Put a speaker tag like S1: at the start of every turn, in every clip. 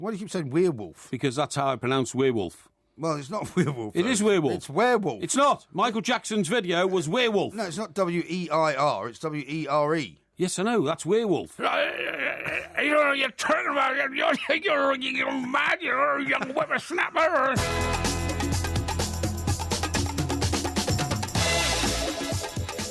S1: Why do you keep saying werewolf?
S2: Because that's how I pronounce werewolf.
S1: Well, it's not werewolf.
S2: It is werewolf.
S1: It's werewolf.
S2: It's not. Michael Jackson's video was werewolf.
S1: No, it's not W-E-I-R. It's W-E-R-E.
S2: Yes, I know. That's werewolf.
S3: You're talking about you're mad. You're a young whippersnapper.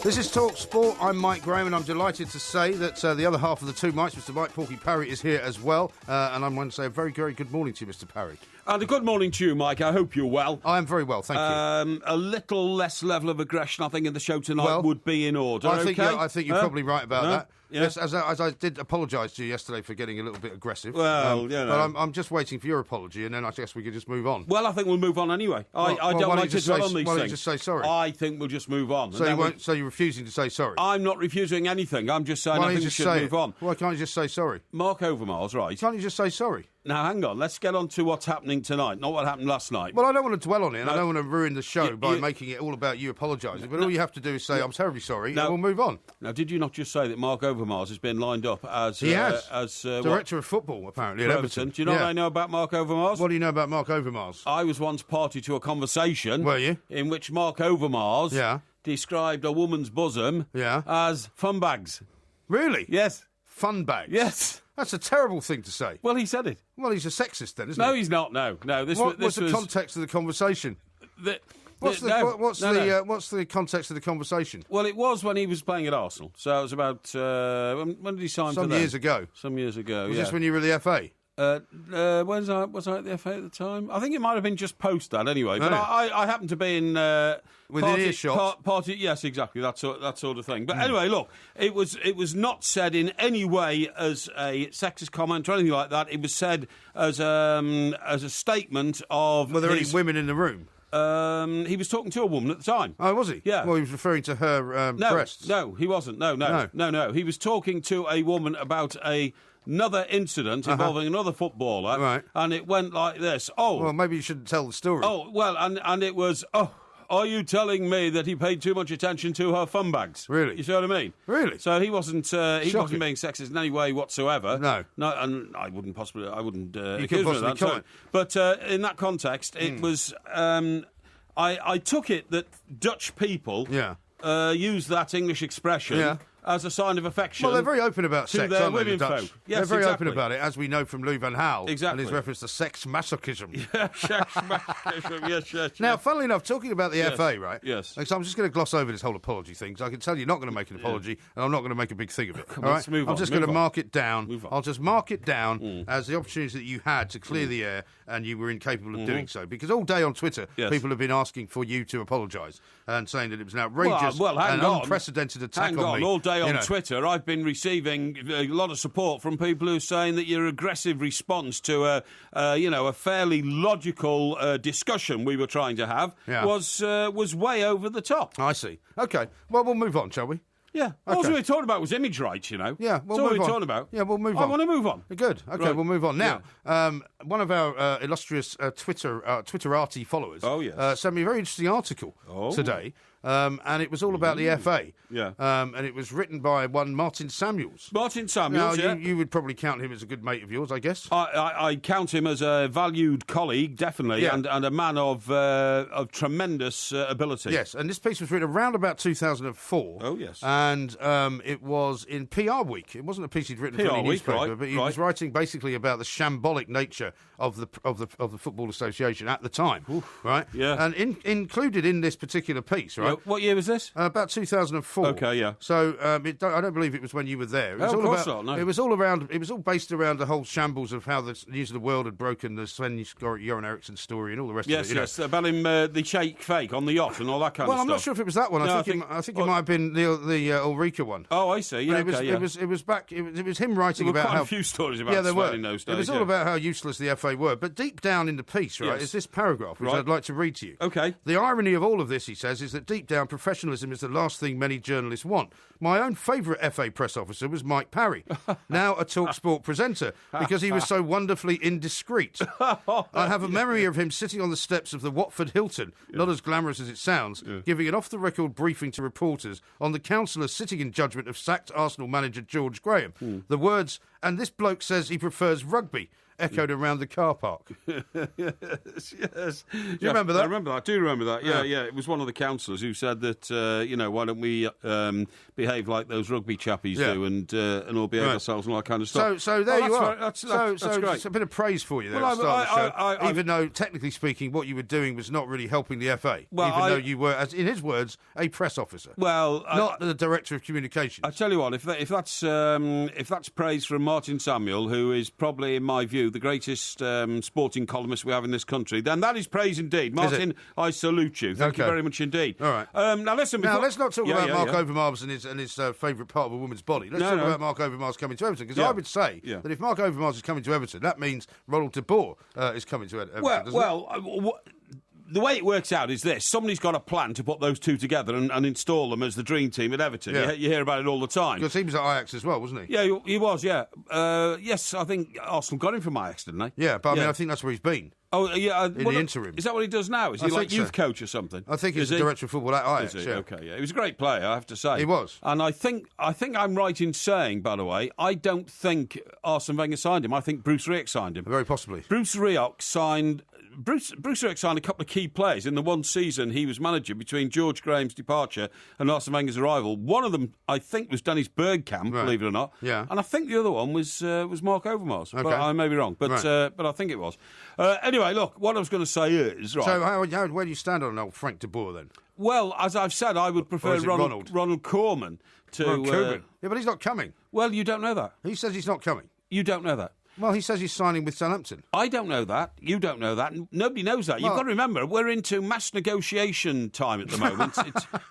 S1: This is Talk Sport. I'm Mike Graham, and I'm delighted to say that the other half of the two mics, Mr. Mike Porky Parry, is here as well. And I'm going to say a very, very good morning to you, Mr. Parry.
S2: And a good morning to you, Mike. I hope you're well.
S1: I am very well, thank you.
S2: A little less level of aggression, I think, in the show tonight would be in order.
S1: I think you're probably right about that.
S2: Yeah.
S1: Yes, as I did apologise to you yesterday for getting a little bit aggressive.
S2: Well,
S1: But I'm just waiting for your apology, and then I guess we could just move on.
S2: Well, I think we'll move on anyway. I don't like to dwell on these things.
S1: Why don't you just say sorry?
S2: I think we'll just move on.
S1: So you're refusing to say sorry?
S2: I'm not refusing anything. I'm just saying I think we should move on.
S1: Why can't you just say sorry?
S2: Mark Overmars, right.
S1: Can't you just say sorry?
S2: Now, hang on. Let's get on to what's happening tonight, not what happened last night.
S1: Well, I don't want to dwell on it, and I don't want to ruin the show by making it all about you apologising. But all you have to do is say, I'm terribly sorry, and we'll move on.
S2: Now, did you not just say that Mark Overmars has been lined up as...
S1: Director of football, apparently, at Everton.
S2: Do you know what I know about Mark Overmars?
S1: What do you know about Mark Overmars?
S2: I was once party to a conversation...
S1: Were you?
S2: ...in which Mark Overmars described a woman's bosom as fun bags.
S1: Really?
S2: Yes.
S1: Fun bags?
S2: Yes.
S1: That's a terrible thing to say.
S2: Well, he said it.
S1: Well, he's a sexist then, isn't he?
S2: No, he's not. No.
S1: What's the context of the conversation? What's the context of the conversation?
S2: Well, it was when he was playing at Arsenal. So it was about... when did he sign for them?
S1: Some years ago.
S2: Some years ago,
S1: Was this when you were the FA?
S2: Was I at the FA at the time? I think it might have been just post that anyway. But I happened to be in
S1: within earshot.
S2: Party, yes, exactly that sort of thing. But anyway, look, it was not said in any way as a sexist comment or anything like that. It was said as a statement of.
S1: Were there any women in the room?
S2: He was talking to a woman at the time.
S1: Oh, was he?
S2: Yeah.
S1: Well, he was referring to her breasts.
S2: No, he wasn't. No. He was talking to a woman about another incident involving another footballer,
S1: right.
S2: And it went like this. Oh,
S1: well, maybe you shouldn't tell the story.
S2: Oh, well, and it was. Oh, are you telling me that he paid too much attention to her fun bags?
S1: Really?
S2: You see what I mean?
S1: Really?
S2: So he wasn't. He wasn't being sexist in any way whatsoever.
S1: No,
S2: and I wouldn't possibly. I wouldn't
S1: accuse him of that.
S2: So, but in that context, it was. I took it that Dutch people use that English expression as a sign of affection.
S1: Well, they're very open about sex, aren't they, the Dutch?
S2: Folk. Yes,
S1: they're very open about it, as we know from Lou van Gaal.
S2: Exactly.
S1: And his reference to sex masochism.
S2: Yeah, sex masochism, yes.
S1: Now, funnily enough, talking about the FA, right?
S2: Yes.
S1: So I'm just going to gloss over this whole apology thing, because I can tell you're not going to make an apology, and I'm not going to make a big thing of it.
S2: Come
S1: all
S2: on,
S1: right?
S2: let's move on.
S1: I'm just going to mark it down.
S2: Move on.
S1: I'll just mark it down as the opportunities that you had to clear the air, and you were incapable of doing so. Because all day on Twitter, people have been asking for you to apologise, and saying that it was an outrageous and unprecedented attack on me.
S2: All day on Twitter, I've been receiving a lot of support from people who are saying that your aggressive response to a fairly logical discussion we were trying to have was way over the top.
S1: I see. Okay, well, we'll move on, shall we?
S2: Yeah.
S1: Okay.
S2: All we were talking about was image rights, you know.
S1: Yeah,
S2: we'll move on. Talking about.
S1: Yeah, we'll move on.
S2: I want to move on.
S1: Good. Okay, right. We'll move on. Now, one of our illustrious Twitterati followers sent me a very interesting article today, and it was all about the FA.
S2: Yeah.
S1: And it was written by one Martin Samuels.
S2: Martin Samuels,
S1: now, you would probably count him as a good mate of yours, I guess.
S2: I count him as a valued colleague, definitely, and a man of tremendous ability.
S1: Yes, and this piece was written around about 2004.
S2: Oh, yes.
S1: And it was in PR Week. It wasn't a piece he'd written for any newspaper, but he was writing basically about the shambolic nature of the Football Association at the time.
S2: Oof.
S1: Right?
S2: Yeah.
S1: And included in this particular piece, right?
S2: What year was this?
S1: About 2004.
S2: Okay, yeah.
S1: So I don't believe it was when you were there. It was
S2: of course not, no.
S1: It was all based around the whole shambles of how the news of the world had broken, the Sven-Göran Eriksson story and all the rest of it.
S2: Yes, about him, the shake fake on the yacht and all that kind of stuff.
S1: Well, I'm not sure if it was that one. I think it might have been the Ulrika one.
S2: Oh, I see. Yeah,
S1: it was him writing about how...
S2: There were quite a few stories about Sven in those days.
S1: It was all about how useless the FA were. But deep down in the piece, right, is this paragraph, which I'd like to read to you.
S2: Okay.
S1: The irony of all of this, he says, is that deep down professionalism is the last thing many journalists want. My own favourite FA press officer was Mike Parry, now a TalkSport presenter, because he was so wonderfully indiscreet. I have a memory of him sitting on the steps of the Watford Hilton, not as glamorous as it sounds, giving an off-the-record briefing to reporters on the councillor sitting in judgment of sacked Arsenal manager George Graham. The words, "and this bloke says he prefers rugby," echoed around the car park.
S2: Yes.
S1: Do you remember that?
S2: I remember that. I do remember that. Yeah. It was one of the councillors who said that, why don't we behave like those rugby chappies do and all behave ourselves and all that kind of stuff.
S1: So there you are.
S2: That's great.
S1: It's a bit of praise for you there
S2: Well,
S1: at the start of the show, even though, technically speaking, what you were doing was not really helping the FA, even though you were, as in his words, a press officer.
S2: Well,
S1: not the director of communications.
S2: I tell you what, if that's praise from Martin Samuel, who is probably, in my view, the greatest sporting columnist we have in this country, then that is praise indeed. Martin, I salute you. Thank you very much indeed.
S1: All right.
S2: Now listen.
S1: Let's not talk about Mark Overmars and his favourite part of a woman's body. Let's talk about Mark Overmars coming to Everton, because I would say that if Mark Overmars is coming to Everton, that means Ronald de Boer is coming to Everton.
S2: The way it works out is this. Somebody's got a plan to put those two together and install them as the dream team at Everton.
S1: Yeah.
S2: You hear about it all the time.
S1: Because he was at Ajax as well, wasn't he?
S2: Yeah, he was, yeah. Yes, I think Arsenal got him from Ajax, didn't they?
S1: Yeah, but I think that's where he's been.
S2: Oh, yeah.
S1: In the interim.
S2: Is that what he does now? Is he like youth coach or something?
S1: I think he's the director of football at Ajax.
S2: Is he? Okay, yeah. He was a great player, I have to say.
S1: He was.
S2: And I think I'm right in saying, by the way, I don't think Arsene Wenger signed him. I think Bruce Rioch signed him.
S1: Very possibly.
S2: Bruce Rioch signed a couple of key players in the one season he was manager between George Graham's departure and Arsene Wenger's arrival. One of them, I think, was Dennis Bergkamp, believe it or not.
S1: Yeah.
S2: And I think the other one was Mark Overmars.
S1: Okay.
S2: But I may be wrong. But I think it was. Anyway, look, what I was going to say is... Right,
S1: so where do you stand on old Frank de Boer, then?
S2: Well, as I've said, I would prefer Ronald Koeman to...
S1: Ronald Koeman? Yeah, but he's not coming.
S2: Well, you don't know that.
S1: He says he's not coming.
S2: You don't know that.
S1: Well, he says he's signing with Southampton.
S2: I don't know that. You don't know that. Nobody knows that. You've got to remember, we're into mass negotiation time at the moment.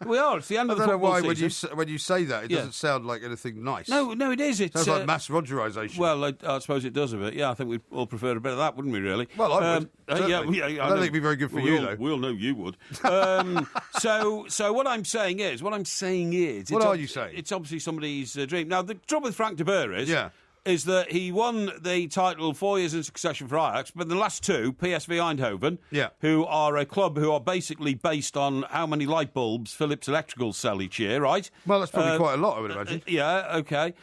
S2: We are. It's the end of the football season.
S1: I don't know why when you say that, it doesn't sound like anything nice.
S2: No, it is. It
S1: sounds like mass Rogerisation.
S2: Well, I suppose it does a bit. Yeah, I think we'd all prefer a bit of that, wouldn't we, really?
S1: Well, I would.
S2: I don't
S1: think it'd be very good for you, though.
S2: We'll know you would. So what I'm saying is... What
S3: are you saying?
S2: It's obviously somebody's dream. Now, the trouble with Frank de Boer is that he won the title 4 years in succession for Ajax, but the last two, PSV Eindhoven, who are a club who are basically based on how many light bulbs Philips Electrical sell each year, right?
S1: Well, that's probably quite a lot, I would imagine.
S2: Okay.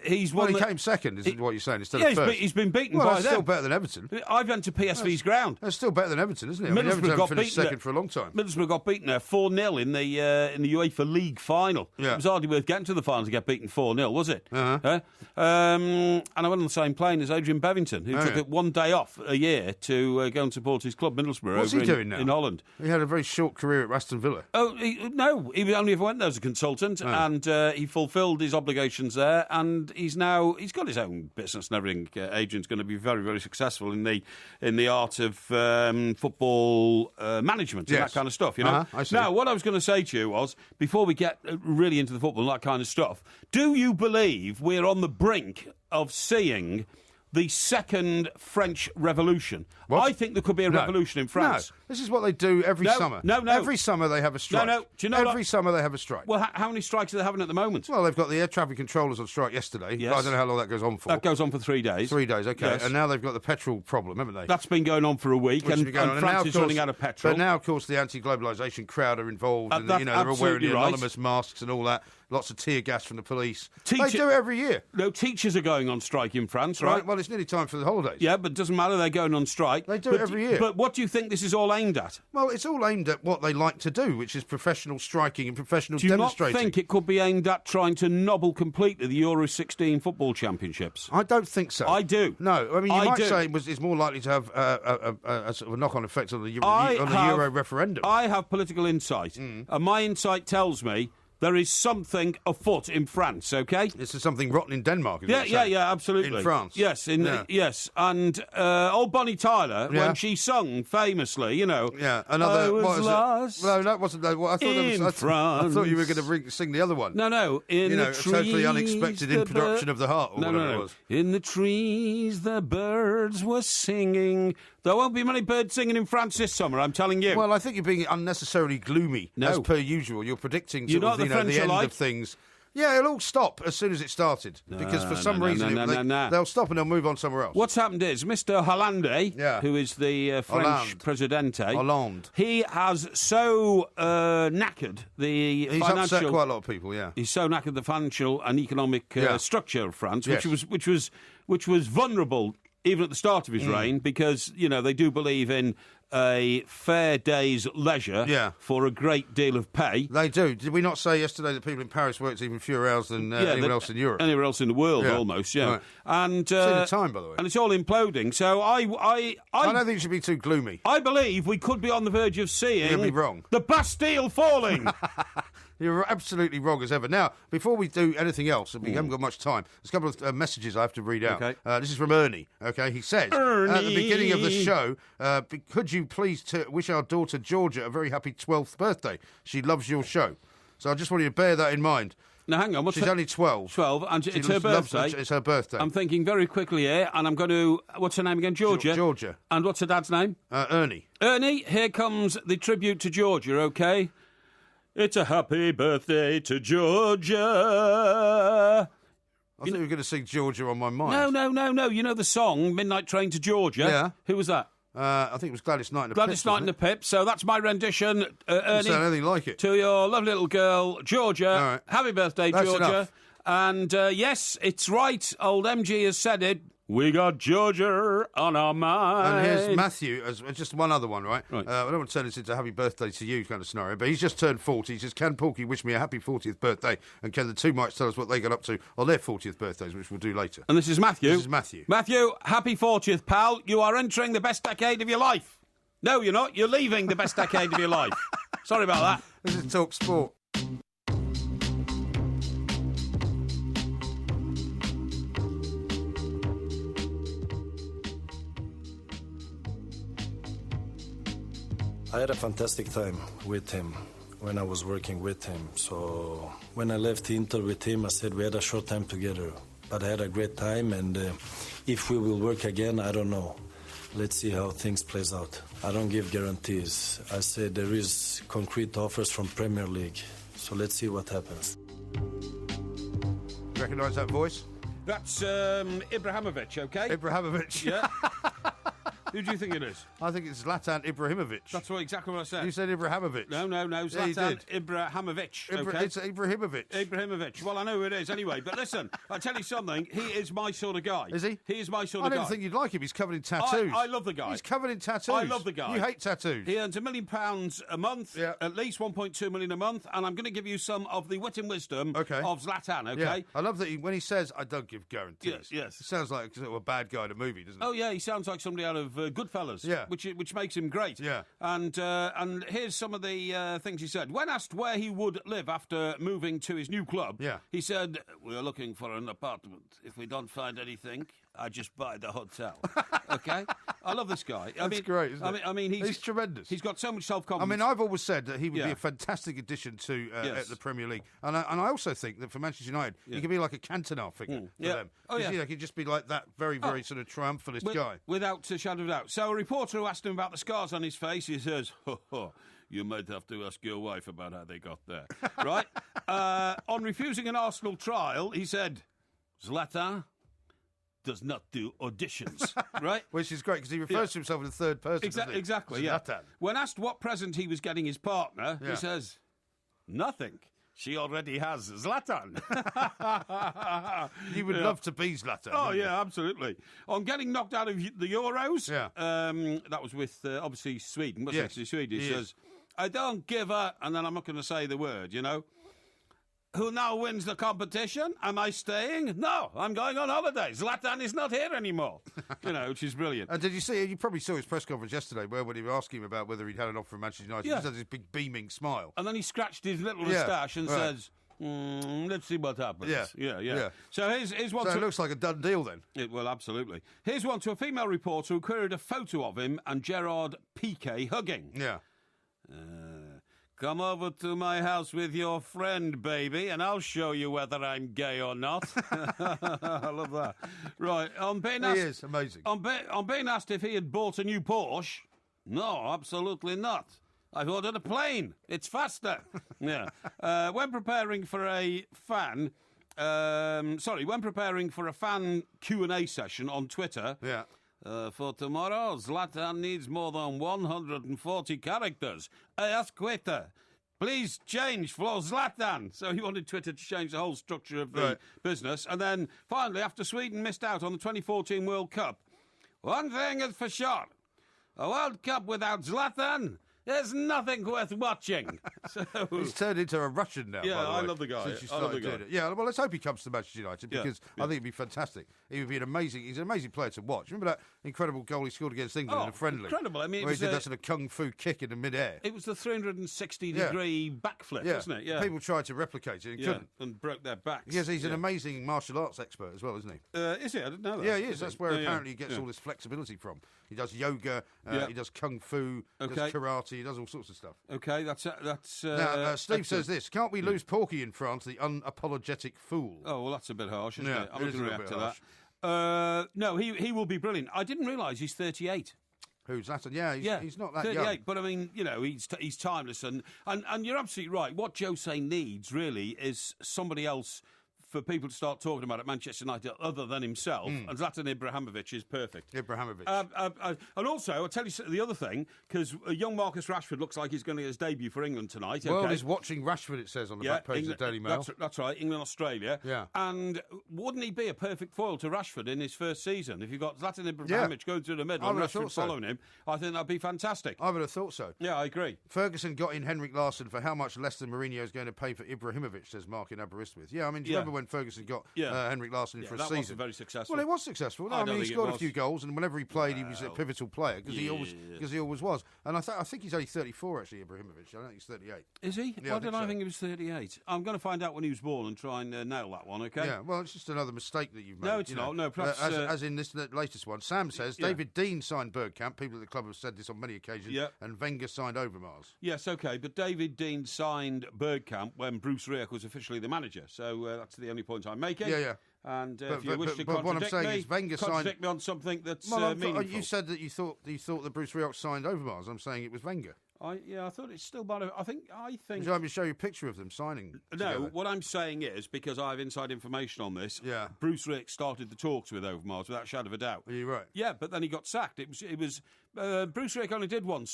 S2: He's won.
S1: He came second, is what you're saying, instead of first.
S2: He's been beaten by
S1: them.
S2: Well,
S1: still better than Everton.
S2: I went to PSV's ground.
S1: That's still better than Everton, isn't it?
S2: Middlesbrough
S1: got finished second for a long time.
S2: Middlesbrough got beaten there 4-0 in the UEFA League final.
S1: Yeah.
S2: It was hardly worth getting to the final to get beaten 4-0, was it?
S1: Uh-huh.
S2: And I went on the same plane as Adrian Bevington, who took it 1 day off a year to go and support his club, Middlesbrough.
S1: What's he doing now?
S2: In Holland.
S1: He had a very short career at Aston Villa.
S2: Oh, he only ever went there as a consultant, and he fulfilled his obligations there, and he's got his own business and everything. Adrian's going to be very, very successful in the art of football management and that kind of stuff, you know?
S1: I see.
S2: Now, what I was going to say to you was, before we get really into the football and that kind of stuff, do you believe we're on the brink of seeing the second French Revolution?
S1: What?
S2: I think there could be a revolution in France.
S1: No, this is what they do every summer.
S2: No.
S1: Every summer they have a strike.
S2: No. Do you know
S1: every summer they have a strike.
S2: Well, how many strikes are they having at the moment?
S1: Well, they've got the air traffic controllers on strike yesterday.
S2: Yes.
S1: I don't know how long that goes on for.
S2: That goes on for 3 days.
S1: 3 days, okay.
S2: Yes.
S1: And now they've got the petrol problem, haven't they?
S2: That's been going on for a week, and France is running out of petrol.
S1: But now, of course, the anti-globalisation crowd are involved, and they're all wearing the anonymous masks and all that. Lots of tear gas from the police. They do it every year.
S2: No, teachers are going on strike in France, right?
S1: Well, it's nearly time for the holidays.
S2: Yeah, but it doesn't matter. They're going on strike.
S1: They do it every year.
S2: But what do you think this is all aimed at?
S1: Well, it's all aimed at what they like to do, which is professional striking and professional demonstrating.
S2: Do you not think it could be aimed at trying to nobble completely the Euro 16 football championships?
S1: I don't think so.
S2: I do.
S1: No, I mean, you might say it's more likely to have a sort of a knock-on effect on the Euro referendum.
S2: I have political insight, and my insight tells me there is something afoot in France, okay?
S1: This is something rotten in Denmark,
S2: Yeah, absolutely.
S1: In France?
S2: Yes, yes. And old Bonnie Tyler, when she sung famously, you know...
S1: Yeah, another...
S2: I was lost
S1: No, that wasn't... I thought you were going to sing the other one.
S2: No, in the trees...
S1: a totally unexpected introduction of the heart, or whatever it was.
S2: In the trees, the birds were singing... There won't be many birds singing in France this summer, I'm telling you.
S1: Well, I think you're being unnecessarily gloomy, as per usual. You're predicting the end of things. Yeah, it'll all stop as soon as it started. Because for some reason they'll stop and they'll move on somewhere else.
S2: What's happened is Mr. Hollande, who is the French Presidente,
S1: Hollande.
S2: He has so knackered the
S1: He's
S2: financial...
S1: upset quite a lot of people, yeah.
S2: He's so knackered the financial and economic structure of France, which was vulnerable even at the start of his reign, because, they do believe in a fair day's leisure for a great deal of pay.
S1: They do. Did we not say yesterday that people in Paris worked even fewer hours than anyone else in Europe?
S2: Anywhere else in the world, almost,
S1: Right.
S2: And
S1: it's in the time, by the way.
S2: And it's all imploding. So I
S1: don't think it should be too gloomy.
S2: I believe we could be on the verge of seeing...
S1: You'll be wrong.
S2: The Bastille falling!
S1: You're absolutely wrong as ever. Now, before we do anything else, and we haven't got much time, there's a couple of messages I have to read out.
S2: Okay.
S1: This is from Ernie. Okay, he says,
S2: Ernie.
S1: at the beginning of the show, could you please wish our daughter Georgia a very happy 12th birthday? She loves your show. So I just want you to bear that in mind.
S2: Now, hang on.
S1: She's only 12.
S2: 12, and it's her birthday.
S1: It's her birthday.
S2: I'm thinking very quickly here, and I'm going to... What's her name again? Georgia?
S1: Georgia.
S2: And what's her dad's name?
S1: Ernie.
S2: Ernie, here comes the tribute to Georgia, OK? It's a happy birthday to Georgia.
S1: I thought you were going to sing Georgia on my mind.
S2: No. You know the song, Midnight Train to Georgia?
S1: Yeah.
S2: Who was that?
S1: I think it was Gladys Knight and the
S2: Gladys
S1: Pips.
S2: Knight and the Pips. So that's my rendition, Ernie.
S1: Doesn't sound anything like it.
S2: To your lovely little girl, Georgia.
S1: All right.
S2: Happy birthday,
S1: That's
S2: Georgia.
S1: enough.
S2: And yes, it's right. Old MG has said it. We got Georgia on our mind.
S1: And here's Matthew, as just one other one, right?
S2: Right.
S1: I don't want to turn this into a happy birthday to you kind of scenario, but he's just turned 40. He says, can Porky wish me a happy 40th birthday? And can the two mites tell us what they got up to on their 40th birthdays, which we'll do later.
S2: And this is Matthew.
S1: This is Matthew.
S2: Matthew, happy 40th, pal. You are entering the best decade of your life. No, you're not. You're leaving the best decade of your life. Sorry about that.
S1: This is Talk Sport.
S4: I had a fantastic time with him when I was working with him. So when I left Inter with him, I said we had a short time together. But I had a great time, and if we will work again, I don't know. Let's see how things plays out. I don't give guarantees. I said there is concrete offers from Premier League. So let's see what happens.
S1: Recognise that voice?
S2: That's Ibrahimovic, OK?
S1: Ibrahimovic.
S2: Yeah. Who do you think it is?
S1: I think it's Zlatan Ibrahimovic.
S2: That's exactly what I said.
S1: You said Ibrahimovic.
S2: No. Zlatan Ibrahimovic. Okay?
S1: It's Ibrahimovic.
S2: Ibrahimovic. Well, I know who it is anyway. But listen, I'll tell you something. He is my sort of guy.
S1: Is he?
S2: He is my sort of
S1: I
S2: guy.
S1: don't think you'd like him. He's covered in tattoos.
S2: I love the guy.
S1: He's covered in tattoos.
S2: I love the guy.
S1: You hate tattoos.
S2: He earns £1 million a month,
S1: Yeah.
S2: at least 1.2 million a month, and I'm going to give you some of the wit and wisdom of Zlatan, OK?
S1: Yeah. I love that when he says, I don't give guarantees.
S2: Yes.
S1: It sounds like sort of a bad guy in a movie, doesn't it?
S2: Oh, yeah, he sounds like somebody out of Goodfellas.
S1: Yeah.
S2: Which makes him great.
S1: Yeah.
S2: And here's some of the things he said. When asked where he would live after moving to his new club, he said, we're looking for an apartment. If we don't find anything, I just buy the hotel. OK? I love this guy.
S1: That's great, isn't it?
S2: I mean, he's
S1: tremendous.
S2: He's got so much self-confidence.
S1: I mean, I've always said that he would be a fantastic addition to the Premier League. And I also think that for Manchester United, he could be like a Cantona figure for them.
S2: Oh, yeah.
S1: He could just be like that very, very sort of triumphalist guy.
S2: Without a shadow of doubt. So a reporter who asked him about the scars on his face, he says, you might have to ask your wife about how they got there. Right? On refusing an Arsenal trial, he said, Zlatan does not do auditions, right?
S1: Which is great, because he refers to himself in the third person.
S2: Exactly, yeah. When asked what present he was getting his partner, he says, nothing. She already has Zlatan.
S1: You would love to be Zlatan.
S2: Oh, yeah, absolutely. On getting knocked out of the Euros, that was with, obviously, Sweden, wasn't it? Sweden. He says, I don't give a... And then I'm not going to say the word, you know. Who now wins the competition? Am I staying? No, I'm going on holiday. Zlatan is not here anymore. You know, which is brilliant.
S1: Did you see? You probably saw his press conference yesterday, where when he was asking him about whether he'd had an offer from Manchester United, he just had this big beaming smile,
S2: and then he scratched his little moustache and says, "Let's see what happens." Yeah. So here's one.
S1: So it looks like a done deal then.
S2: Well, absolutely. Here's one to a female reporter who queried a photo of him and Gerard Piqué hugging.
S1: Yeah.
S2: Come over to my house with your friend, baby, and I'll show you whether I'm gay or not. I love that. Right, on being asked,
S1: he is amazing.
S2: On being asked if he had bought a new Porsche, no, absolutely not. I've ordered a plane. It's faster. Yeah. When preparing for a fan Q&A session on Twitter.
S1: Yeah.
S2: For tomorrow, Zlatan needs more than 140 characters. I ask Twitter, please change for Zlatan. So he wanted Twitter to change the whole structure of the business. And then, finally, after Sweden missed out on the 2014 World Cup, One thing is for sure. A World Cup without Zlatan is nothing worth watching. So,
S1: he's turned into a Russian now.
S2: Yeah,
S1: by the way,
S2: I love the guy.
S1: Since you started doing it. Yeah, well, let's hope he comes to Manchester United because I think it'd be fantastic. He would be he's an amazing player to watch. Remember that incredible goal he scored against England in a friendly?
S2: Incredible. I mean,
S1: where he did that sort of kung fu kick in the mid-air.
S2: It was the 360-degree backflip, wasn't it? Yeah.
S1: People tried to replicate it and couldn't.
S2: And broke their backs.
S1: Because he's an amazing martial arts expert as well, isn't he?
S2: Is he? I didn't know that.
S1: Yeah, he is. That's where apparently he gets all this flexibility from. He does yoga, he does kung fu, he does karate, he does all sorts of stuff.
S2: Okay, that's.
S1: Now, Steve says this: can't we lose Porky in France, the unapologetic fool?
S2: Oh well, that's a bit harsh, isn't it? I'm not going to react to
S1: that.
S2: No, he will be brilliant. I didn't realise he's 38.
S1: Who's Zlatan? Yeah, he's not that
S2: 38,
S1: young.
S2: But I mean, he's timeless, and you're absolutely right. What Jose needs really is somebody else for people to start talking about at Manchester United other than himself, and Zlatan Ibrahimovic is perfect.
S1: Ibrahimovic.
S2: And also, I'll tell you the other thing, because young Marcus Rashford looks like he's going to get his debut for England tonight.
S1: World is watching Rashford, it says on the back page of the Daily Mail.
S2: That's right, England-Australia.
S1: Yeah.
S2: And wouldn't he be a perfect foil to Rashford in his first season? If you've got Zlatan Ibrahimovic going through the middle and Rashford following him, I think that'd be fantastic.
S1: I would have thought so.
S2: Yeah, I agree.
S1: Ferguson got in Henrik Larsson for how much less than Mourinho is going to pay for Ibrahimovic, says Mark in Aberystwyth. Yeah, I mean, do you remember when Ferguson got Henrik Larsson for a season?
S2: That wasn't very successful.
S1: Well, it was successful. No, I mean, he scored a few goals, and whenever he played, he was a pivotal player because he always was. And I think he's only 34 actually, Ibrahimovic. I don't think he's 38.
S2: Is he?
S1: Yeah,
S2: Why did I think he was 38? I'm going to find out when he was born and try and nail that one. Okay.
S1: Yeah. Well, it's just another mistake that you've made.
S2: No, it's not. No, perhaps
S1: as in this latest one. Sam says David Dean signed Bergkamp. People at the club have said this on many occasions.
S2: Yeah.
S1: And Wenger signed Overmars.
S2: Yes, okay, but David Dean signed Bergkamp when Bruce Rioch was officially the manager. So that's the only point I'm making.
S1: Yeah.
S2: And if you wish to
S1: what I'm saying is Wenger
S2: contradict me on something that's meaningful.
S1: You said that you thought that Bruce Rioch signed Overmars. I'm saying it was Wenger.
S2: I thought it's still about. I think.
S1: Would you like me to show you a picture of them signing? Together?
S2: No, what I'm saying is because I have inside information on this.
S1: Yeah.
S2: Bruce Rioch started the talks with Overmars without a shadow of a doubt.
S1: Are you right?
S2: Yeah, but then he got sacked. It was Bruce Rioch only did one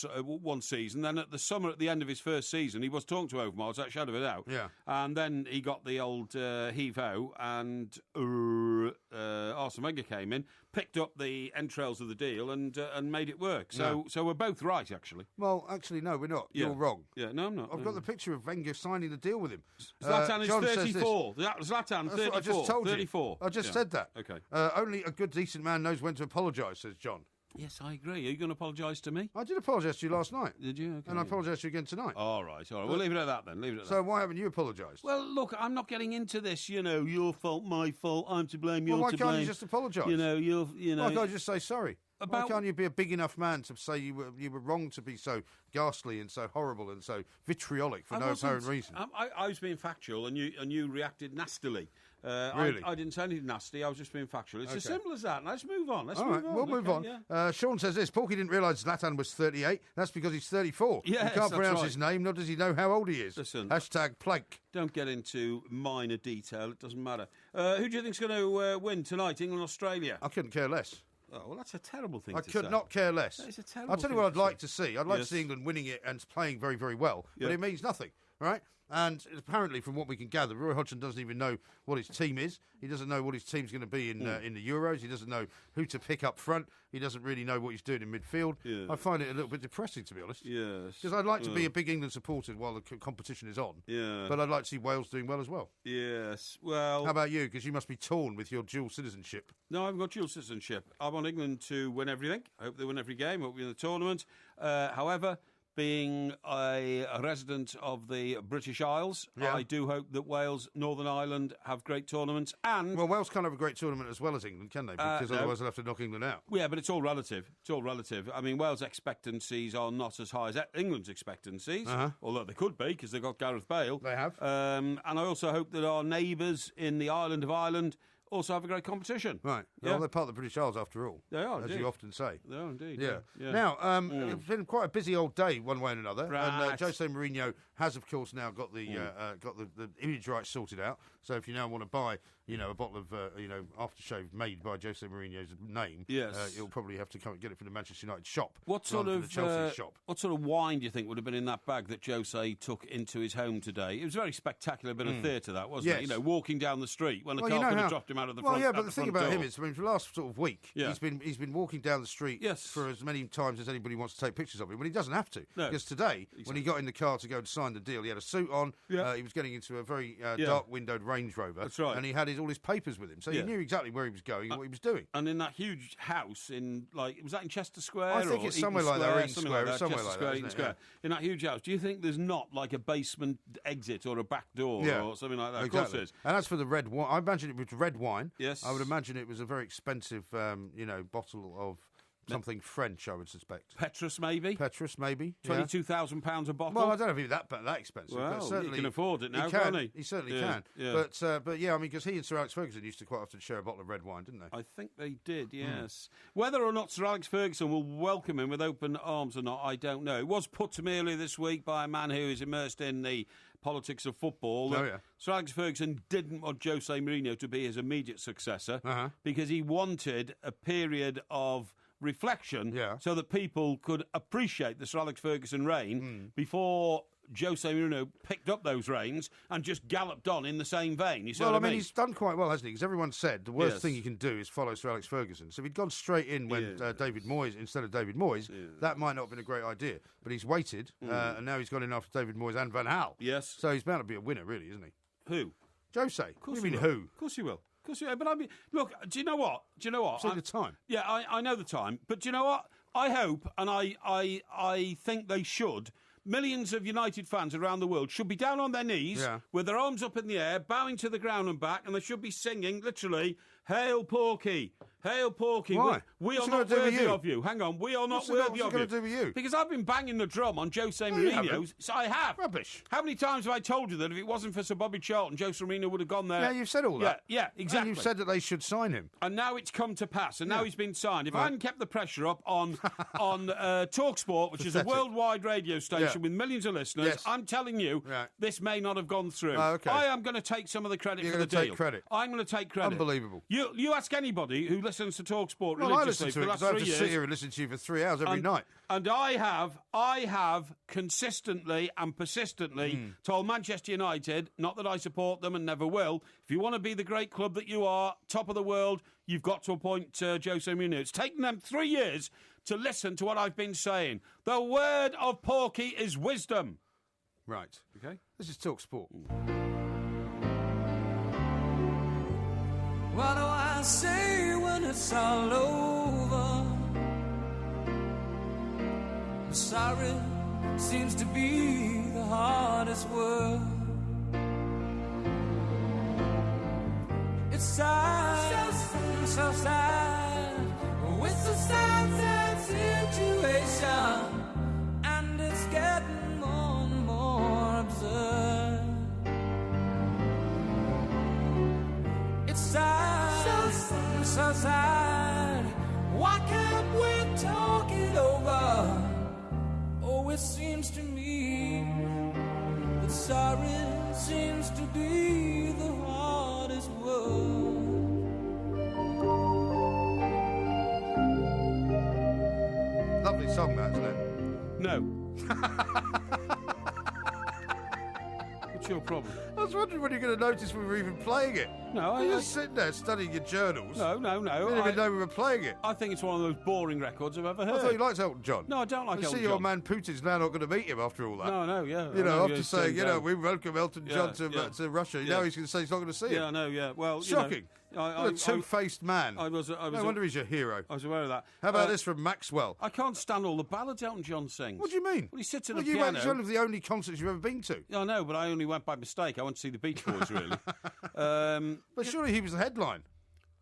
S2: season. Then at the end of his first season, he was talking to Overmars without a shadow of a doubt.
S1: Yeah.
S2: And then he got the old heave-ho, and Arsene Wenger came in, picked up the entrails of the deal, and made it work. So we're both right, actually.
S1: Well, actually, no, we're not. You're wrong.
S2: Yeah, no, I'm not.
S1: I've got the picture of Wenger signing the deal with him.
S2: Zlatan is 34. Zlatan, 34.
S1: I just told
S2: 34.
S1: You. I just said that.
S2: Okay.
S1: Only a good, decent man knows when to apologise, says John.
S2: Yes, I agree. Are you going to apologise to me?
S1: I did apologise to you last night.
S2: Did you? Okay.
S1: And I apologise to you again tonight.
S2: All right. We'll leave it at that then.
S1: So why haven't you apologised?
S2: Well, look, I'm not getting into this, your fault, my fault, I'm to blame, you're to blame.
S1: Why can't you just apologise?
S2: Why
S1: can't you just say sorry? Why can't you be a big enough man to say you were wrong to be so ghastly and so horrible and so vitriolic for no apparent reason?
S2: I was being factual and you reacted nastily.
S1: Really?
S2: I didn't say anything nasty. I was just being factual. It's as simple as that. Let's move on.
S1: We'll move on.
S2: Yeah.
S1: Sean says this. Porky didn't realise Zlatan was 38. That's because he's 34.
S2: Yes,
S1: he can't pronounce his name, nor does he know how old he is.
S2: Listen.
S1: #Plank.
S2: Don't get into minor detail. It doesn't matter. Who do you think's going to win tonight, England-Australia?
S1: I couldn't care less.
S2: Oh, well, that's a terrible thing
S1: to
S2: say.
S1: I could not care less.
S2: That is a terrible
S1: I'll tell you
S2: thing
S1: what I'd
S2: to
S1: like
S2: say.
S1: to see. I'd like to see England winning it and playing very, very well.
S2: Yeah.
S1: But it means nothing, right? And apparently, from what we can gather, Roy Hodgson doesn't even know what his team is. He doesn't know what his team's going to be in the Euros. He doesn't know who to pick up front. He doesn't really know what he's doing in midfield.
S2: Yeah.
S1: I find it a little bit depressing, to be honest.
S2: Yes.
S1: Because I'd like to be a big England supporter while the competition is on.
S2: Yeah.
S1: But I'd like to see Wales doing well as well.
S2: Yes. Well.
S1: How about you? Because you must be torn with your dual citizenship.
S2: No, I haven't got dual citizenship. I want England to win everything. I hope they win every game. I hope we win the tournament. However, being a resident of the British Isles, I do hope that Wales, Northern Ireland have great tournaments. And
S1: well, Wales can't have a great tournament as well as England, can they? Because otherwise they'll have to knock England out.
S2: Yeah, but it's all relative. It's all relative. I mean, Wales' expectancies are not as high as England's expectancies, although they could be because they've got Gareth Bale.
S1: They have.
S2: And I also hope that our neighbours in the island of Ireland also have a great competition.
S1: Right. Well, they're part of the British Isles after all.
S2: They are,
S1: as
S2: indeed.
S1: you often say.
S2: They are indeed.
S1: Yeah.
S2: Yeah.
S1: Now, it's been quite a busy old day, one way and another.
S2: Right.
S1: And Jose Mourinho has, of course, now got the image rights sorted out. So if you now want to buy, a bottle of, aftershave made by Jose Mourinho's name, you'll probably have to come and get it from the Manchester United shop.
S2: What sort of
S1: the Chelsea shop?
S2: What sort of wine do you think would have been in that bag that Jose took into his home today? It was a very spectacular bit of theatre, that, wasn't it? Walking down the street when the car could have dropped him out of the front.
S1: Well, yeah, but the thing about him is, for the last sort of week,
S2: Yeah.
S1: he's been walking down the street for as many times as anybody wants to take pictures of him, when he doesn't have to.
S2: No.
S1: Because today, when he got in the car to go and sign the deal, he had a suit on. He was getting into a very dark windowed Range Rover.
S2: That's right.
S1: And he had all his papers with him, so he knew exactly where he was going and what he was doing.
S2: And in that huge house was that in Chester Square?
S1: I think it's somewhere like that, Eaton Square. It's somewhere like that,
S2: Eaton Square. In that huge house, do you think there's not like a basement exit or a back door or something like that?
S1: Exactly. Of course there is. And as for the red wine, I imagine it was red wine.
S2: Yes.
S1: I would imagine it was a very expensive, bottle of something French, I would suspect.
S2: Petrus, maybe? £22,000 a bottle?
S1: Well, I don't know if it was that expensive.
S2: Well,
S1: but certainly
S2: he can afford it now, can't he?
S1: He certainly can.
S2: Yeah.
S1: But yeah, I mean, because he and Sir Alex Ferguson used to quite often share a bottle of red wine, didn't they?
S2: I think they did, yes. Whether or not Sir Alex Ferguson will welcome him with open arms or not, I don't know. It was put to me earlier this week by a man who is immersed in the politics of football. Sir Alex Ferguson didn't want Jose Mourinho to be his immediate successor because he wanted a period of reflection so that people could appreciate the Sir Alex Ferguson reign before Jose Mourinho picked up those reins and just galloped on in the same vein. You see what I mean?
S1: He's done quite well, hasn't he? Because everyone said the worst thing you can do is follow Sir Alex Ferguson. So if he'd gone straight in when David Moyes, instead of David Moyes, that might not have been a great idea. But he's waited, and now he's gone in after David Moyes and Van Gaal.
S2: Yes.
S1: So he's bound to be a winner, really, isn't he?
S2: Who?
S1: Jose.
S2: Of course
S1: what do you mean,
S2: will.
S1: who?
S2: Of course he will. Of course he will. But I mean, look, do you know what?
S1: Say the time.
S2: Yeah, I know the time. But do you know what? I hope, and I think they should, millions of United fans around the world should be down on their knees with their arms up in the air, bowing to the ground and back, and they should be singing, literally, "Hail Porky! Hail Porky!
S1: Why?
S2: We are not worthy of you." Hang on, we are not worthy of you.
S1: What's it got to do with you?
S2: Because I've been banging the drum on Jose Mourinho. So I have.
S1: Rubbish.
S2: How many times have I told you that if it wasn't for Sir Bobby Charlton, Jose Mourinho would have gone there?
S1: Yeah, you've said all that.
S2: Yeah, exactly.
S1: And you've said that they should sign him.
S2: And now it's come to pass, and now he's been signed. If I hadn't kept the pressure up on TalkSport, which is a worldwide radio station with millions of listeners, I'm telling you, this may not have gone through. I am going to take some of the credit for the deal.
S1: Take credit.
S2: I'm going to take credit.
S1: Unbelievable.
S2: You ask anybody who listens to TalkSport
S1: I
S2: religiously
S1: listen to
S2: for
S1: it
S2: the last
S1: because I have
S2: 3
S1: to
S2: years.
S1: sit here and listen to you for 3 hours every night.
S2: And I have consistently and persistently told Manchester United, not that I support them and never will, if you want to be the great club that you are, top of the world, you've got to appoint Jose Mourinho. It's taken them 3 years to listen to what I've been saying. The word of Porky is wisdom.
S1: Right.
S2: Okay.
S1: This is TalkSport.
S5: What do I say when it's all over? Sorry seems to be the hardest word. It's sad, so sad, with the sad situation, and it's getting more and more absurd. It's sad, so sad. Why can't we talk it over? Oh, it seems to me that sorry seems to be the hardest word.
S1: Lovely song, that, isn't it?
S2: No. What's your problem?
S1: I was wondering when you're going to notice we were even playing it.
S2: No,
S1: You're just sitting there studying your journals.
S2: No.
S1: You didn't even know we were playing it.
S2: I think it's one of those boring records I've ever heard.
S1: I thought you liked Elton John.
S2: No, I don't like Elton John.
S1: See, your man Putin's now not going to meet him after all that.
S2: No, yeah.
S1: After saying, we welcome Elton John to Russia. Now he's going to say he's not going to see him.
S2: Yeah, I know, yeah. Well,
S1: shocking. What a two-faced man.
S2: I was
S1: no wonder he's your hero.
S2: I was aware of that.
S1: How about this from Maxwell?
S2: I can't stand all the ballads Elton John sings.
S1: What do you mean?
S2: Well, he sits at a piano.
S1: It's one of the only concerts you've ever been to.
S2: I know, but I only went by mistake. I went to see the Beach Boys, really.
S1: But surely he was the headline.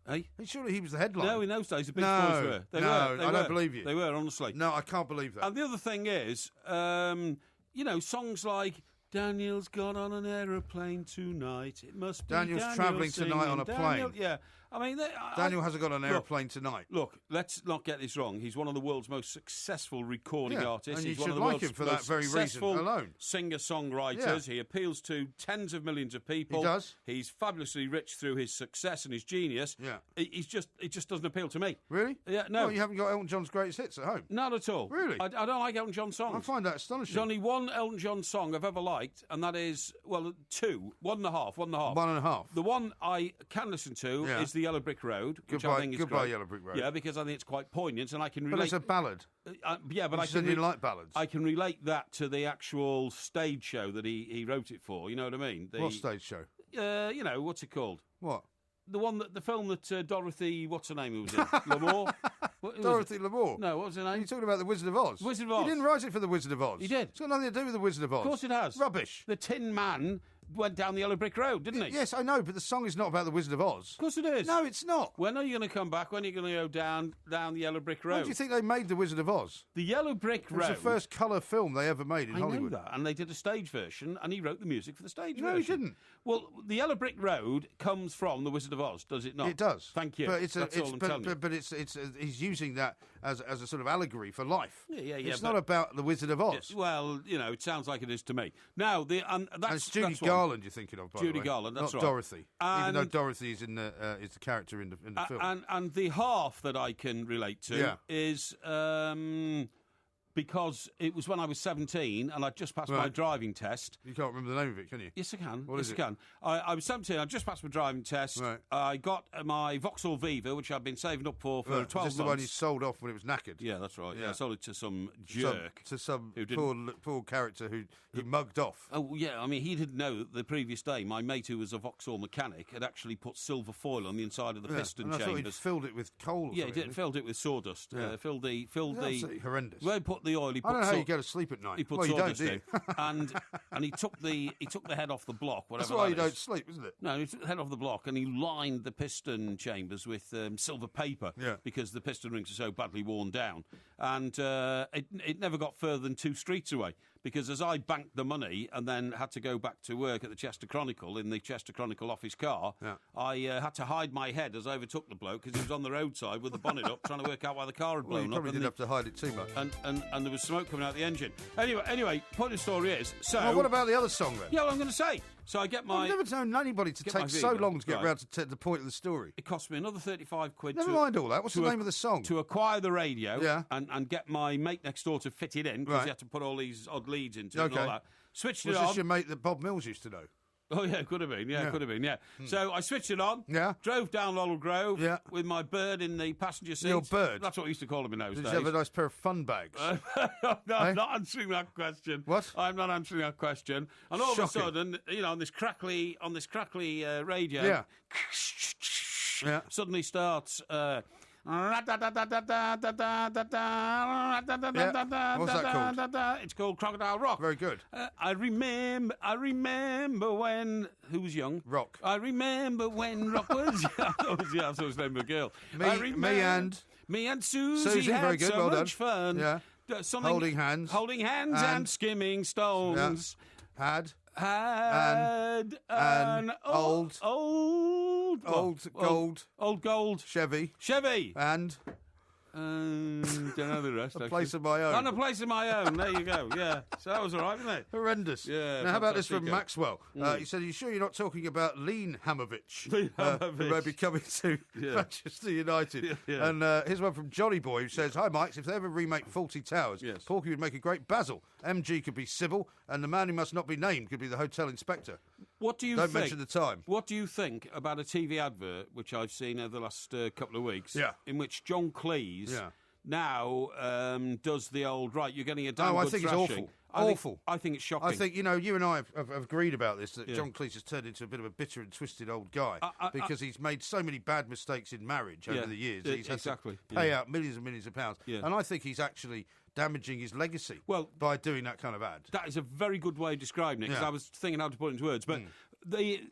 S2: Hey?
S1: Surely he was the headline.
S2: No, in those days, the Beach Boys were. They were.
S1: I don't believe you.
S2: They were, honestly.
S1: No, I can't believe that.
S2: And the other thing is, songs like Daniel's gone on an aeroplane tonight. It must be
S1: Daniel's travelling tonight on a plane.
S2: Yeah. I mean,
S1: Daniel hasn't got an aeroplane tonight.
S2: Look, let's not get this wrong. He's one of the world's most successful recording artists.
S1: And you
S2: He's one
S1: should
S2: of the
S1: like
S2: world's
S1: him for that
S2: most
S1: very reason alone.
S2: Singer-songwriters. He appeals to tens of millions of people.
S1: He does.
S2: He's fabulously rich through his success and his genius.
S1: Yeah.
S2: It just doesn't appeal to me.
S1: Really?
S2: Yeah, no.
S1: Well, you haven't got Elton John's greatest hits at home?
S2: Not at all.
S1: Really?
S2: I don't like Elton John songs.
S1: I find that astonishing.
S2: There's only one Elton John song I've ever liked, and that is, well, two. One and a half.
S1: One and a half.
S2: The one I can listen to is The Yellow Brick Road, which I think is
S1: Goodbye,
S2: great.
S1: Yellow Brick Road.
S2: Yeah, because I think it's quite poignant, and I can relate.
S1: But it's a ballad.
S2: Yeah, but I
S1: can. You like ballads.
S2: I can relate that to the actual stage show that he wrote it for. You know what I mean?
S1: What stage show?
S2: You know, what's it called?
S1: What?
S2: The film that Dorothy, what's her name, was in? L'Amour?
S1: Dorothy L'Amour?
S2: No, what was her name?
S1: You're talking about The Wizard of Oz?
S2: Wizard of Oz.
S1: He didn't write it for The Wizard of Oz.
S2: He did.
S1: It's got nothing to do with The Wizard of Oz.
S2: Of course it has.
S1: Rubbish.
S2: The Tin Man went down the Yellow Brick Road, didn't he?
S1: Yes, I know, but the song is not about The Wizard of Oz.
S2: Of course it is.
S1: No, it's not.
S2: When are you going to come back? When are you going to go down the Yellow Brick Road?
S1: Why do you think they made The Wizard of Oz?
S2: The Yellow Brick Road.
S1: It was the first colour film they ever made in Hollywood.
S2: I know that, and they did a stage version, and he wrote the music for the stage version.
S1: No, he didn't.
S2: Well, The Yellow Brick Road comes from The Wizard of Oz, does it not?
S1: It does.
S2: Thank you.
S1: But
S2: That's all I'm telling you.
S1: But he's using that as a sort of allegory for life.
S2: Yeah.
S1: It's not about The Wizard of Oz.
S2: Well, you know, it sounds like it is to me. Now,
S1: and it's Judy Garland you're thinking of, by the way.
S2: Judy Garland, that's
S1: not
S2: right.
S1: Dorothy. Even though Dorothy is in is the character in the film.
S2: And the half that I can relate to is because it was when I was 17 and I'd just passed my driving test.
S1: You can't remember the name of it, can you?
S2: Yes, I can.
S1: What is it?
S2: I can. I was 17, I'd just passed my driving test.
S1: Right.
S2: I got my Vauxhall Viva, which I'd been saving up for 12 months.
S1: Is this the one you sold off when it was knackered?
S2: Yeah, that's right. Yeah, I sold it to some jerk.
S1: To some poor character who mugged off.
S2: Oh, yeah. I mean, he didn't know that the previous day my mate, who was a Vauxhall mechanic, had actually put silver foil on the inside of the piston
S1: and I
S2: chambers.
S1: thought he'd filled it with coal or something.
S2: He did. Filled it with sawdust.
S1: Yeah.
S2: Filled the...
S1: Absolutely horrendous.
S2: Where he put the oil, he put...
S1: I don't know how you go to sleep at night.
S2: He put
S1: you don't,
S2: sawdust
S1: do you?
S2: in. and he took the head off the block, whatever
S1: That's why you
S2: that
S1: don't
S2: is.
S1: sleep, isn't it?
S2: No, he took the head off the block and he lined the piston chambers with silver paper because the piston rings are so badly worn down. And it never got further than 2 streets away because as I banked the money and then had to go back to work at the Chester Chronicle in the Chester Chronicle office car, I had to hide my head as I overtook the bloke because he was on the roadside with the bonnet up trying to work out why the car had blown
S1: you probably
S2: up.
S1: didn't have to hide it too much.
S2: And there was smoke coming out the engine. Anyway, point of the story is...
S1: Well, what about the other song then?
S2: Yeah, well, I'm going to say. So I get my...
S1: I've never known anybody to take so long to get round to the point of the story.
S2: It cost me another 35 quid.
S1: Never mind all that. What's the name of the song?
S2: To acquire the radio and get my mate next door to fit it in because he had to put all these odd leads into it and all that. Switched it on.
S1: Was this your mate that Bob Mills used to know?
S2: Oh, yeah, could have been. Yeah, could have been, yeah. So I switched it on, drove down Laurel Grove with my bird in the passenger seat.
S1: Your bird?
S2: That's what we used to call him in those days.
S1: Did you have a nice pair of fun bags?
S2: No, I'm not answering that question.
S1: What?
S2: I'm not answering that question. And all of a sudden, you know, on this crackly radio, suddenly starts...
S1: What's that called?
S2: It's called Crocodile Rock.
S1: Very good.
S2: I remember when... Who was young?
S1: Rock.
S2: I remember when Rock was... yeah, that's his name of a girl. Me and Susie had
S1: very good.
S2: so
S1: well
S2: much
S1: done.
S2: fun.
S1: Yeah.
S2: Holding hands and skimming stones.
S1: Yeah.
S2: Had an old gold
S1: Chevy and
S2: don't know the rest.
S1: A place of my own.
S2: And a place of my own. There you go. Yeah. So that was all right, wasn't it?
S1: Horrendous.
S2: Yeah.
S1: Now, how about this from Maxwell? He said, "Are you sure you're not talking about Lean Hamovich, who may be coming to Manchester United?"
S2: Yeah.
S1: And here's one from Johnny Boy who says, "Hi, Mike. If they ever remake Fawlty Towers, Porky would make a great Basil. MG could be Sybil, and the man who must not be named could be the hotel inspector."
S2: What do you
S1: Don't
S2: think?
S1: mention the time.
S2: What do you think about a TV advert which I've seen over the last couple of weeks?
S1: Yeah.
S2: In which John Cleese now does the old right. You're getting a damn
S1: good
S2: I
S1: think
S2: thrashing.
S1: it's awful. Awful.
S2: I think it's shocking.
S1: I think, you and I have agreed about this, that John Cleese has turned into a bit of a bitter and twisted old guy because he's made so many bad mistakes in marriage over the years. He's had to pay out millions and millions of pounds. Yeah. And I think he's actually damaging his legacy by doing that kind of ad.
S2: That is a very good way of describing it because I was thinking how to put it into words. But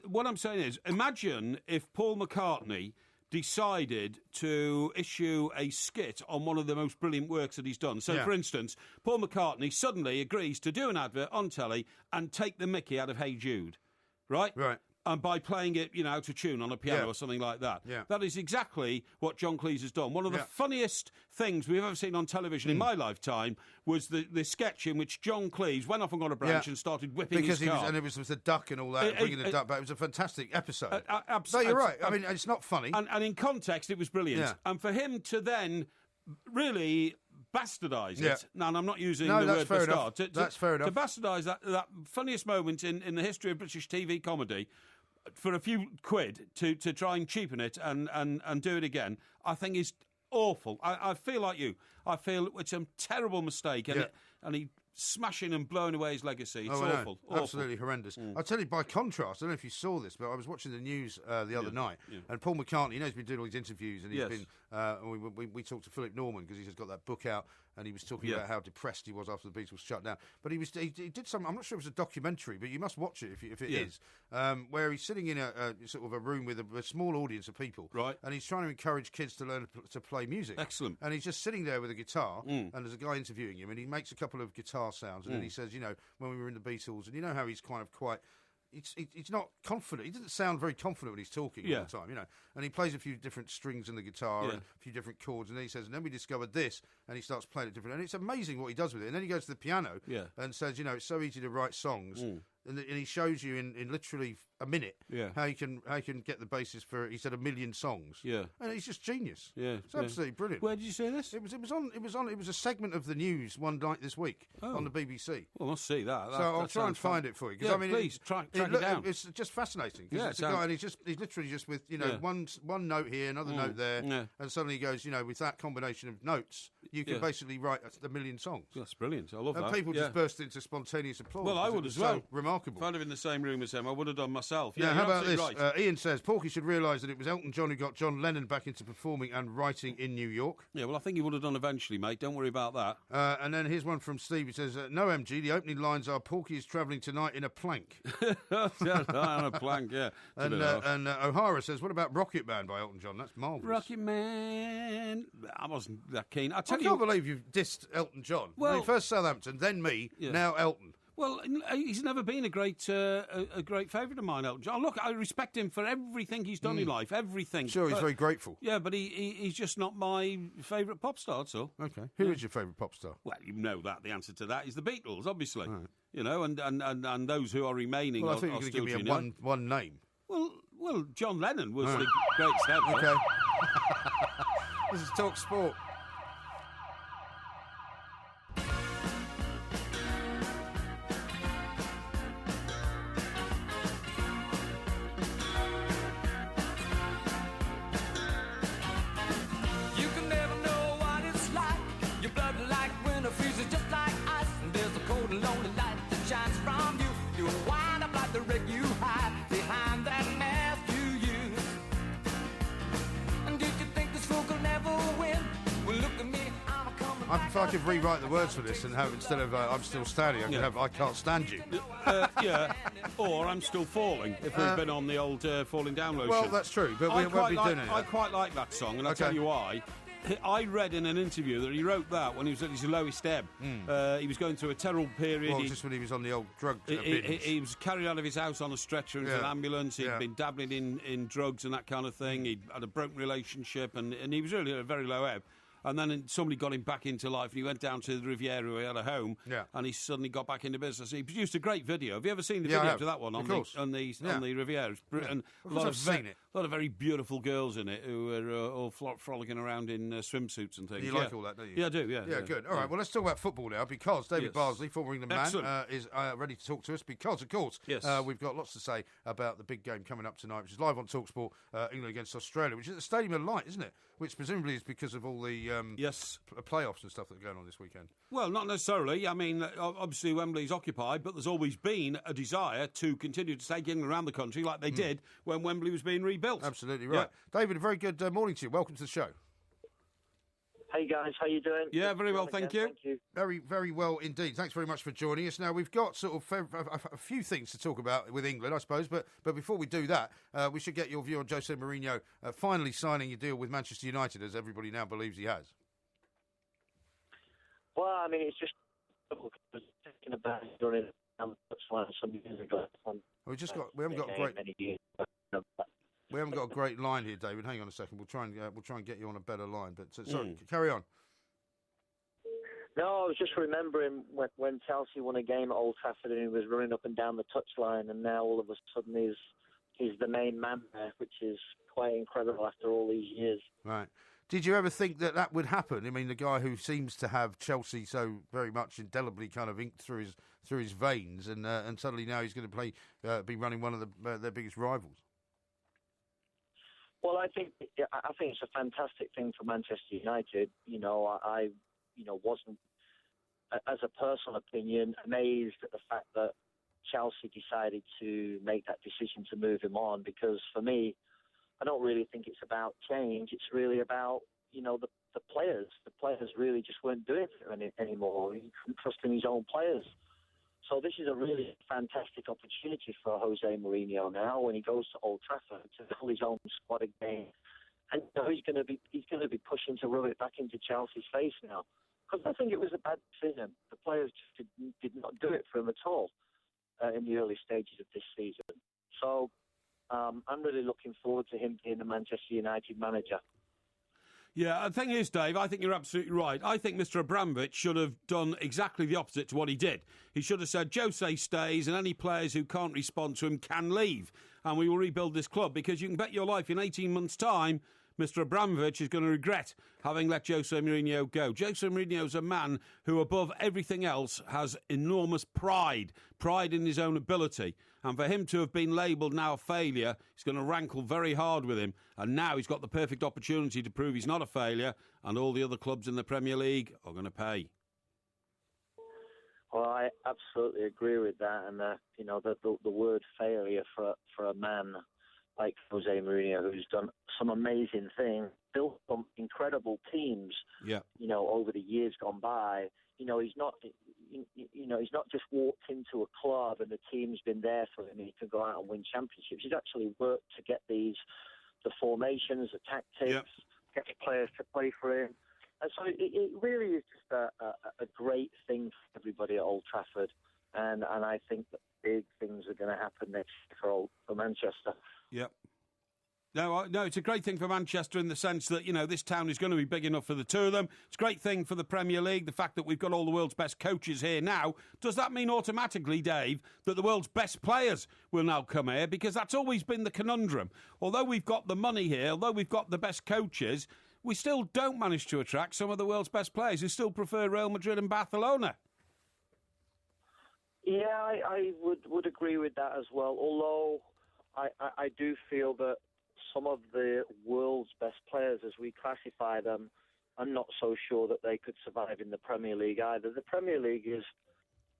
S2: what I'm saying is, imagine if Paul McCartney decided to issue a skit on one of the most brilliant works that he's done. So, for instance, Paul McCartney suddenly agrees to do an advert on telly and take the mickey out of Hey Jude, right?
S1: Right.
S2: and by playing it, out of tune on a piano or something like that.
S1: Yeah.
S2: That is exactly what John Cleese has done. One of the funniest things we've ever seen on television in my lifetime was the sketch in which John Cleese went off and got a branch and started whipping his car.
S1: And it was the duck and all that, bringing the duck back. It was a fantastic episode. So you're right. I mean, it's not funny.
S2: And in context, it was brilliant.
S1: Yeah.
S2: And for him to then really bastardise it. Now, and I'm not using the word
S1: fair
S2: bastard.
S1: enough. That's fair enough.
S2: To bastardise that funniest moment in the history of British TV comedy for a few quid to try and cheapen it and do it again, I think is awful. I feel like you. I feel it's a terrible mistake, and he smashing and blowing away his legacy. It's awful.
S1: Absolutely horrendous. I'll tell you, by contrast, I don't know if you saw this, but I was watching the news the other night, and Paul McCartney, he's been doing all these interviews, and he's been, we talked to Philip Norman, because he's just got that book out, and he was talking about how depressed he was after the Beatles shut down. But he did some, I'm not sure if it was a documentary, but you must watch it if it is, where he's sitting in a sort of a room with a small audience of people,
S2: right?
S1: And he's trying to encourage kids to learn to play music.
S2: Excellent.
S1: And he's just sitting there with a guitar, and there's a guy interviewing him, and he makes a couple of guitar sounds, and then he says, when we were in the Beatles, and how he's kind of quite... He's not confident. He doesn't sound very confident when he's talking all the time, And he plays a few different strings in the guitar and a few different chords, and then he says, and then we discovered this, and he starts playing it different. And it's amazing what he does with it. And then he goes to the piano and says, it's so easy to write songs. And he shows you in literally a minute how you can get the basis for, he said, 1 million songs. Yeah, and he's just genius. Yeah, it's absolutely brilliant.
S2: Where did you see this?
S1: It was a segment of the news one night this week on the BBC.
S2: Well, I'll see that.
S1: So I'll try and find it for you.
S2: Yeah, please track it down.
S1: It's just fascinating. It's a guy, and he's literally just with one note here, another note there, and suddenly he goes, with that combination of notes, you can basically write 1 million songs.
S2: That's brilliant. I love that.
S1: And people just burst into spontaneous applause.
S2: Well, I would as well.
S1: So remarkable.
S2: If I'd have in the same room as him, I would have done myself.
S1: Yeah, how about this? Right. Ian says, Porky should realise that it was Elton John who got John Lennon back into performing and writing in New York. Yeah, well, I think he would have done eventually, mate. Don't worry about that. And then here's one from Steve. He says, no, MG, the opening lines are, Porky is travelling tonight in a plank.
S2: On a plank, yeah.
S1: And O'Hara says, what about Rocket Man by Elton John? That's marvellous.
S2: Rocket Man. I wasn't that keen. I
S1: can't believe you've dissed Elton John. Well, first Southampton, then me, now Elton.
S2: Well, he's never been a great favourite of mine, Elton John. Look, I respect him for everything he's done in life, everything.
S1: Sure, he's very grateful.
S2: Yeah, but he's just not my favourite pop star, that's all.
S1: Okay. Who is your favourite pop star?
S2: Well, you know that. The answer to that is the Beatles, obviously. Right. And those who are remaining
S1: are
S2: still
S1: Well, I think you could give me one name.
S2: Well, John Lennon was the great step.
S1: Okay. This is Talk Sport.
S5: Lonely light that shines from you. You wind up like the wreck you hide behind that mask you use. And did you think this fool could never win? Well, look at me, I'm coming back.
S1: If I could rewrite the words for this and have, instead of I'm still standing, I could have I can't stand you.
S2: Or I'm still falling, if we've been on the old falling down motion.
S1: Well, that's true, but we won't be doing it.
S2: I quite like that song, and I'll tell you why. I read in an interview that he wrote that when he was at his lowest ebb. He was going through a terrible period.
S1: Well, just when he was on the old drug
S2: he was carried out of his house on a stretcher into an ambulance. He'd been dabbling in drugs and that kind of thing. He'd had a broken relationship, and he was really at a very low ebb. And then somebody got him back into life, and he went down to the Riviera where he had a home, and he suddenly got back into business. He produced a great video. Have you ever seen the video to that one on the Riviera? And a lot of very beautiful girls in it who are all frolicking around in swimsuits and things.
S1: You like all that, don't you?
S2: Yeah, I do, yeah.
S1: Yeah, good. All right, well, let's talk about football now, because David Barkley, former England man, is ready to talk to us, because, of course, we've got lots to say about the big game coming up tonight, which is live on TalkSport, England against Australia, which is at the Stadium of Light, isn't it? Which presumably is because of all the playoffs and stuff that are going on this weekend.
S2: Well, not necessarily. I mean, obviously Wembley's occupied, but there's always been a desire to continue to take England around the country like they did when Wembley was being rebuilt.
S1: Absolutely right. Yeah. David, a very good morning to you. Welcome to the show.
S6: Hey guys, how you doing?
S2: Yeah, very well, thank you.
S6: Thank you.
S1: Very, very well indeed. Thanks very much for joining us. Now, we've got sort of a few things to talk about with England, I suppose, but before we do that, we should get your view on Jose Mourinho finally signing a deal with Manchester United, as everybody now believes he has.
S6: Well, I mean, it's just thinking about it during down the touchline some years ago.
S1: We haven't got a great. We haven't got a great line here, David. Hang on a second. We'll try and get you on a better line. But sorry, carry on.
S6: No, I was just remembering when Chelsea won a game at Old Trafford and he was running up and down the touchline, and now all of a sudden he's the main man there, which is quite incredible after all these years.
S1: Right. Did you ever think that would happen? I mean, the guy who seems to have Chelsea so very much indelibly kind of inked through his veins, and suddenly now he's going to be running one of their biggest rivals.
S6: Well, I think it's a fantastic thing for Manchester United. I wasn't, as a personal opinion, amazed at the fact that Chelsea decided to make that decision to move him on, because for me, I don't really think it's about change. It's really about, the players. The players really just weren't doing it anymore. He couldn't trust in his own players. So this is a really fantastic opportunity for Jose Mourinho now when he goes to Old Trafford to fill his own squad again. And he's going to be pushing to rub it back into Chelsea's face now. Because I think it was a bad decision. The players just did not do it for him at all in the early stages of this season. So I'm really looking forward to him being the Manchester United manager.
S2: Yeah, the thing is, Dave, I think you're absolutely right. I think Mr. Abramovich should have done exactly the opposite to what he did. He should have said, Jose stays and any players who can't respond to him can leave and we will rebuild this club, because you can bet your life in 18 months' time, Mr. Abramovich is going to regret having let Jose Mourinho go. Jose Mourinho is a man who, above everything else, has enormous pride in his own ability. And for him to have been labelled now a failure, it's going to rankle very hard with him. And now he's got the perfect opportunity to prove he's not a failure, and all the other clubs in the Premier League are going to pay.
S6: Well, I absolutely agree with that. And, the word failure for a man like Jose Mourinho, who's done some amazing things, built some incredible teams, over the years gone by. He's not just walked into a club and the team's been there for him and he can go out and win championships. He's actually worked to get the formations, the tactics, get the players to play for him. And so it really is just a great thing for everybody at Old Trafford. And I think that big things are going to happen next year for Manchester.
S2: Yep. No, it's a great thing for Manchester in the sense that, this town is going to be big enough for the two of them. It's a great thing for the Premier League, the fact that we've got all the world's best coaches here now. Does that mean automatically, Dave, that the world's best players will now come here? Because that's always been the conundrum. Although we've got the money here, although we've got the best coaches, we still don't manage to attract some of the world's best players who still prefer Real Madrid and Barcelona.
S6: Yeah, I would agree with that as well, although I do feel that some of the world's best players, as we classify them, I'm not so sure that they could survive in the Premier League either. The Premier League is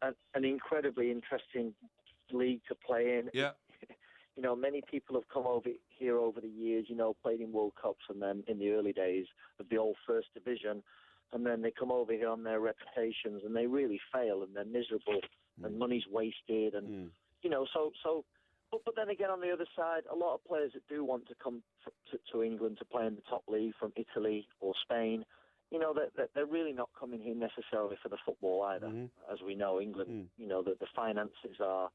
S6: an incredibly interesting league to play in.
S2: Yeah.
S6: Many people have come over here over the years, played in World Cups and then in the early days of the old First Division, and then they come over here on their reputations and they really fail and they're miserable and money's wasted and, But then again, on the other side, a lot of players that do want to come to England to play in the top league from Italy or Spain, they're really not coming here necessarily for the football either. Mm-hmm. As we know, England, the finances are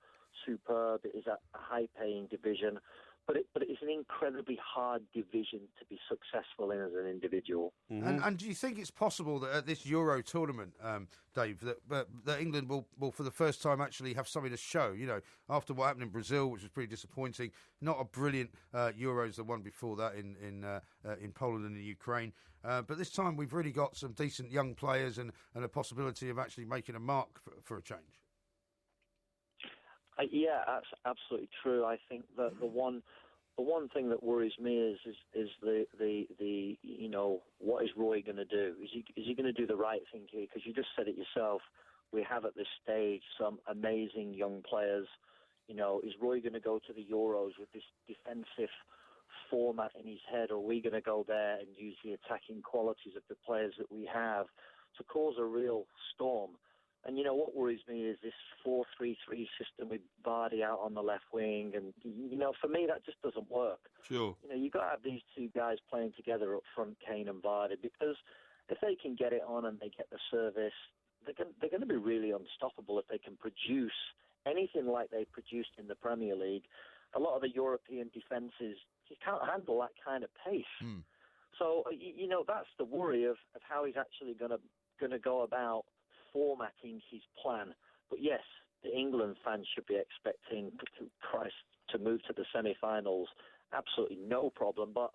S6: superb. It is a high-paying division, but it's an incredibly hard division to be successful in as an individual.
S1: Mm-hmm. And do you think it's possible that at this Euro tournament, Dave, that England will for the first time actually have something to show? After what happened in Brazil, which was pretty disappointing, not a brilliant Euros, the one before that in Poland and the Ukraine. But this time we've really got some decent young players and a possibility of actually making a mark for a change.
S6: Yeah, that's absolutely true. I think that the one thing that worries me is the what is Roy going to do? Is he going to do the right thing here? Because you just said it yourself. We have at this stage some amazing young players. Is Roy going to go to the Euros with this defensive format in his head, or are we going to go there and use the attacking qualities of the players that we have to cause a real storm? And, what worries me is this 4-3-3 system with Vardy out on the left wing. And, for me, that just doesn't work.
S2: Sure.
S6: You've got to have these two guys playing together up front, Kane and Vardy, because if they can get it on and they get the service, they're going to be really unstoppable if they can produce anything like they produced in the Premier League, a lot of the European defences, you can't handle that kind of pace. So, that's the worry of how he's actually going to go about formatting his plan. But yes, the England fans should be expecting Christ to move to the semi-finals. Absolutely no problem, but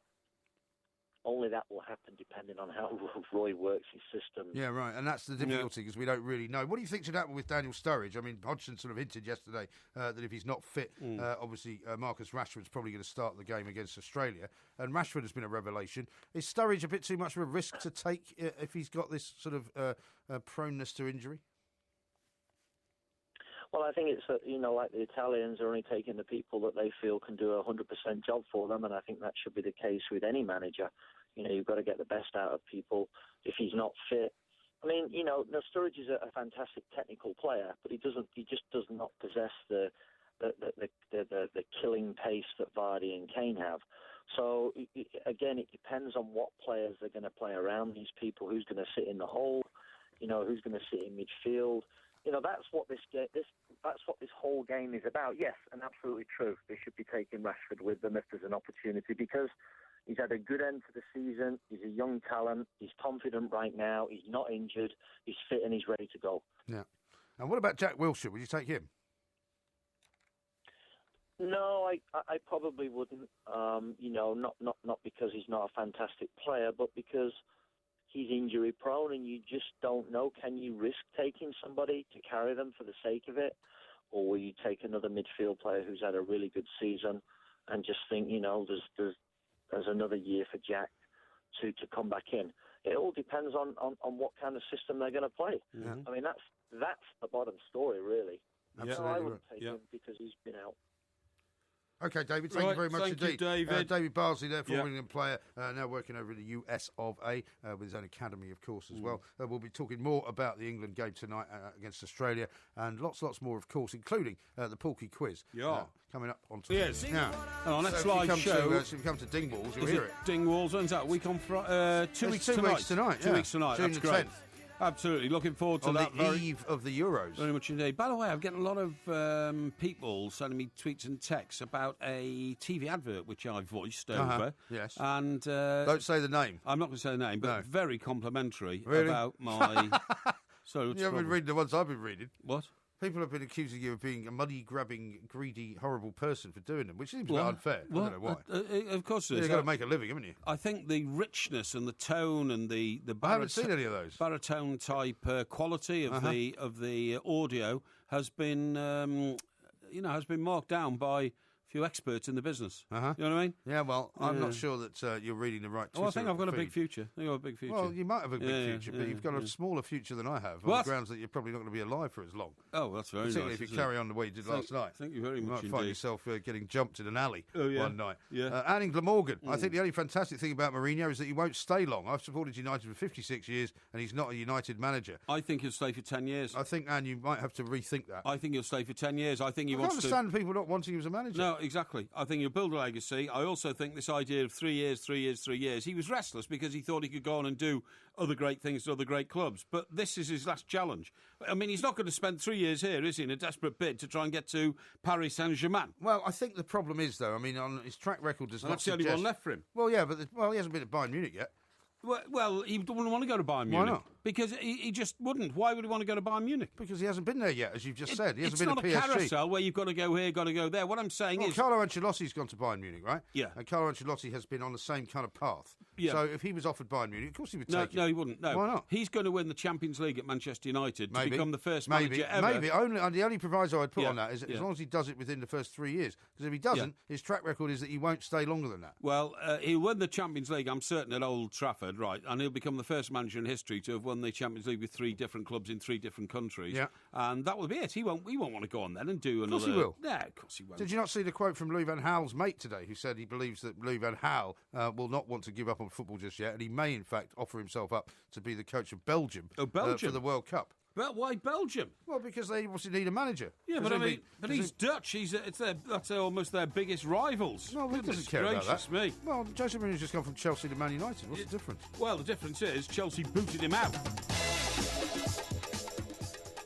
S6: only that will happen depending on how Roy works his system.
S1: Yeah, right, and that's the difficulty because we don't really know. What do you think should happen with Daniel Sturridge? I mean, Hodgson sort of hinted yesterday that if he's not fit, obviously Marcus Rashford's probably going to start the game against Australia, and Rashford has been a revelation. Is Sturridge a bit too much of a risk to take if he's got this sort of proneness to injury?
S6: Well, I think it's, like the Italians are only taking the people that they feel can do a 100% job for them, and I think that should be the case with any manager. You've got to get the best out of people. If he's not fit, I mean, Sturridge is a fantastic technical player, but he just does not possess the killing pace that Vardy and Kane have. So, again, it depends on what players are going to play around these people, who's going to sit in the hole, who's going to sit in midfield. That's what that's what this whole game is about. Yes, and absolutely true. They should be taking Rashford with them if there's an opportunity, because he's had a good end to the season. He's a young talent. He's confident right now. He's not injured. He's fit and he's ready to go.
S1: Yeah. And what about Jack Wilshere? Would you take him?
S6: No, I probably wouldn't. Not because he's not a fantastic player, but because he's injury prone, and you just don't know. Can you risk taking somebody to carry them for the sake of it, or will you take another midfield player who's had a really good season and just think, there's another year for Jack to come back in? It all depends on what kind of system they're going to play. Yeah. I mean, that's the bottom story, really.
S1: Absolutely.
S6: So I wouldn't take him because he's been out.
S1: OK, David, thank you very much indeed.
S2: Thank you, David.
S1: David Barkley there, former England player, now working over in the US of A, with his own academy, of course, as well. We'll be talking more about the England game tonight against Australia, and lots more, of course, including the Porky Quiz coming up on today.
S2: Yes. Now, on next live show...
S1: if you come to Dingwalls, you'll hear it.
S2: Dingwalls, when's that? Week on Friday? 2 weeks tonight.
S1: 2 weeks tonight,
S2: 2 weeks tonight,
S1: June
S2: that's
S1: the
S2: great.
S1: 10th.
S2: Absolutely, looking forward to
S1: on
S2: that.
S1: On the eve of the Euros.
S2: Very much indeed. By the way, I'm getting a lot of people sending me tweets and texts about a TV advert which I voiced over.
S1: Yes.
S2: And
S1: don't say the name.
S2: I'm not going to say the name, but very complimentary
S1: really?
S2: About my...
S1: You haven't been reading the ones I've been reading.
S2: What?
S1: People have been accusing you of being a money-grabbing, greedy, horrible person for doing them, which seems a bit unfair. I don't know why.
S2: Of course it is.
S1: You've got to make a living, haven't you?
S2: I think the richness and the tone and the
S1: I haven't seen any of those.
S2: baritone type quality of the audio has been marked down by few experts in the business. You know what I mean?
S1: Yeah, well, I'm not sure that you're reading the right Twitter.
S2: Well, I think I've got a big future.
S1: Well, you might have a big future, but you've got a smaller future than I have, on the grounds that you're probably not going to be alive for as long.
S2: Oh, that's very
S1: Particularly if you carry on the way you did last night.
S2: Thank you very much.
S1: You might find yourself getting jumped in an alley one night.
S2: Yeah.
S1: And in Glamorgan, I think the only fantastic thing about Mourinho is that he won't stay long. I've supported United for 56 years, and he's not a United manager.
S2: I think he'll stay for 10 years.
S1: I think, and you might have to rethink that.
S2: I think he'll stay for 10 years. I think he wants to...
S1: I understand people not wanting him as a manager.
S2: No, exactly. I think he'll build a legacy. I also think this idea of 3 years, 3 years, 3 years, he was restless because he thought he could go on and do other great things to other great clubs. But this is his last challenge. I mean, he's not going to spend 3 years here, is he, in a desperate bid to try and get to Paris Saint-Germain?
S1: Well, I think the problem is, though, I mean, on his track record does not suggest...
S2: That's the only one left for him.
S1: Well, yeah, but he hasn't been at Bayern Munich yet.
S2: Well, he wouldn't want to go to Bayern Munich.
S1: Why not?
S2: Because he just wouldn't. Why would he want to go to Bayern Munich?
S1: Because he hasn't been there yet, as you've just said. He hasn't been at PSG.
S2: It's not a carousel where you've got to go here, got to go there. What I'm saying is...
S1: Carlo Ancelotti's gone to Bayern Munich, right?
S2: Yeah.
S1: And Carlo Ancelotti has been on the same kind of path.
S2: Yeah.
S1: So if he was offered Bayern Munich, of course he would take it.
S2: No, he wouldn't. No.
S1: Why not?
S2: He's going to win the Champions League at Manchester United to become the first manager ever.
S1: Maybe. The only proviso I'd put on that is as long as he does it within the first 3 years. Because if he doesn't, his track record is that he won't stay longer than that.
S2: Well, he'll win the Champions League, I'm certain, at Old Trafford, right? And he'll become the first manager in history to have won the Champions League with 3 different clubs in 3 different countries. Yeah. And that will be it. He won't want to go on then and do another...
S1: Of course he will.
S2: Yeah, of course he won't.
S1: Did you not see the quote from Louis van Gaal's mate today, who said he believes that Louis van Gaal will not want to give up on football just yet, and he may, in fact, offer himself up to be the coach of Belgium, for the World Cup.
S2: But why Belgium?
S1: Well, because they obviously need a manager.
S2: Yeah, but I mean, he's Dutch. That's almost their biggest rivals.
S1: No, he doesn't care about that.
S2: Me.
S1: Well, Jose Mourinho's just gone from Chelsea to Man United. What's the difference?
S2: Well, the difference is Chelsea booted him out.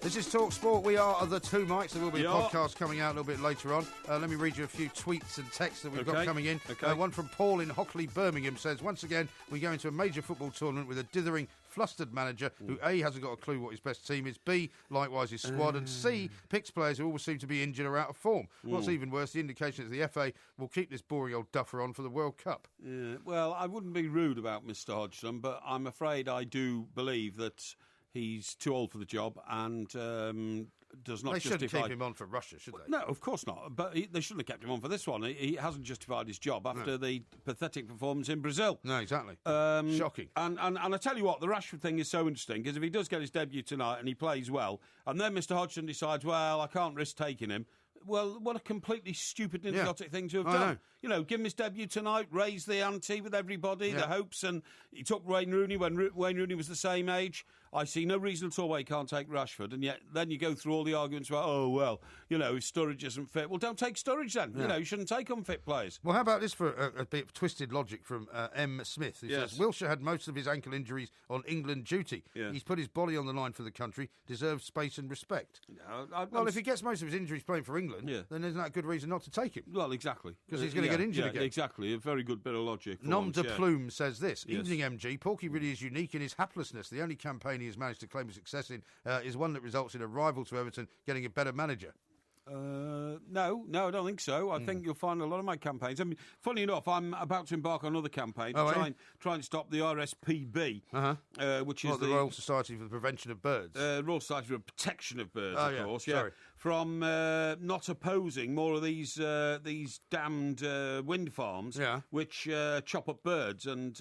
S1: This is Talk Sport. We are the Two Mics. There will be a podcast coming out a little bit later on. Let me read you a few tweets and texts that we've got coming in. One from Paul in Hockley, Birmingham says, once again, we go into a major football tournament with a dithering, flustered manager who A, hasn't got a clue what his best team is, B, likewise his squad, and C, picks players who always seem to be injured or out of form. What's even worse, the indication is the FA will keep this boring old duffer on for the World Cup.
S2: Yeah, well, I wouldn't be rude about Mr Hodgson, but I'm afraid I do believe that he's too old for the job and does not justify...
S1: They shouldn't keep him on for Russia, should they?
S2: No, of course not. But they shouldn't have kept him on for this one. He hasn't justified his job after the pathetic performance in Brazil.
S1: No, exactly. Shocking.
S2: And I tell you what, the Rashford thing is so interesting, because if he does get his debut tonight and he plays well, and then Mr Hodgson decides, well, I can't risk taking him, well, what a completely stupid and idiotic thing to have done. You know, give him his debut tonight, raise the ante with everybody, the hopes, and he took Wayne Rooney when Wayne Rooney was the same age. I see no reason at all why he can't take Rashford, and yet then you go through all the arguments about, oh, well, you know, Sturridge isn't fit. Well, don't take Sturridge then. You know, you shouldn't take unfit players.
S1: Well, how about this for a bit of twisted logic from M. Smith? He says, Wilshere had most of his ankle injuries on England duty. He's put his body on the line for the country, deserves space and respect. Well, if he gets most of his injuries playing for England, then isn't that a good reason not to take him?
S2: Well, exactly.
S1: Because he's going to get injured again.
S2: Exactly. A very good bit of logic.
S1: Nom de Plume says this. Evening, MG. Porky really is unique in his haplessness. The only campaign he has managed to claim success in is one that results in a rival to Everton getting a better manager.
S2: No, I don't think so. I think you'll find a lot of my campaigns. I mean, funny enough, I'm about to embark on another campaign to try and stop the RSPB, which is
S1: the Royal Society for the Prevention of Birds.
S2: Royal Society for the Protection of Birds, of course. Sorry. From not opposing more of these damned wind farms, which chop up birds, and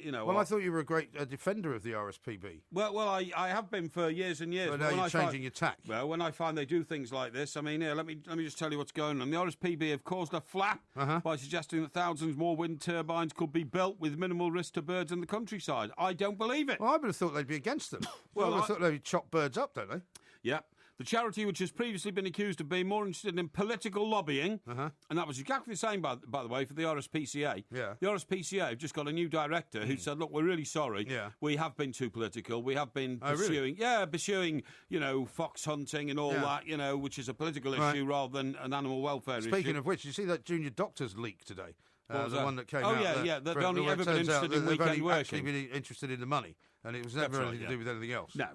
S2: you know.
S1: Well, I thought you were a great defender of the RSPB.
S2: Well, I have been for years and years.
S1: But now you're changing your tack.
S2: Well, when I find they do things like this, I mean. Let me just tell you what's going on. The RSPB have caused a flap by suggesting that thousands more wind turbines could be built with minimal risk to birds in the countryside. I don't believe it.
S1: Well, I would have thought they'd be against them. I thought they'd chop birds up, don't they?
S2: Yeah. The charity, which has previously been accused of being more interested in political lobbying, and that was exactly the same, by the way, for the RSPCA.
S1: Yeah.
S2: The RSPCA have just got a new director who said, look, we're really sorry. Yeah. We have been too political. We have been pursuing, pursuing, you know, fox hunting and all that, you know, which is a political issue rather than an animal welfare issue.
S1: Speaking of which, you see that junior doctor's leak today? One that came out.
S2: Oh, yeah. They've only ever been interested in weekend working.
S1: Actually been interested in the money, and it was never anything to do with anything else.
S2: No.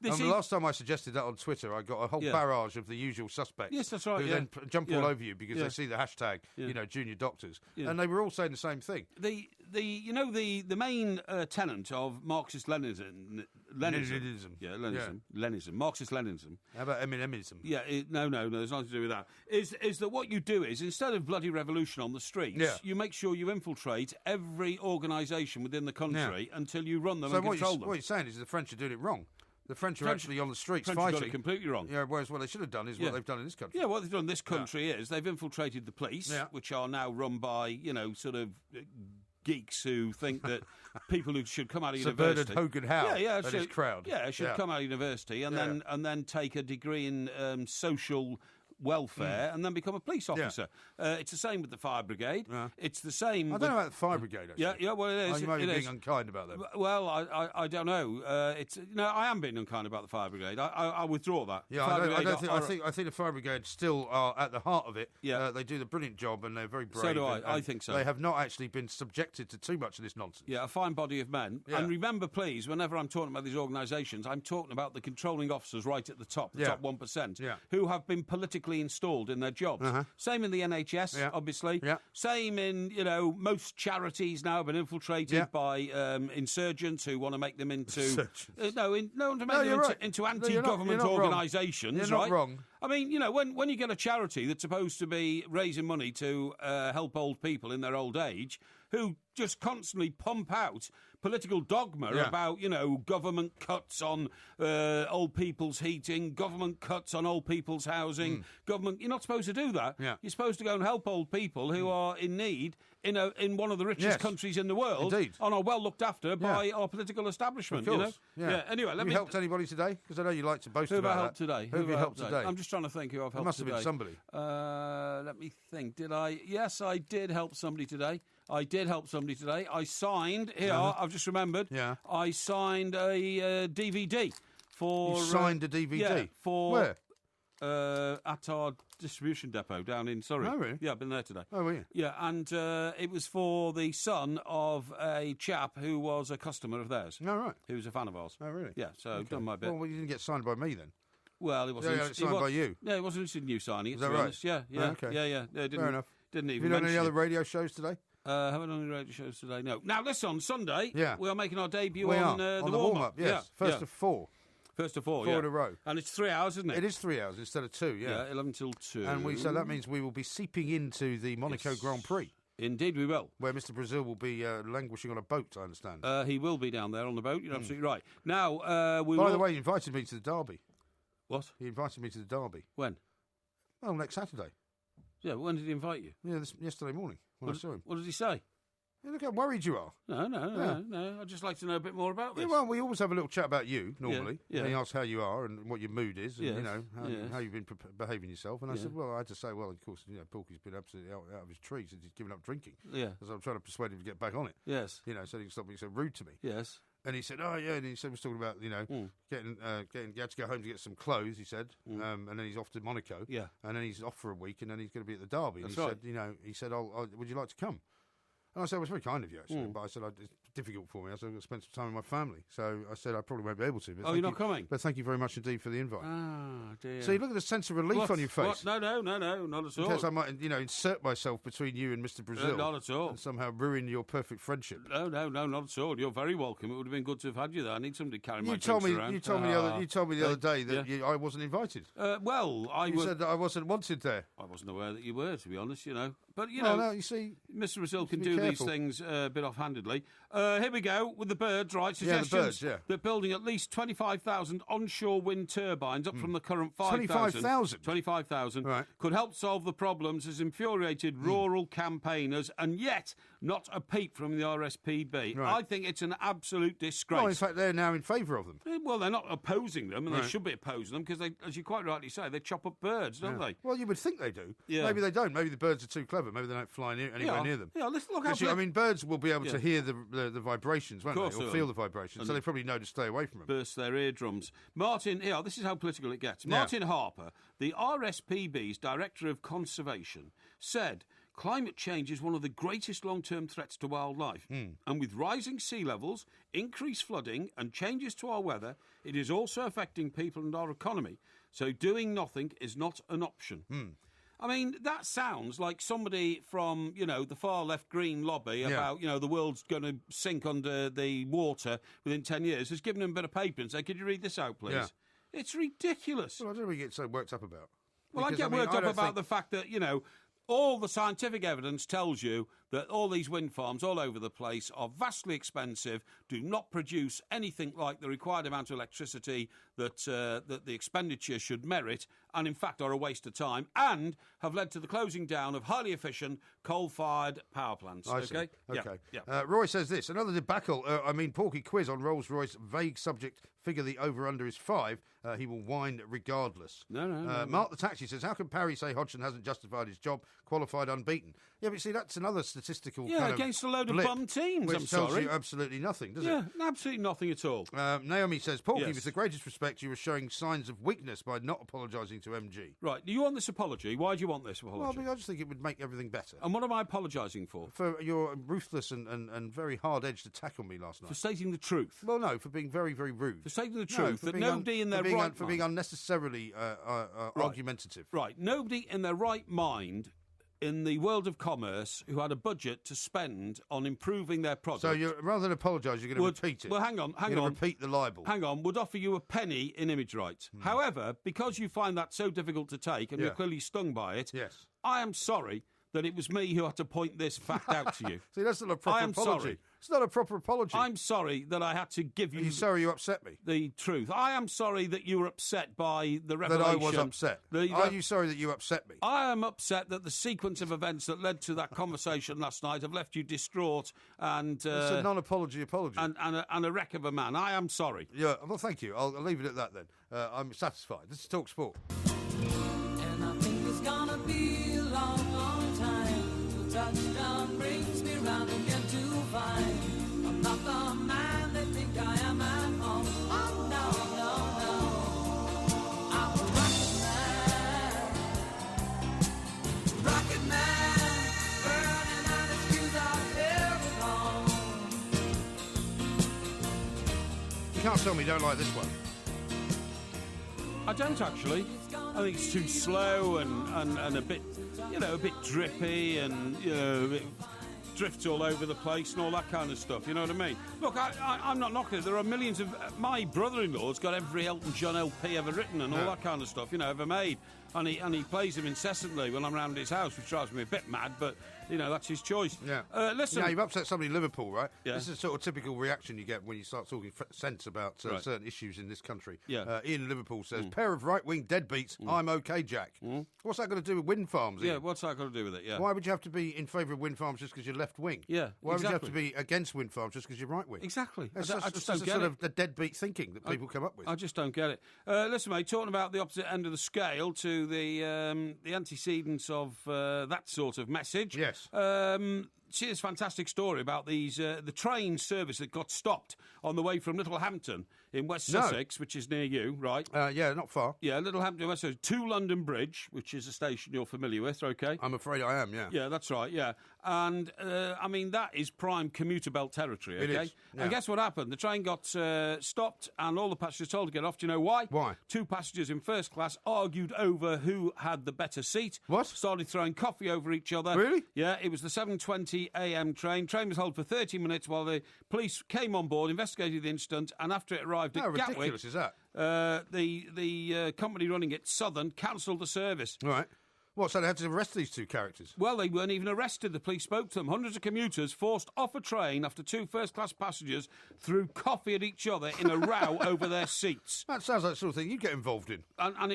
S1: The last time I suggested that on Twitter, I got a whole barrage of the usual suspects.
S2: Yes, that's right.
S1: Who then jump all over you because they see the hashtag, you know, junior doctors, and they were all saying the same thing.
S2: The main tenet of Marxist-Leninism. Leninism. Marxist-Leninism.
S1: How about Eminemism?
S2: Yeah, no, there's nothing to do with that. Is that what you do is, instead of bloody revolution on the streets, you make sure you infiltrate every organisation within the country until you run them and control them.
S1: What you're saying is the French are doing it wrong. The French are actually on the streets fighting.
S2: French got it completely wrong.
S1: Yeah, whereas what they should have done is what they've done in this country.
S2: Yeah, what they've done in this country is they've infiltrated the police, which are now run by, you know, sort of geeks who think that people who should come out of university...
S1: Bernard Hogan Howe and his crowd.
S2: Yeah, should come out of university and then take a degree in social welfare and then become a police officer. It's the same with the fire brigade. It's the same...
S1: I don't know about the fire brigade, actually.
S2: Yeah, well, it is.
S1: You might be being unkind about them.
S2: Well, I don't know. I am being unkind about the fire brigade. I withdraw that.
S1: Yeah, I think the fire brigade still are at the heart of it. Yeah. They do the brilliant job and they're very brave.
S2: So do I. I think so.
S1: They have not actually been subjected to too much of this nonsense.
S2: Yeah, a fine body of men. Yeah. And remember, please, whenever I'm talking about these organisations, I'm talking about the controlling officers right at the top, the top 1%, who have been politically installed in their jobs. Same in the NHS, obviously. Same in, you know, most charities now have been infiltrated by insurgents who want to make them into... into anti-government organisations,
S1: You're not wrong.
S2: I mean, you know, when you get a charity that's supposed to be raising money to help old people in their old age, who just constantly pump out political dogma about, you know, government cuts on old people's heating, government cuts on old people's housing, government... You're not supposed to do that. Yeah. You're supposed to go and help old people who are in need in one of the richest countries in the world.
S1: Indeed.
S2: And are well looked after by our political establishment,
S1: of course.
S2: You know? Anyway,
S1: have you helped anybody today? Because I know you like to boast about that. Who have you helped today?
S2: I'm just trying to think who I've helped today.
S1: It must have been somebody.
S2: Let me think. Did I? Yes, I did help somebody today. I signed... Here, I've just remembered. I signed a DVD For
S1: you signed a DVD?
S2: Yeah, for...
S1: Where?
S2: At our distribution depot down in Surrey.
S1: Oh, really?
S2: Yeah, I've been there today.
S1: Oh, were you?
S2: Yeah, and it was for the son of a chap who was a customer of theirs.
S1: Oh, right.
S2: Who was a fan of ours.
S1: Oh, really?
S2: Yeah, so I've done my bit.
S1: Well, you didn't get signed by me then.
S2: Well, it wasn't
S1: signed by you.
S2: No, it wasn't interested in you signing it.
S1: Is that
S2: to be
S1: right?
S2: honest. Yeah.
S1: Oh, okay.
S2: Yeah.
S1: Fair enough.
S2: Didn't even
S1: Have you done
S2: mention
S1: any other
S2: it.
S1: radio shows today?
S2: Haven't done any radio shows today, no. Now, listen, on Sunday,
S1: Yeah.
S2: we are making our debut
S1: We
S2: on
S1: are.
S2: the
S1: On the
S2: warm-up.
S1: Yes.
S2: Yeah.
S1: First of four.
S2: First of four,
S1: Four in a row.
S2: And it's 3 hours, isn't it?
S1: It is 3 hours instead of 2, yeah.
S2: 11 till 2.
S1: And so that means we will be seeping into the Monaco Grand Prix,
S2: Indeed, we will.
S1: where Mr. Brazil will be languishing on a boat, I understand.
S2: He will be down there on the boat. You're absolutely right. Now,
S1: By the way, he invited me to the derby.
S2: What?
S1: He invited me to the derby.
S2: When?
S1: Well, next Saturday.
S2: Yeah, when did he invite you?
S1: Yeah, yesterday morning when I saw him.
S2: What did he say?
S1: Hey, look how worried you are.
S2: No. I'd just like to know a bit more about this.
S1: Yeah, well, we always have a little chat about you, normally.
S2: Yeah.
S1: And he asks how you are and what your mood is and,
S2: Yes.
S1: you know,
S2: Yes.
S1: how you've been behaving yourself. And I
S2: Yeah.
S1: said, well, I had to say, well, of course, you know, Porky's been absolutely out of his tree since he's given up drinking.
S2: Yeah.
S1: Because I'm trying to persuade him to get back on it.
S2: Yes.
S1: You know, so he can stop being so rude to me.
S2: Yes.
S1: And he said, oh, yeah, and he said, was talking about, you know, getting, he had to go home to get some clothes, he said, and then he's off to Monaco.
S2: Yeah.
S1: And then he's off for a week, and then he's going to be at the derby.
S2: That's
S1: and
S2: right.
S1: he said, would you like to come? And I said, well, it's very kind of you, actually. But I said, it's difficult for me. I said, I've got to spend some time with my family. So I said, I probably won't be able to. But
S2: You're not coming?
S1: But thank you very much indeed for the invite.
S2: Ah, dear.
S1: So you look at the sense of relief on your face.
S2: What? No, not at all.
S1: In case I might, you know, insert myself between you and Mr. Brazil.
S2: Not at all.
S1: And somehow ruin your perfect friendship.
S2: No, not at all. You're very welcome. It would have been good to have had you there. I need somebody to carry my
S1: You told
S2: drinks
S1: me.
S2: around.
S1: You told me the other day that I wasn't invited. You said that I wasn't wanted there.
S2: I wasn't aware that you were, to be honest. You know, but you
S1: know,
S2: know,
S1: you see,
S2: Mr. Brazil can
S1: be
S2: do
S1: careful.
S2: these things a bit offhandedly. Here we go with the birds. Right, suggestions
S1: the birds, yeah.
S2: that building at least 25,000 onshore wind turbines up from the current 5,000. 25,000
S1: Right.
S2: could help solve the problems as infuriated rural campaigners, and yet not a peep from the RSPB.
S1: Right.
S2: I think it's an absolute disgrace.
S1: Well, in fact, they're now in favour of them.
S2: Well, they're not opposing them, and
S1: Right.
S2: they should be opposing them because, as you quite rightly say, they chop up birds, don't they?
S1: Well, you would think they do.
S2: Yeah.
S1: Maybe they don't. Maybe the birds are too clever. Maybe they don't fly anywhere near them.
S2: Yeah, let's look how.
S1: I mean, birds will be able
S2: Yeah.
S1: to hear the vibrations, won't
S2: Course
S1: they? Or
S2: they
S1: feel
S2: will.
S1: the vibrations. So they probably know to stay away from them.
S2: Burst their eardrums. Martin, this is how political it gets. Martin Harper, the RSPB's Director of Conservation, said climate change is one of the greatest long-term threats to wildlife. And with rising sea levels, increased flooding and changes to our weather, it is also affecting people and our economy. So doing nothing is not an option. I mean, that sounds like somebody from, the far left Green lobby about, the world's going to sink under the water within 10 years has given them a bit of paper and said, could you read this out, please?
S1: Yeah.
S2: It's ridiculous.
S1: Well, I don't know what you get so worked up about.
S2: Well, I
S1: Because,
S2: get worked up about the fact that, all the scientific evidence tells you that all these wind farms all over the place are vastly expensive, do not produce anything like the required amount of electricity that the expenditure should merit, and in fact are a waste of time, and have led to the closing down of highly efficient coal-fired power plants.
S1: Okay.
S2: Yeah.
S1: Roy says this. Another debacle. Porky Quiz on Rolls-Royce. Vague subject. Figure the over-under is 5. He will whine regardless.
S2: No.
S1: Mark the Taxi says, how can Parry say Hodgson hasn't justified his job, qualified unbeaten? Yeah, but see, that's another statistical kind of
S2: against a load of
S1: blip,
S2: bum teams,
S1: which
S2: I'm
S1: tells
S2: sorry.
S1: you absolutely nothing, does it?
S2: Yeah, absolutely nothing at all.
S1: Naomi says, Porky,
S2: Yes.
S1: with the greatest respect, you were showing signs of weakness by not apologising to MG.
S2: Right, do you want this apology? Why do you want this
S1: Well,
S2: apology?
S1: because I just think it would make everything better.
S2: And what am I apologising for?
S1: For your ruthless and very hard-edged attack on me last night.
S2: For stating the truth.
S1: Well, no, for being very, very rude.
S2: For stating the truth,
S1: for
S2: that
S1: being
S2: nobody in their
S1: for being
S2: right
S1: for being unnecessarily argumentative.
S2: Right, nobody in their right mind in the world of commerce who had a budget to spend on improving their product.
S1: So rather than apologise, you're going to repeat it.
S2: Well, hang on.
S1: You're going to repeat the libel.
S2: Hang on, would offer you a penny in image rights. However, because you find that so difficult to take and you're clearly stung by it,
S1: Yes.
S2: I am sorry that it was me who had to point this fact out to you.
S1: See, that's not a proper
S2: I am
S1: apology.
S2: sorry.
S1: It's not a proper apology.
S2: I'm sorry that I had to give you...
S1: Are you sorry you upset me?
S2: The truth. I am sorry that you were upset by the revelation.
S1: That I was upset. Are you sorry that you upset me?
S2: I am upset that the sequence of events that led to that conversation last night have left you distraught and...
S1: It's a non-apology apology.
S2: And a wreck of a man. I am sorry.
S1: Yeah, well, thank you. I'll leave it at that then. I'm satisfied. This is Talk Sport.
S5: And I think it's gonna be a long, long time till touchdown brings me round again to find I'm not the man they think I am at home. Oh, no.
S1: tell me you don't like this one.
S2: I don't actually. I think it's too slow and a bit, a bit drippy and, a bit drifts all over the place and all that kind of stuff, you know what I mean? Look, I'm not knocking it. There are millions of... my brother-in-law's got every Elton John LP ever written and all that kind of stuff, ever made. And he plays them incessantly when I'm around his house, which drives me a bit mad, but, that's his choice. Yeah. Listen...
S1: Yeah, you've upset somebody in Liverpool, right?
S2: Yeah.
S1: This is the sort of typical reaction you get when you start talking sense about certain issues in this country.
S2: Yeah.
S1: Ian in Liverpool says, pair of right-wing deadbeats, I'm OK, Jack. What's that got to do with wind farms, Ian?
S2: Yeah, what's that got to do with it, yeah?
S1: Why would you have to be in favour of wind farms just because you're left-wing?
S2: Yeah,
S1: Why would you have to be against wind farms just because you're right-wing?
S2: Exactly.
S1: I just don't get it. The deadbeat thinking that people come up with.
S2: I just don't get it. Listen, mate, talking about the opposite end of the scale to the antecedents of that sort of message.
S1: Yes.
S2: See this fantastic story about these the train service that got stopped on the way from Littlehampton in West Sussex, which is near you, right?
S1: Yeah, not far.
S2: Yeah, Littlehampton, West Sussex, to London Bridge, which is a station you're familiar with, okay?
S1: I'm afraid I am, yeah.
S2: Yeah, that's right, yeah. And, that is prime commuter belt territory, okay?
S1: It is, yeah.
S2: And guess what happened? The train got stopped and all the passengers told to get off. Do you know why?
S1: Why?
S2: 2 passengers in first class argued over who had the better seat.
S1: What?
S2: Started throwing coffee over each other.
S1: Really?
S2: Yeah, it was the 7:20 a.m. train. Train was held for 30 minutes while the police came on board, investigated the incident, and after it arrived at Gatwick...
S1: How ridiculous is that?
S2: The company running it, Southern, cancelled the service.
S1: Right. What, so they had to arrest these 2 characters?
S2: Well, they weren't even arrested. The police spoke to them. Hundreds of commuters forced off a train after 2 first-class passengers threw coffee at each other in a row over their seats.
S1: That sounds like the sort of thing you'd get involved in.
S2: And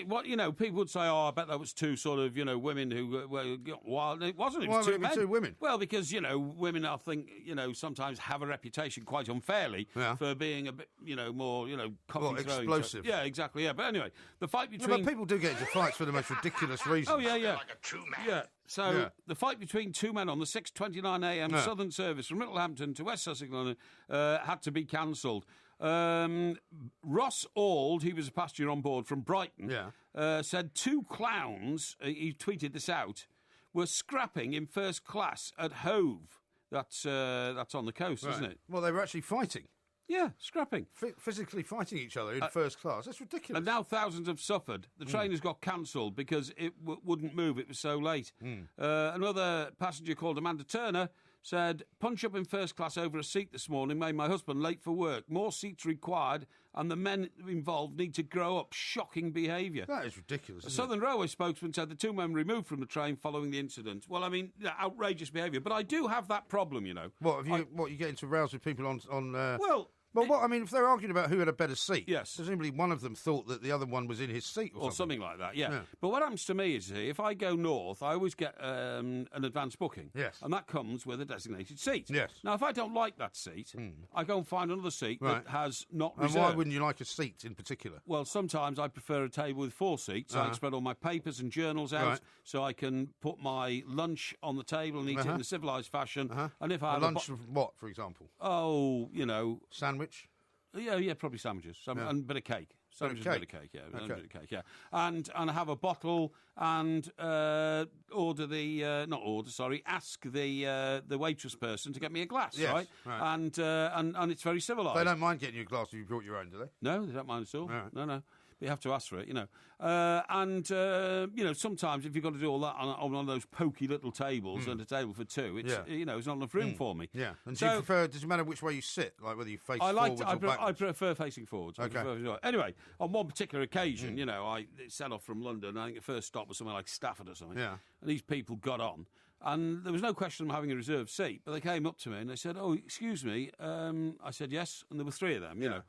S2: people would say, I bet that was 2 sort of, women who were wild. It wasn't. It was 2 men.
S1: 2 women?
S2: Well, because, women, I think, sometimes have a reputation quite unfairly for being a bit, more, coffee throwing.
S1: Explosive.
S2: Yeah, exactly, yeah. But anyway, the fight between...
S1: No, but people do get into fights for the most ridiculous reasons.
S2: Oh, yeah.
S3: Like a true man.
S2: Yeah. So the fight between 2 men on the 6:29 a.m. Southern service from Littlehampton to West Sussex had to be cancelled. Ross Auld, he was a passenger on board from Brighton, said 2 clowns, he tweeted this out, were scrapping in first class at Hove. That's on the coast, isn't it?
S1: Well, they were actually fighting.
S2: Yeah, scrapping.
S1: Physically fighting each other in first class. That's ridiculous.
S2: And now thousands have suffered. The train has got cancelled because it wouldn't move. It was so late. Another passenger called Amanda Turner said, punch up in first class over a seat this morning made my husband late for work. More seats required and the men involved need to grow up. Shocking behaviour.
S1: That is ridiculous.
S2: A Southern Railway spokesman said the 2 men removed from the train following the incident. Well, outrageous behaviour. But I do have that problem,
S1: What, you get into rows with people on
S2: Well...
S1: Well, if they're arguing about who had a better seat,
S2: yes,
S1: presumably one of them thought that the other one was in his seat or
S2: something like that, yeah. But what happens to me is, if I go north, I always get an advance booking.
S1: Yes.
S2: And that comes with a designated seat.
S1: Yes.
S2: Now, if I don't like that seat, I go and find another seat that has not reserved.
S1: And why wouldn't you like a seat in particular?
S2: Well, sometimes I prefer a table with 4 seats. I can spread all my papers and journals out so I can put my lunch on the table and eat it in a civilised fashion. And if I have
S1: lunch of what, for example?
S2: Oh,
S1: Sandwich?
S2: Yeah, probably sandwiches and a bit of cake. Sandwiches and a bit of cake, yeah. Okay. A bit of cake, yeah. And have a bottle and ask the waitress person to get me a glass, right? And it's very civilised.
S1: They don't mind getting you a glass if you brought your own, do they?
S2: No, they don't mind at all.
S1: Right.
S2: No. You have to ask for it, sometimes if you've got to do all that on one of those pokey little tables and a table for 2, it's it's not enough room for me.
S1: Yeah. And do you prefer? Does it matter which way you sit, like whether you face forwards or backwards?
S2: I prefer facing forwards.
S1: Okay.
S2: Anyway, on one particular occasion, I set off from London. I think the first stop was somewhere like Stafford or something. Yeah. And these people got on. And there was no question of them having a reserved seat, but they came up to me and they said, "Oh, excuse me." I said, "Yes," and there were 3 of them. You know.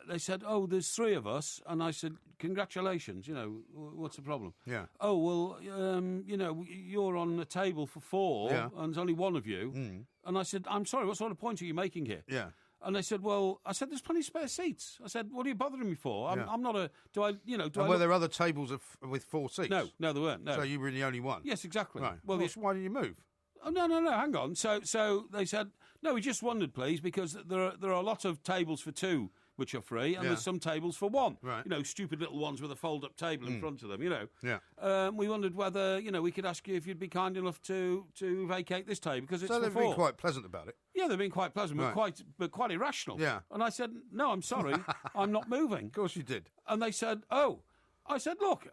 S2: They said, "Oh, there's 3 of us," and I said, "Congratulations, what's the problem?"
S1: Yeah.
S2: "Oh, well, you're on a table for 4, and there's only 1 of you." And I said, "I'm sorry, what sort of point are you making here?"
S1: Yeah.
S2: And they said, "Well," I said, "there's plenty of spare seats." I said, "What are you bothering me for? I'm not a. Do I?
S1: Were there other tables with 4 seats?
S2: No, there weren't. No.
S1: So you were the only one.
S2: Yes, exactly.
S1: Right. Well, why didn't you move?
S2: Oh, no, hang on. So they said, "No, we just wondered, please, because there are a lot of tables for 2." which are free, and there's some tables for one.
S1: Right.
S2: You know, stupid little ones with a fold-up table in front of them, you know.
S1: Yeah.
S2: We wondered whether, you know, we could ask you if you'd be kind enough to vacate this table, because it's
S1: so
S2: for
S1: they've
S2: four.
S1: been quite pleasant about it.
S2: Yeah, they've been quite pleasant, but quite irrational.
S1: Yeah.
S2: And I said, no, I'm sorry, I'm not moving.
S1: Of course you did.
S2: And they said, oh. I said, look,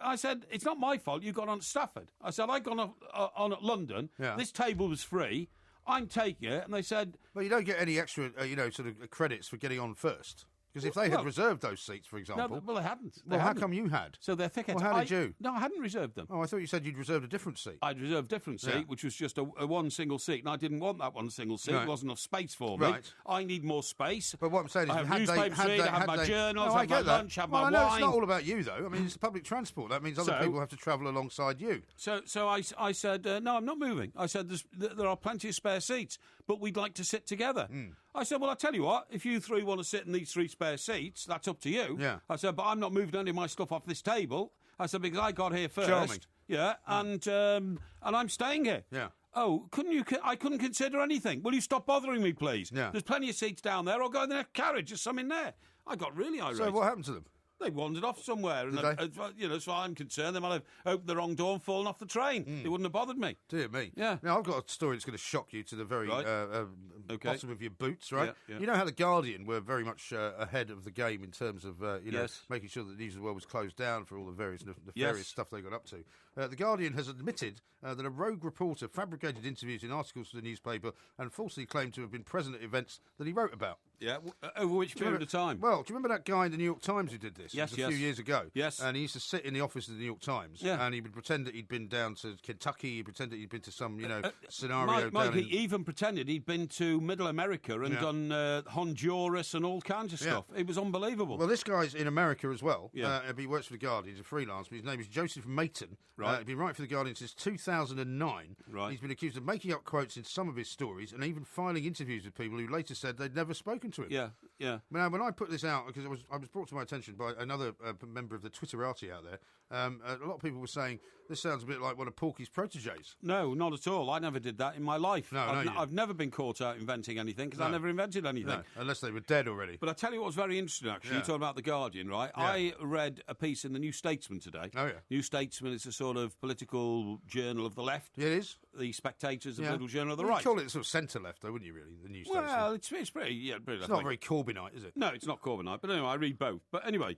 S2: it's not my fault you got on at Stafford. I said, I got on at London.
S1: Yeah.
S2: This table was free. I'm taking it. And they said...
S1: Well, you don't get any extra, sort of credits for getting on first. Because if they had reserved those seats, for example...
S2: No, they hadn't.
S1: How come you had?
S2: So they're thick.
S1: Well, how did you?
S2: No, I hadn't reserved them.
S1: Oh, I thought you said you'd reserved a different seat.
S2: I'd reserved a different seat, which was just a one single seat, and I didn't want that one single seat. Right. There wasn't enough space for me.
S1: Right.
S2: I need more space.
S1: But what I'm saying is...
S2: I have newspapers to read, I have my journals, I have my lunch, I have my wine.
S1: I know it's not all about you, though. I mean, it's public transport. That means other people have to travel alongside you.
S2: So I said, no, I'm not moving. I said, there are plenty of spare seats, but we'd like to sit together. I said, well, I'll tell you what, if you three want to sit in these 3 spare seats, that's up to you.
S1: Yeah.
S2: I said, but I'm not moving any of my stuff off this table. I said, because I got here first.
S1: Charming.
S2: Yeah, and I'm staying here.
S1: Yeah.
S2: Oh, I couldn't consider anything. Will you stop bothering me, please?
S1: Yeah.
S2: There's plenty of seats down there. I'll go in the carriage. There's some in there. I got really irate.
S1: So what happened to them?
S2: They wandered off somewhere.
S1: Did
S2: and
S1: they?
S2: As far as I'm concerned, they might have opened the wrong door and fallen off the train. They wouldn't have bothered me.
S1: Dear me.
S2: Yeah.
S1: Now, I've got a story that's going to shock you to the very bottom of your boots, right?
S2: Yeah.
S1: You know how The Guardian were very much ahead of the game in terms of,
S2: Yes.
S1: making sure that the News of the World was closed down for all the various nefarious stuff they got up to. The Guardian has admitted that a rogue reporter fabricated interviews in articles for the newspaper and falsely claimed to have been present at events that he wrote about.
S2: Yeah, over which period of time?
S1: Well, do you remember that guy in the New York Times who did this?
S2: Yes,
S1: it was a few years ago.
S2: Yes.
S1: And he used to sit in the office of the New York Times, and he would pretend that he'd been down to Kentucky, he'd pretend that he'd been to some, scenario
S2: Mike,
S1: down
S2: he even pretended he'd been to Middle America and done Honduras and all kinds of stuff. It was unbelievable.
S1: Well, this guy's in America as well.
S2: Yeah.
S1: He works for The Guardian. He's a freelance, but his name is Joseph Mayton.
S2: Right.
S1: He's been writing for The Guardian since 2009.
S2: Right.
S1: He's been accused of making up quotes in some of his stories and even filing interviews with people who later said they'd never spoken to him.
S2: Yeah.
S1: Now, when I put this out, because I was brought to my attention by another member of the Twitterati out there, a lot of people were saying, this sounds a bit like one of Porky's protégés.
S2: No, not at all. I never did that in my life. I've never been caught out inventing anything, because I never invented anything.
S1: No, unless they were dead already.
S2: But I tell you what was very interesting, actually. You talking about The Guardian, right?
S1: Yeah.
S2: I read a piece in the New Statesman today.
S1: Oh, yeah.
S2: New Statesman is a sort of political journal of the left.
S1: Yeah, it is.
S2: The Spectator's a political journal of the right.
S1: You'd call it sort of centre-left, though, wouldn't you, really, the New Statesman?
S2: Well, it's pretty
S1: It's
S2: left-wing.
S1: not very Corbynite, is it?
S2: No, it's not Corbynite. But anyway, I read both. But anyway,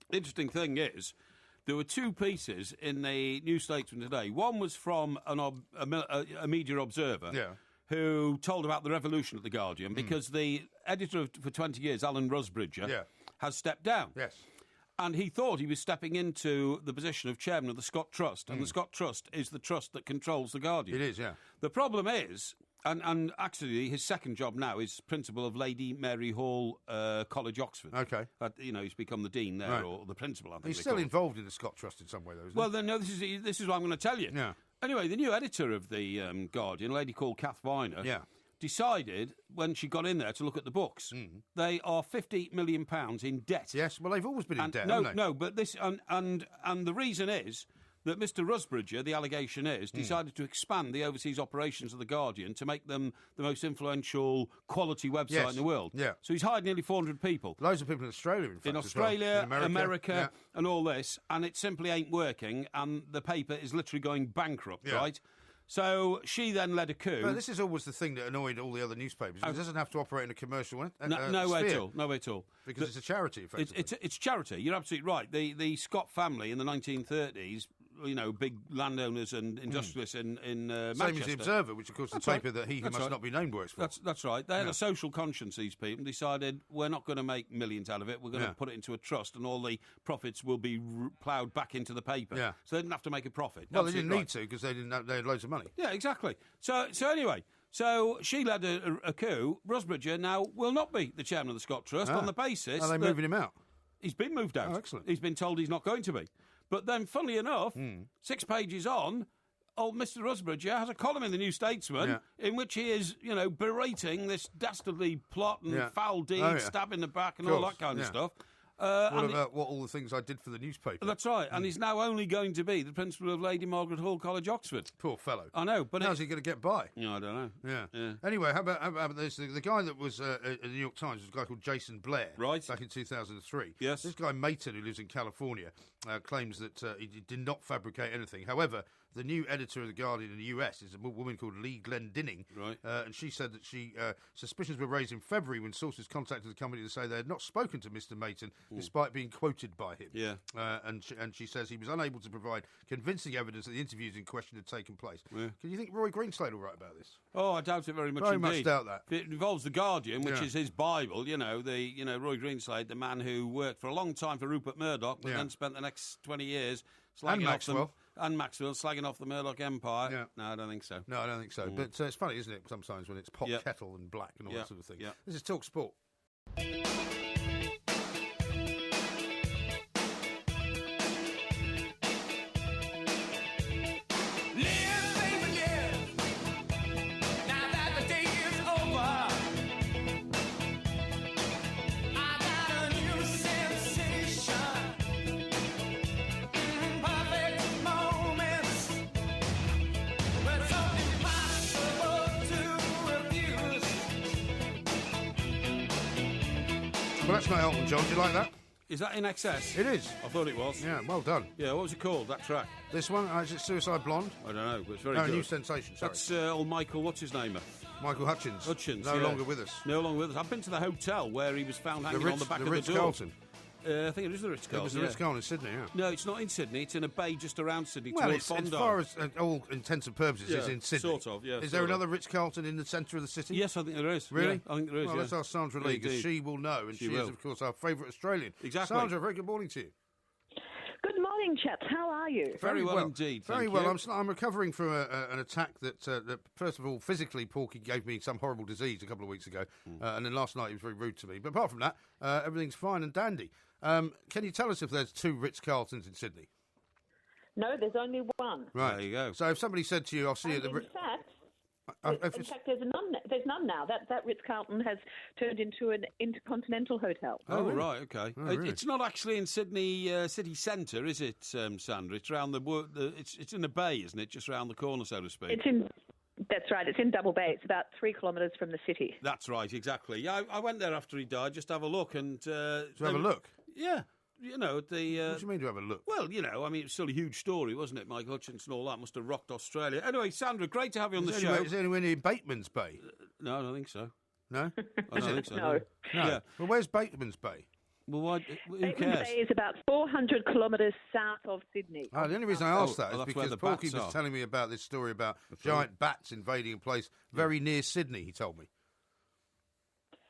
S2: the interesting thing is, there were 2 pieces in the New Statesman today. One was from a media observer who told about the revolution at The Guardian, because the editor for 20 years, Alan Rusbridger, has stepped down.
S1: Yes.
S2: And he thought he was stepping into the position of chairman of the Scott Trust. And the Scott Trust is the trust that controls The Guardian.
S1: It is, yeah.
S2: The problem is... And actually, his second job now is principal of Lady Mary Hall College, Oxford.
S1: OK.
S2: He's become the dean there, or the principal, I think.
S1: He's still involved in the Scott Trust in some way, though, isn't he?
S2: Well, then, no, this is what I'm going to tell you.
S1: Yeah.
S2: Anyway, the new editor of the Guardian, a lady called Kath Weiner, decided, when she got in there to look at the books, they are £50 million in debt.
S1: Yes, well, they've always been in debt, haven't they?
S2: No, but this... And the reason is... that Mr Rusbridger, the allegation is, decided to expand the overseas operations of The Guardian to make them the most influential quality website in the world.
S1: Yeah.
S2: So he's hired nearly 400 people.
S1: Loads of people in Australia, in fact.
S2: In
S1: as well.
S2: Australia,
S1: In
S2: America and all this, and it simply ain't working, and the paper is literally going bankrupt, right? So she then led a coup.
S1: No, this is always the thing that annoyed all the other newspapers. It doesn't have to operate in a commercial
S2: no way at all. No way at all.
S1: Because it's a charity, effectively.
S2: It's charity. You're absolutely right. The Scott family in the 1930s, big landowners and industrialists in Manchester.
S1: Same as the Observer, which, of course, is the paper that he who must not be named works for.
S2: That's right. They had a social conscience, these people, and decided we're not going to make millions out of it. We're going to put it into a trust, and all the profits will be ploughed back into the paper.
S1: Yeah.
S2: So they didn't have to make a profit.
S1: Well, they didn't need to, because they had loads of money.
S2: Yeah, exactly. So anyway, she led a coup. Rusbridger now will not be the chairman of the Scott Trust on the basis...
S1: Are they moving him out?
S2: He's been moved out.
S1: Oh, excellent.
S2: He's been told he's not going to be. But then, funnily enough, 6 pages on, old Mr Rusbridger has a column in the New Statesman in which he is, berating this dastardly plot and foul deed, stab in the back and all that kind of stuff.
S1: What about all the things I did for the newspaper?
S2: That's right, and he's now only going to be the principal of Lady Margaret Hall College, Oxford.
S1: Poor fellow.
S2: I know, but
S1: how's he going to get by?
S2: I don't know.
S1: Yeah. Anyway, how about this? The guy that was at the New York Times was a guy called Jason Blair.
S2: Right.
S1: Back in 2003.
S2: Yes.
S1: This guy Mayton, who lives in California, claims that he did not fabricate anything. However, the new editor of The Guardian in the US is a woman called Lee Glendinning.
S2: Right.
S1: And she said that suspicions were raised in February when sources contacted the company to say they had not spoken to Mr. Mayton, despite being quoted by him.
S2: Yeah.
S1: And she says he was unable to provide convincing evidence that the interviews in question had taken place.
S2: Yeah.
S1: Can you think Roy Greenslade will write about this?
S2: Oh, I doubt it very much
S1: Very
S2: indeed.
S1: much doubt that.
S2: If it involves The Guardian, which is his Bible, Roy Greenslade, the man who worked for a long time for Rupert Murdoch, but then spent the next 20 years slagging Maxwell slagging off the Murdoch Empire.
S1: Yeah.
S2: No, I don't think so.
S1: No, I don't think so. But it's funny, isn't it, sometimes when it's pot kettle and black and all that sort of thing.
S2: Yeah.
S1: This is Talk Sport. Well, that's not Elton John. Do you like that?
S2: Is that in excess?
S1: It is.
S2: I thought it was.
S1: Yeah, well done.
S2: Yeah, what was it called, that track?
S1: This one, is it Suicide Blonde?
S2: I don't know, but it's very
S1: No,
S2: good.
S1: New Sensation, sorry.
S2: That's old Michael, what's his name?
S1: Michael Hutchins. No
S2: yeah.
S1: longer with us.
S2: No longer with us. I've been to the hotel where he was found hanging on the back of the door.
S1: Ritz-Carlton.
S2: I think it is the Ritz-Carlton.
S1: It was the Ritz-Carlton in Sydney, yeah.
S2: No, it's not in Sydney. It's in a bay just around Sydney,
S1: Well,
S2: towards Bondi.
S1: as far as all intents and purposes, it's in Sydney.
S2: Sort of, yeah.
S1: Is there another Ritz-Carlton in the centre of the city?
S2: Yes, I think there is.
S1: Really?
S2: Yeah, I think there is,
S1: Well, let's ask Sandra Lee, because she will know, and she is, of course, our favourite Australian.
S2: Exactly.
S1: Sandra, very good morning to you.
S7: Good morning, chaps. How are you?
S2: Very well indeed.
S1: Very well. I'm recovering from an attack that, first of all, physically, Porky gave me some horrible disease a couple of weeks ago, and then last night he was very rude to me. But apart from that, everything's fine and dandy. Can you tell us if there's two Ritz-Carltons in Sydney?
S7: No, there's only one.
S1: Right.
S2: There you go.
S1: So if somebody said to you, I'll see you at the...
S7: In fact, there's none now. That Ritz-Carlton has turned into an intercontinental hotel.
S2: Oh, really? Right, okay.
S1: Oh, really?
S2: It's not actually in Sydney city centre, is it, Sandra? It's around it's in a bay, isn't it? Just round the corner, so to speak.
S7: That's right. It's in Double Bay. It's about 3 kilometres from the city.
S2: That's right, exactly. Yeah, I went there after he died just to have a look and.
S1: To have a look.
S2: Yeah. You know, the...
S1: what do you mean to have a look?
S2: Well, it's still a huge story, wasn't it? Mike Hutchins and all that must have rocked Australia. Anyway, Sandra, great to have you on the show.
S1: Is there anywhere near Bateman's Bay?
S2: No, I don't think so.
S1: No?
S2: I don't think so.
S7: No.
S2: Yeah.
S1: Well, where's Bateman's Bay?
S2: Well, who cares?
S7: Bateman's Bay is about 400 kilometres south of Sydney.
S1: Oh, the only reason I asked that is
S2: that's
S1: because
S2: where the
S1: Porky
S2: bats
S1: was
S2: are.
S1: telling me about this story about giant bats invading a place very near Sydney, he told me.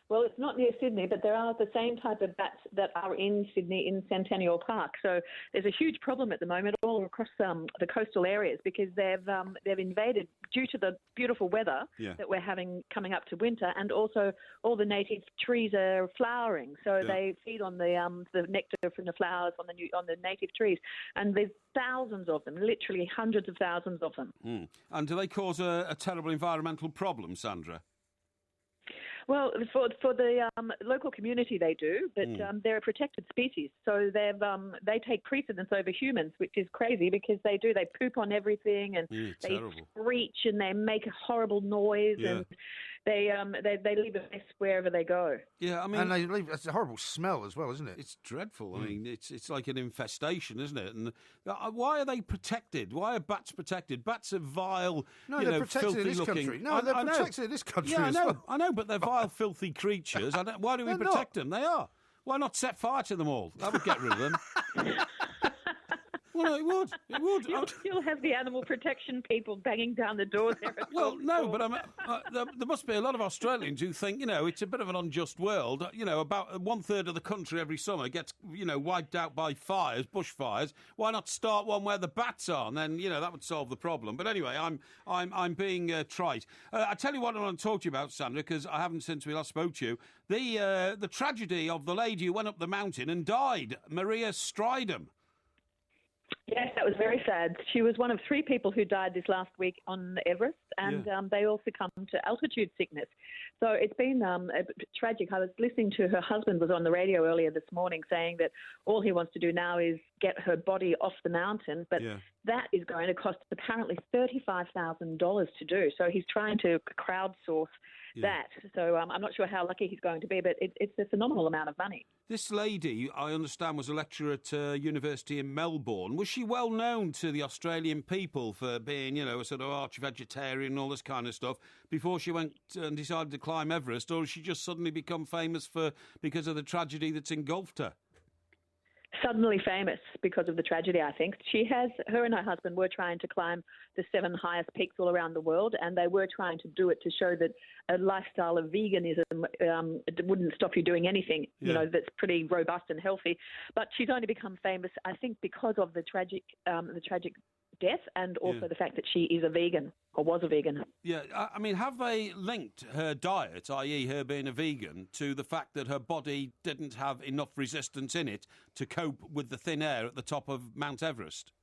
S7: Well, it's not near Sydney, but there are the same type of bats that are in Sydney in Centennial Park. So there's a huge problem at the moment all across the coastal areas because they've invaded due to the beautiful weather that we're having coming up to winter, and also all the native trees are flowering. So they feed on the nectar from the flowers on the native trees, and there's thousands of them, literally hundreds of thousands of them.
S2: Mm. And do they cause a terrible environmental problem, Sandra?
S7: Well, for the local community, they do, but they're a protected species, so they take precedence over humans, which is crazy because they poop on everything and they screech and they make a horrible noise and they leave a mess wherever they go.
S2: Yeah, I mean,
S1: and they leave. It's a horrible smell as well, isn't it?
S2: It's dreadful. I mean, it's like an infestation, isn't it? And why are they protected? Why are bats protected? Bats are vile.
S1: No, they're protected in this country. No, they're protected in this country.
S2: Yeah,
S1: as well.
S2: I know, but they're vile, filthy creatures. Why do we protect them? They are. Why not set fire to them all? That would get rid of them. Well, it would. It would.
S7: You'll have the animal protection people banging down the doors there.
S2: Well, no, but there must be a lot of Australians who think, it's a bit of an unjust world. About 1/3 of the country every summer gets, wiped out by fires, bushfires. Why not start one where the bats are? And then, that would solve the problem. But anyway, I'm being trite. I tell you what I want to talk to you about, Sandra, because I haven't since we last spoke to you. The tragedy of the lady who went up the mountain and died, Maria Stridham.
S7: Yes, that was very sad. She was one of 3 people who died this last week on Everest, and they all succumbed to altitude sickness. So it's been tragic. I was listening to her husband was on the radio earlier this morning saying that all he wants to do now is get her body off the mountain, but that is going to cost apparently $35,000 to do. So he's trying to crowdsource that. So I'm not sure how lucky he's going to be, but it's a phenomenal amount of money.
S2: This lady, I understand, was a lecturer at university in Melbourne. Was she well known to the Australian people for being, you know, a sort of arch-vegetarian and all this kind of stuff before she went and decided to climb Everest, or has she just suddenly become famous because of the tragedy that's engulfed her?
S7: Suddenly famous because of the tragedy, I think. Her and her husband were trying to climb the 7 highest peaks all around the world, and they were trying to do it to show that a lifestyle of veganism wouldn't stop you doing anything, you know, that's pretty robust and healthy. But she's only become famous, I think, because of the tragic death and also the fact that she is a vegan or was a vegan.
S2: Yeah, I mean, have they linked her diet, i.e. her being a vegan, to the fact that her body didn't have enough resistance in it to cope with the thin air at the top of Mount Everest?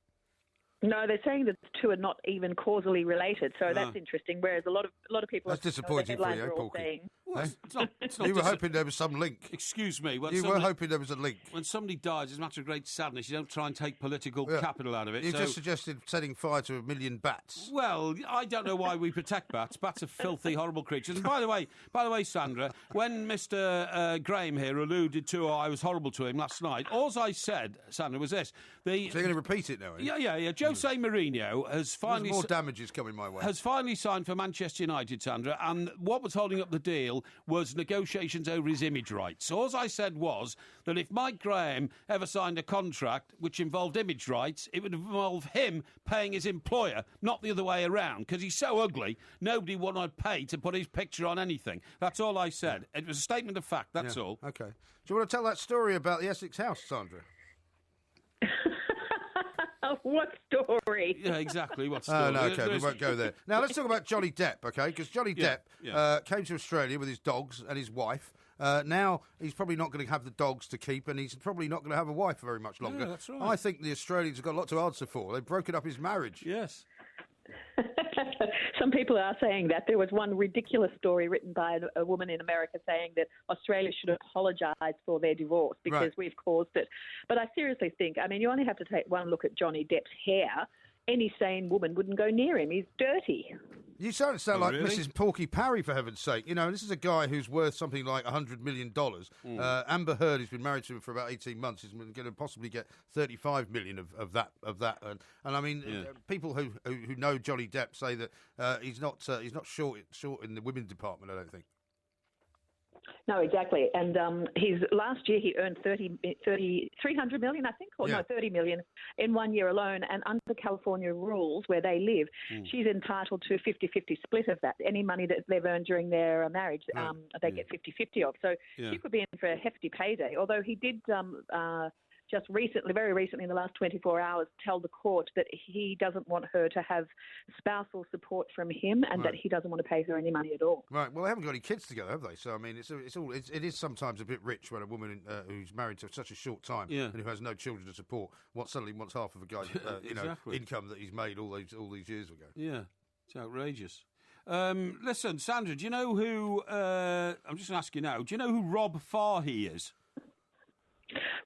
S7: No, they're saying that the two are not even causally related, so that's interesting. Whereas a lot of people,
S1: that's disappointing for you, Porky.
S2: Well, it's not
S1: you were hoping there was some link.
S2: Excuse me.
S1: You were hoping there was a link.
S2: When somebody dies, it's a matter of great sadness. You don't try and take political capital out of it.
S1: You just suggested setting fire to 1 million bats.
S2: Well, I don't know why we protect bats. Bats are filthy, horrible creatures. And by the way, Sandra, when Mr. Graham here alluded to I was horrible to him last night, all I said, Sandra, was this. So
S1: you're going to repeat it now, are you?
S2: Yeah. Jose Mourinho has finally...
S1: There's more damages coming my way.
S2: Has finally signed for Manchester United, Sandra, and what was holding up the deal was negotiations over his image rights. All I said was that if Mike Graham ever signed a contract which involved image rights, it would involve him paying his employer, not the other way around, because he's so ugly, nobody would not pay to put his picture on anything. That's all I said. It was a statement of fact, that's all.
S1: OK. Do you want to tell that story about the Essex house, Sandra?
S7: What story?
S2: Yeah, exactly. What story?
S1: Oh, no, OK, we won't go there. Now, let's talk about Johnny Depp, OK? Because Johnny Depp came to Australia with his dogs and his wife. Now, he's probably not going to have the dogs to keep, and he's probably not going to have a wife for very much longer.
S2: Yeah, that's right.
S1: I think the Australians have got a lot to answer for. They've broken up his marriage.
S2: Yes.
S7: Some people are saying that. There was one ridiculous story written by a woman in America saying that Australia should apologise for their divorce because we've caused it. But I seriously think, I mean, you only have to take one look at Johnny Depp's hair. Any sane woman wouldn't go near him. He's dirty.
S1: You sound like really? Mrs. Porky Parry, for heaven's sake. You know, this is a guy who's worth something like $100 million. Amber Heard, who's been married to him for about 18 months, is going to possibly get $35 million of that. And I mean, people who know Johnny Depp say that he's not short in the women's department, I don't think.
S7: No, exactly. And last year he earned 300 million, I think, 30 million in 1 year alone. And under California rules where they live, she's entitled to a 50-50 split of that. Any money that they've earned during their marriage, they get 50-50 of. So she could be in for a hefty payday. Although he did just recently, very recently in the last 24 hours, tell the court that he doesn't want her to have spousal support from him and that he doesn't want to pay her any money at all. Right.
S1: Well, they haven't got any kids together, have they? So, I mean, it is sometimes a bit rich when a woman who's married to such a short time and who has no children to support suddenly wants half of a guy's income that he's made all these years ago.
S2: Yeah, it's outrageous. Listen, Sandra, do you know who... I'm just going to ask you now. Do you know who Rob Fahey is?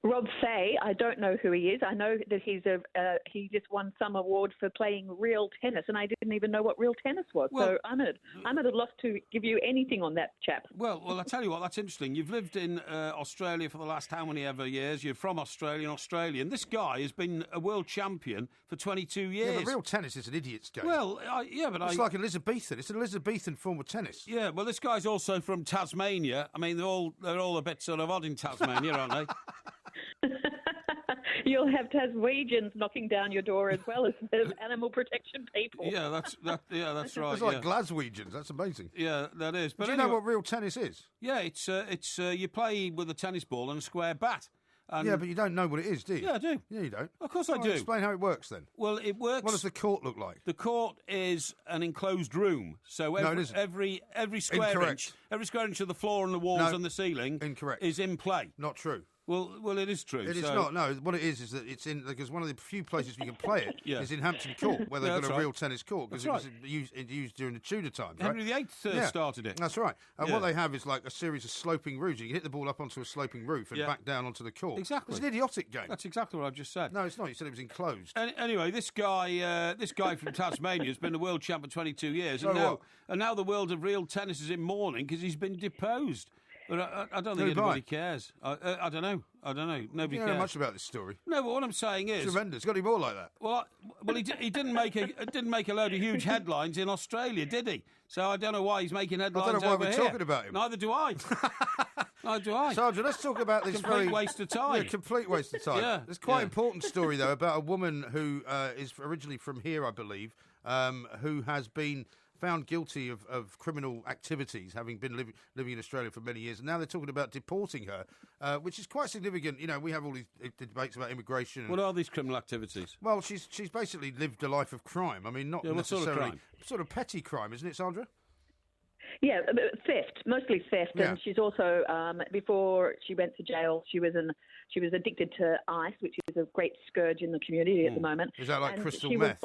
S7: Rob Faye, I don't know who he is. I know that he just won some award for playing real tennis, and I didn't even know what real tennis was. Well, so I'm at a loss to give you anything on that chap. Well,
S2: I tell you what, that's interesting. You've lived in Australia for the last how many ever years? You're from Australia, Australian. This guy has been a world champion for 22 years.
S1: Yeah, but real tennis is an idiot's game.
S2: Well,
S1: it's like Elizabethan. It's an Elizabethan form of tennis.
S2: Yeah, well, this guy's also from Tasmania. I mean, they're all a bit sort of odd in Tasmania, aren't they?
S7: You'll have Taswegians knocking down your door as well as animal protection people.
S2: Yeah, that's right.
S1: It's like Glaswegians. That's amazing.
S2: Yeah, that is. But
S1: do you know what real tennis is?
S2: Yeah, it's you play with a tennis ball and a square bat.
S1: Yeah, but you don't know what it is, do you?
S2: Yeah, I do.
S1: Yeah, you don't.
S2: Of course I do.
S1: Explain how it works then.
S2: Well, it works...
S1: What does the court look like?
S2: The court is an enclosed room. So every square inch of the floor and the walls and the ceiling
S1: Incorrect.
S2: is in play.
S1: Not true.
S2: Well, it is true.
S1: It is not. No, what it is that it's in because one of the few places we can play it is in Hampton Court, where they've got a real tennis court because it was used during the Tudor times.
S2: Henry VIII started it.
S1: That's right. And what they have is like a series of sloping roofs. You can hit the ball up onto a sloping roof and back down onto the court.
S2: Exactly.
S1: It's an idiotic game.
S2: That's exactly what I've just said.
S1: No, it's not. You said it was enclosed.
S2: Anyway, this guy from Tasmania has been the world champ for 22 years, and now the world of real tennis is in mourning because he's been deposed. But I don't think anybody cares. I don't know. Nobody cares.
S1: Don't know much about this story.
S2: No, but what I'm saying is,
S1: it's horrendous. Got any more like that?
S2: Well, he didn't make a load of huge headlines in Australia, did he? So I don't know why he's making headlines.
S1: I don't know why
S2: over
S1: we're
S2: here.
S1: talking about him.
S2: Neither do I. Neither do I.
S1: Sandra, let's talk about this
S2: complete waste of time.
S1: Yeah, complete waste of time. There's quite an important story though about a woman who is originally from here, I believe, who has been found guilty of criminal activities, having been living in Australia for many years, and now they're talking about deporting her, which is quite significant. You know, we have all these debates about immigration.
S2: What are these criminal activities?
S1: Well, she's basically lived a life of crime. I mean, not necessarily sort of petty crime, isn't it, Sandra?
S7: Yeah, theft, mostly theft, and she's also before she went to jail, she was addicted to ice, which is a great scourge in the community at the moment.
S1: Is that like crystal
S7: meth?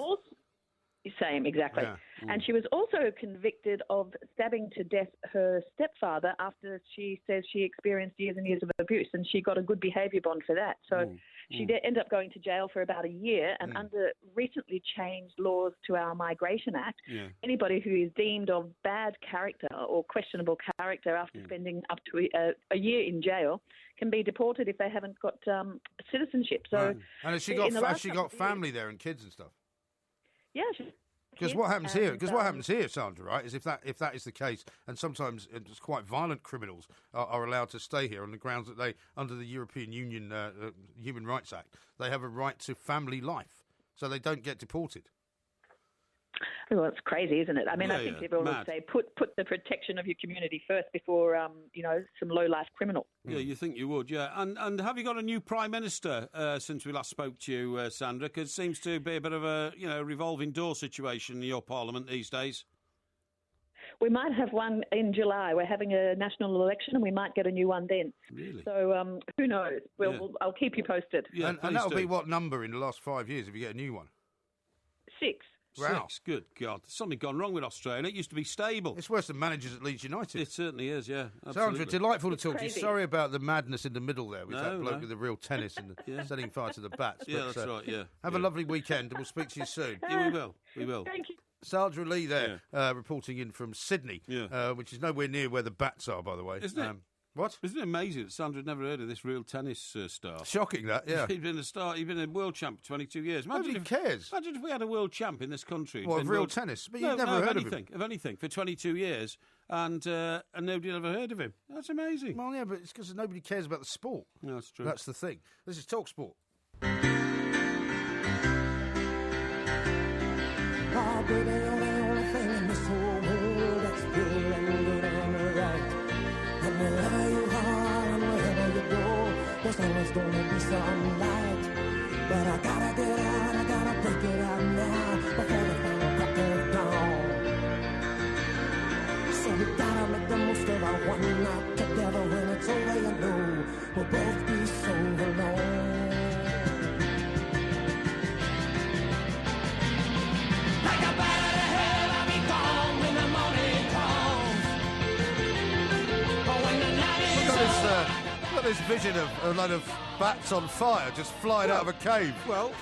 S7: Same, exactly.
S1: Yeah.
S7: And she was also convicted of stabbing to death her stepfather after she says she experienced years and years of abuse, and she got a good behaviour bond for that. So she ended up going to jail for about a year, and under recently changed laws to our Migration Act, anybody who is deemed of bad character or questionable character after spending up to a year in jail can be deported if they haven't got citizenship. So,
S1: and has she got family there and kids and stuff?
S7: Yeah.
S1: Because what happens here, Sandra, right, is if that is the case, and sometimes it's quite violent criminals are allowed to stay here on the grounds that they, under the European Union Human Rights Act, they have a right to family life, so they don't get deported.
S7: Well, it's crazy, isn't it? I mean, I think everyone would say put the protection of your community first before, some low-life criminal.
S2: Yeah, you think you would, yeah. And have you got a new Prime Minister since we last spoke to you, Sandra? Because it seems to be a bit of a, revolving door situation in your Parliament these days.
S7: We might have one in July. We're having a national election and we might get a new one then.
S2: Really?
S7: So who knows? I'll keep you posted.
S2: Yeah,
S1: and that'll be what number in the last 5 years if you get a new one?
S7: 6.
S1: Wow.
S2: 6, good God. There's something gone wrong with Australia. It used to be stable.
S1: It's worse than managers at Leeds United.
S2: It certainly is, yeah.
S1: Absolutely. Sandra, delightful to talk to you. Sorry about the madness in the middle there with that bloke with the real tennis and setting fire to the bats.
S2: Yeah, that's right, yeah.
S1: Have a lovely weekend and we'll speak to you soon.
S2: Yeah, we will.
S7: Thank you.
S1: Sandra Lee there, reporting in from Sydney, which is nowhere near where the bats are, by the way.
S2: Isn't it?
S1: What?
S2: Isn't it amazing that Sandra had never heard of this real tennis star?
S1: Shocking, that, yeah.
S2: He'd been a world champ for 22 years.
S1: Nobody cares.
S2: Imagine if we had a world champ in this country.
S1: What, of real tennis? But you've never heard of him.
S2: Of anything, for 22 years, and nobody had ever heard of him. That's amazing.
S1: Well, yeah, but it's because nobody cares about the sport.
S2: No, that's true.
S1: That's the thing. This is Talk Sport.
S5: Oh, baby, you're the only thing in this whole world that's pure and good and right. And wherever you are and wherever you go, there's always gonna be some light. But I gotta get out, I gotta break it out now before the final crack of dawn. So we gotta make the most of our one night together. When it's over, you know we'll both be so alone.
S1: Got this vision of a load of bats on fire just flying out of a cave.
S2: Well,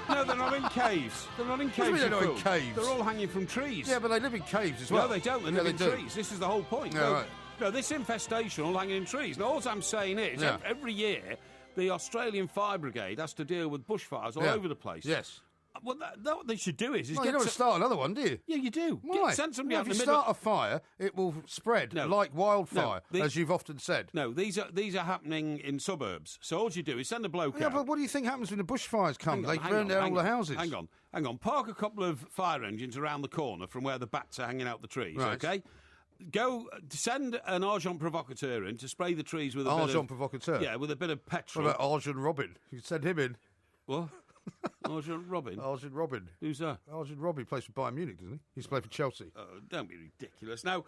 S2: no, they're not in caves. They're not in caves.
S1: They're not in caves.
S2: They're all hanging from trees.
S1: Yeah, but they live in caves as well.
S2: No, they don't. They live in trees. This is the whole point.
S1: Yeah, right.
S2: No, this infestation all hanging in trees. Now, all I'm saying is, every year, the Australian Fire Brigade has to deal with bushfires all over the place.
S1: Yes.
S2: What they should do is
S1: you don't start another one, do you?
S2: Yeah, you do.
S1: Why?
S2: Send somebody out
S1: if
S2: in
S1: you
S2: the middle.
S1: start a fire, it will spread like wildfire, as you've often said.
S2: No, these are happening in suburbs. So all you do is send a bloke out.
S1: Yeah, but what do you think happens when the bushfires come? They burn down all the houses.
S2: Hang on. Park a couple of fire engines around the corner from where the bats are hanging out the trees, okay? Go send an agent provocateur in to spray the trees with a bit of...
S1: Agent provocateur?
S2: Yeah, with a bit of petrol.
S1: What about Agent Robin? You could send him in.
S2: What? Arjen Robben?
S1: Arjen Robben.
S2: Who's that?
S1: Arjen Robben plays for Bayern Munich, doesn't he? He used to play for Chelsea.
S2: Oh, don't be ridiculous. Now,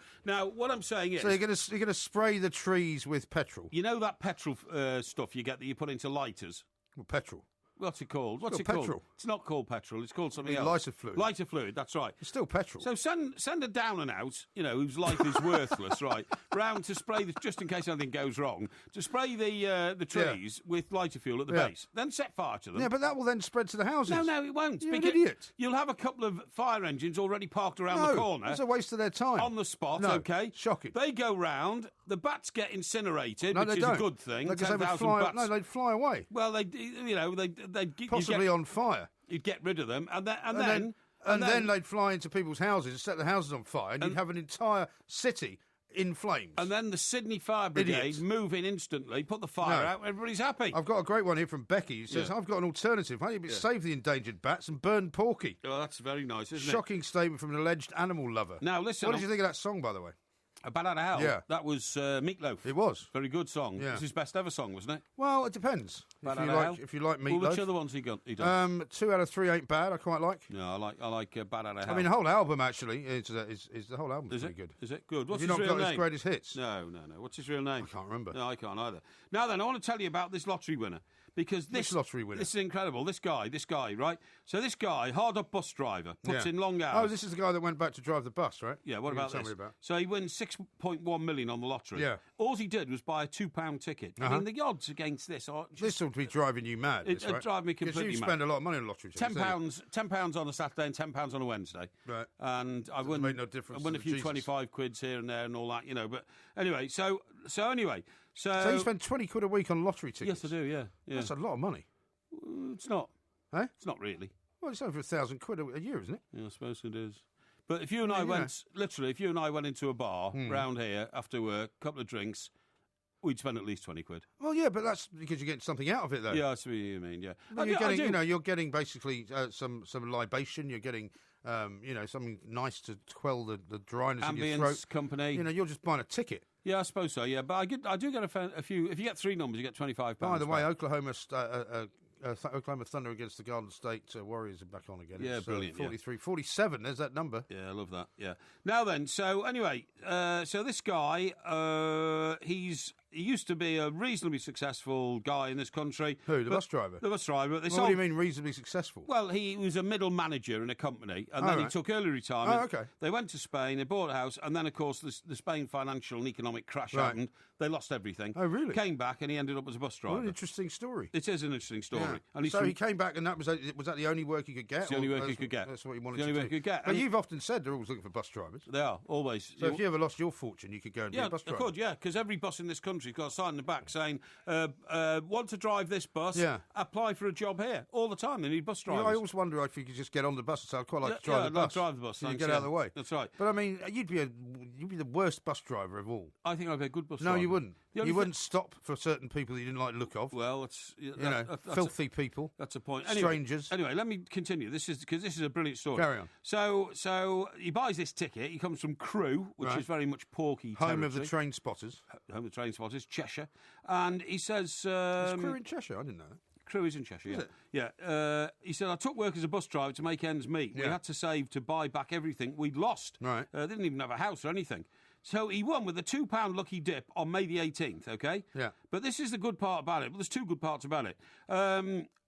S2: what I'm saying is...
S1: So you're going to spray the trees with petrol?
S2: You know that petrol stuff you get that you put into lighters?
S1: Well, petrol.
S2: What's it called?
S1: It's called petrol.
S2: It's not called petrol. It's called something else.
S1: Lighter fluid.
S2: Lighter fluid, that's right.
S1: It's still petrol.
S2: So send a down and out, whose life is worthless, right, round to spray, just in case anything goes wrong, to spray the trees with lighter fuel at the base. Then set fire to them.
S1: Yeah, but that will then spread to the houses.
S2: No, it won't.
S1: You're an idiot.
S2: You'll have a couple of fire engines already parked around the corner.
S1: It's a waste of their time.
S2: On the spot,
S1: no,
S2: okay?
S1: Shocking.
S2: They go round, the bats get incinerated,
S1: no,
S2: which is a good thing. 10,000 bats.
S1: No, they'd fly away.
S2: Well, they'd
S1: possibly on fire.
S2: You'd get rid of them, and
S1: then they'd fly into people's houses and set the houses on fire, and you'd have an entire city in flames.
S2: And then the Sydney Fire Brigade move in instantly, put the fire out, everybody's happy.
S1: I've got a great one here from Becky who says, I've got an alternative. Why don't you save the endangered bats and burn Porky?
S2: Oh, that's very nice, isn't it?
S1: Shocking statement from an alleged animal lover.
S2: Now, listen.
S1: What did you think of that song, by the way?
S2: A Bat Out of Hell?
S1: Yeah.
S2: That was Meatloaf.
S1: It was.
S2: Very good song.
S1: Yeah.
S2: It was his best ever song, wasn't it?
S1: Well, it depends. If you like Meatloaf.
S2: Well, which other ones he done?
S1: 2 out of 3 ain't bad. I quite like.
S2: No, I like Bat Out of Hell.
S1: I mean, the whole album actually is the whole album is pretty good.
S2: Is it good? What's
S1: Have
S2: his
S1: you not
S2: real
S1: got
S2: name?
S1: his greatest hits?
S2: No. What's his real name?
S1: I can't remember.
S2: No, I can't either. Now then, I want to tell you about this lottery winner. Because
S1: this lottery winner.
S2: This is incredible. This guy, right? So this guy, hard-up bus driver, puts in long hours.
S1: Oh, this is the guy that went back to drive the bus, right?
S2: Yeah, what about this? So he wins 6.1 million on the lottery.
S1: Yeah.
S2: All he did was buy a £2 ticket. I mean, the odds against this are just...
S1: This will be driving you mad,
S2: It drive me completely mad.
S1: Because you spend a lot of money on lottery tickets.
S2: £10 on a Saturday and £10 on a Wednesday.
S1: Right.
S2: And I won,
S1: made no difference.
S2: I won a few 25 quids here and there and all that, But anyway, so
S1: you spend 20 quid a week on lottery tickets?
S2: Yes, I do, yeah.
S1: That's a lot of money.
S2: It's not.
S1: Eh?
S2: It's not really.
S1: Well, it's over 1,000 quid a year, isn't it?
S2: Yeah, I suppose it is. But if you and I if you and I went into a bar round here after work, a couple of drinks, we'd spend at least 20 quid.
S1: Well, yeah, but that's because you're getting something out of it, though.
S2: Yeah, I see what you mean, yeah.
S1: Well, you're getting basically some libation, you're getting, something nice to quell the dryness in your throat.
S2: Company.
S1: You're just buying a ticket.
S2: Yeah, I suppose so, yeah. But I do get a few, if you get 3 numbers, you get £25.
S1: By the way, Oklahoma Thunder against the Garden State Warriors are back on again.
S2: Yeah,
S1: it's,
S2: brilliant.
S1: 47, there's that number.
S2: Yeah, I love that, yeah. Now then, so anyway, so this guy, he used to be a reasonably successful guy in this country.
S1: Who, the bus driver?
S2: The bus driver.
S1: What do you mean reasonably successful?
S2: Well, he was a middle manager in a company, and then he took early retirement.
S1: Oh, okay.
S2: They went to Spain, they bought a house, and then, of course, the Spain financial and economic crash happened. They lost everything.
S1: Oh, really?
S2: Came back, and he ended up as a bus driver.
S1: What an interesting story.
S2: It is an interesting story.
S1: Yeah.
S2: And
S1: so he came back, and was that the only work he could get?
S2: It's the only work he could get.
S1: That's what he wanted
S2: the
S1: to
S2: only
S1: do.
S2: work he could get.
S1: But you've often said they're always looking for bus drivers.
S2: They are, always.
S1: So if you ever lost your fortune, you could go and be a bus driver.
S2: Yeah, I could, yeah, because every bus in this country's got a sign in the back saying, want to drive this bus, apply for a job here. All the time, they need bus drivers.
S1: I always wonder if you could just get on the bus and say, I'd quite like to drive the bus.
S2: I'd like to drive the bus,
S1: so you get out of the way.
S2: That's right.
S1: But I mean, you'd be the worst bus driver of all.
S2: I think I'd be a good bus driver.
S1: No, you wouldn't. You wouldn't stop for certain people that you didn't like the look of.
S2: Well, it's...
S1: filthy people.
S2: That's a point.
S1: Strangers.
S2: Anyway, let me continue. This is a brilliant story.
S1: Carry on.
S2: So he buys this ticket. He comes from Crewe, which is very much Porky territory.
S1: Home of the train spotters.
S2: Home of the train spotters, Cheshire. And he says...
S1: Is Crewe in Cheshire? I didn't know that.
S2: Crewe is in Cheshire, yeah. He said, I took work as a bus driver to make ends meet. We had to save to buy back everything we'd lost.
S1: Right.
S2: They didn't even have a house or anything. So he won with a £2 lucky dip on May the 18th, OK?
S1: Yeah.
S2: But this is the good part about it. Well, there's 2 good parts about it.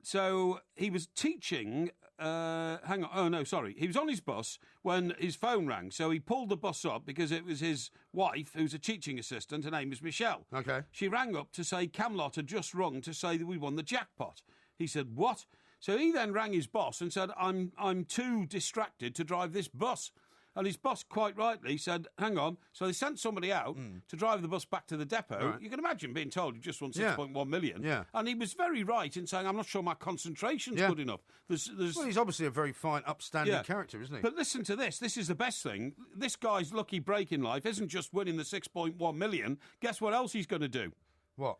S2: So he was teaching... He was on his bus when his phone rang. So he pulled the bus up because it was his wife, who's a teaching assistant. Her name is Michelle.
S1: Okay.
S2: She rang up to say Camelot had just rung to say that we won the jackpot. He said, what? So he then rang his boss and said, I'm too distracted to drive this bus. And his boss, quite rightly, said, hang on. So they sent somebody out to drive the bus back to the depot. Right. You can imagine being told you just won 6.1 million.
S1: Yeah.
S2: And he was very right in saying, I'm not sure my concentration's good enough.
S1: Well, he's obviously a very fine, upstanding character, isn't he?
S2: But listen to this. This is the best thing. This guy's lucky break in life isn't just winning the 6.1 million. Guess what else he's going to do?
S1: What?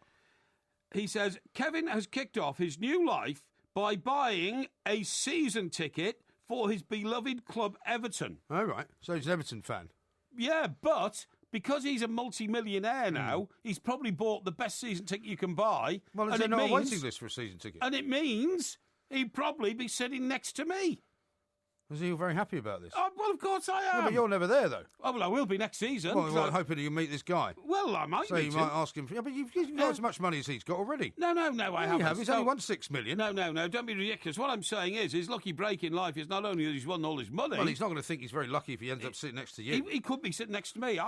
S2: He says, Kevin has kicked off his new life by buying a season ticket for his beloved club Everton.
S1: Oh, right. So he's an Everton fan.
S2: Yeah, but because he's a multi-millionaire now, he's probably bought the best season ticket you can buy.
S1: Well, is there not a waiting list for a season ticket?
S2: And it means he'd probably be sitting next to me.
S1: Was he very happy about this?
S2: Oh, well, of course I am.
S1: No, but you're never there, though.
S2: Oh, well, I will be next season.
S1: Well, I'm hoping you'll meet this guy.
S2: Well, I might
S1: So
S2: meet
S1: you
S2: him.
S1: might ask him... but you've got as much money as he's got already.
S2: No, I haven't.
S1: He's only won $6 million.
S2: No, don't be ridiculous. What I'm saying is, his lucky break in life is not only that he's won all his money...
S1: Well, he's not going to think he's very lucky if he ends up sitting next to you.
S2: He could be sitting next to me.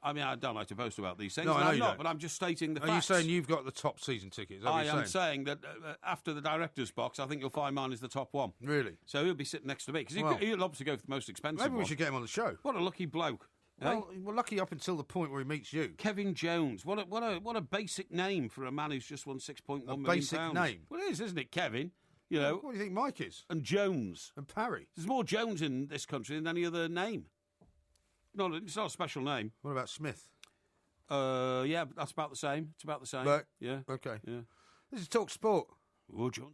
S2: I mean, I don't like to boast about these things.
S1: No, I know
S2: I'm
S1: you
S2: not,
S1: don't.
S2: but I'm just stating the facts.
S1: Are you saying you've got the top season ticket? Is that what you're
S2: I am saying that after the director's box, I think you'll find mine is the top one.
S1: Really?
S2: So he'll be sitting next to me, because he'll obviously go for the most expensive
S1: Maybe we
S2: one.
S1: should get him on the show.
S2: What a lucky bloke.
S1: Well, we're lucky up until the point where he meets you.
S2: Kevin Jones. What a basic name for a man who's just won £6.1 million.
S1: Basic name?
S2: Well, it is, isn't it, Kevin? You know.
S1: What do you think Mike is?
S2: And Jones.
S1: And Parry.
S2: There's more Jones in this country than any other name. No, it's not a special name.
S1: What about Smith?
S2: Yeah, that's about the same. It's about the same.
S1: Right.
S2: Yeah.
S1: Okay.
S2: Yeah.
S1: This is Talk Sport.
S2: Oh, John.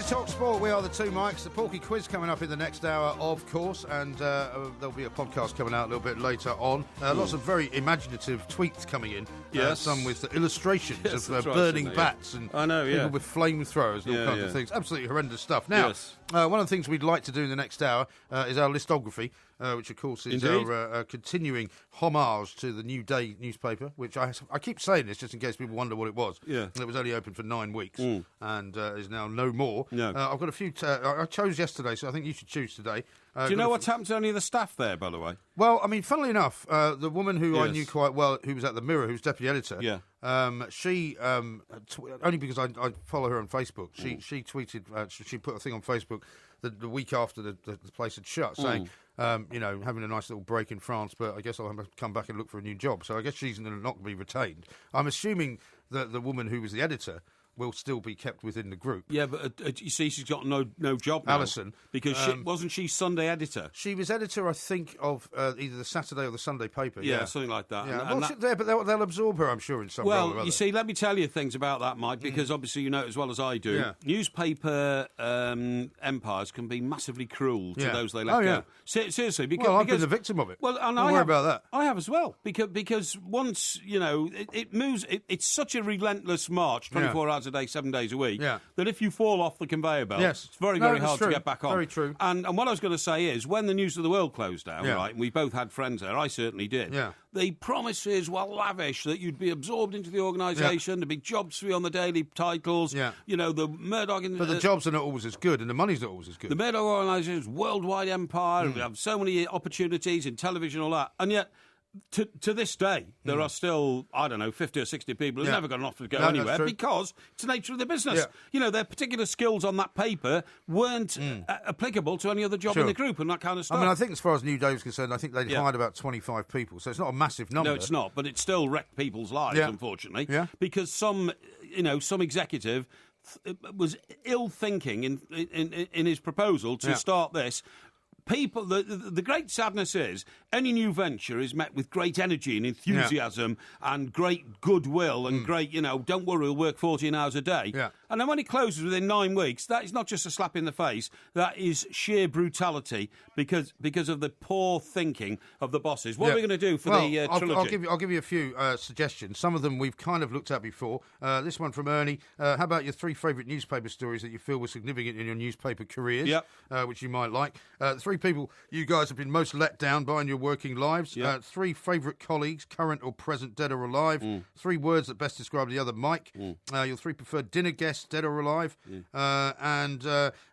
S1: Talk Sport, we are the two Mikes. The Porky Quiz coming up in the next hour, of course, and there'll be a podcast coming out a little bit later on. Lots of very imaginative tweets coming in.
S2: Yes.
S1: Some with illustrations of burning bats and people with flamethrowers and all kinds of things. Absolutely horrendous stuff. Now, one of the things we'd like to do in the next hour is our listography, which, of course, is our continuing homage to the New Day newspaper, which I keep saying this just in case people wonder what it was.
S2: Yeah.
S1: It was only open for 9 weeks and is now no more.
S2: No.
S1: I've got a few... I chose yesterday, so I think you should choose today.
S2: Do you know what's happened to any of the staff there, by the way?
S1: Well, I mean, funnily enough, the woman who I knew quite well, who was at the Mirror, who's deputy editor, she, only because I follow her on Facebook, she tweeted, she put a thing on Facebook the week after the place had shut, saying, having a nice little break in France, but I guess I'll have to come back and look for a new job. So I guess she's not going to be retained. I'm assuming that the woman who was the editor will still be kept within the group.
S2: Yeah, but you see, she's got no job now.
S1: Alison.
S2: Because wasn't she Sunday editor?
S1: She was editor, I think, of either the Saturday or the Sunday paper.
S2: Yeah, something like that.
S1: Yeah. But they'll absorb her, I'm sure, in some way.
S2: Well, you see, let me tell you things about that, Mike, because obviously you know it as well as I do.
S1: Yeah.
S2: Newspaper empires can be massively cruel to those they let go.
S1: Yeah.
S2: Seriously, because...
S1: Well, I've been the victim of it.
S2: Well, and
S1: Don't worry about that.
S2: I have as well, because once, it moves... It's such a relentless march, 24 hours a day, 7 days a week, that if you fall off the conveyor belt, it's very, very hard to get back on.
S1: Very true.
S2: And what I was going to say is, when the News of the World closed down, right, and we both had friends there, I certainly did, the promises were lavish that you'd be absorbed into the organisation, there'd be jobs for you on the daily titles, the Murdoch...
S1: But the jobs are not always as good, and the money's not always as good.
S2: The Murdoch organisation's worldwide empire, we have so many opportunities in television, all that, and yet... To this day, there are still, 50 or 60 people who've never got an offer to go anywhere because it's the nature of the business. Yeah. Their particular skills on that paper weren't applicable to any other job in the group and that kind of stuff.
S1: I mean, I think as far as New Day was concerned, I think they'd hired about 25 people, so it's not a massive number.
S2: No, it's not, but it still wrecked people's lives, unfortunately, because some executive was ill-thinking in his proposal to start this. People, the great sadness is any new venture is met with great energy and enthusiasm and great goodwill and great, don't worry, we'll work 14 hours a day. Yeah. And then when it closes within 9 weeks, that is not just a slap in the face, that is sheer brutality because of the poor thinking of the bosses. What are we going to do for the trilogy?
S1: I'll give you a few suggestions. Some of them we've kind of looked at before. This one from Ernie. How about your 3 favourite newspaper stories that you feel were significant in your newspaper careers, which you might like? 3 people you guys have been most let down by in your working lives. 3 favourite colleagues, current or present, dead or alive. 3 words that best describe the other Mike. Your 3 preferred dinner guests, dead or alive. And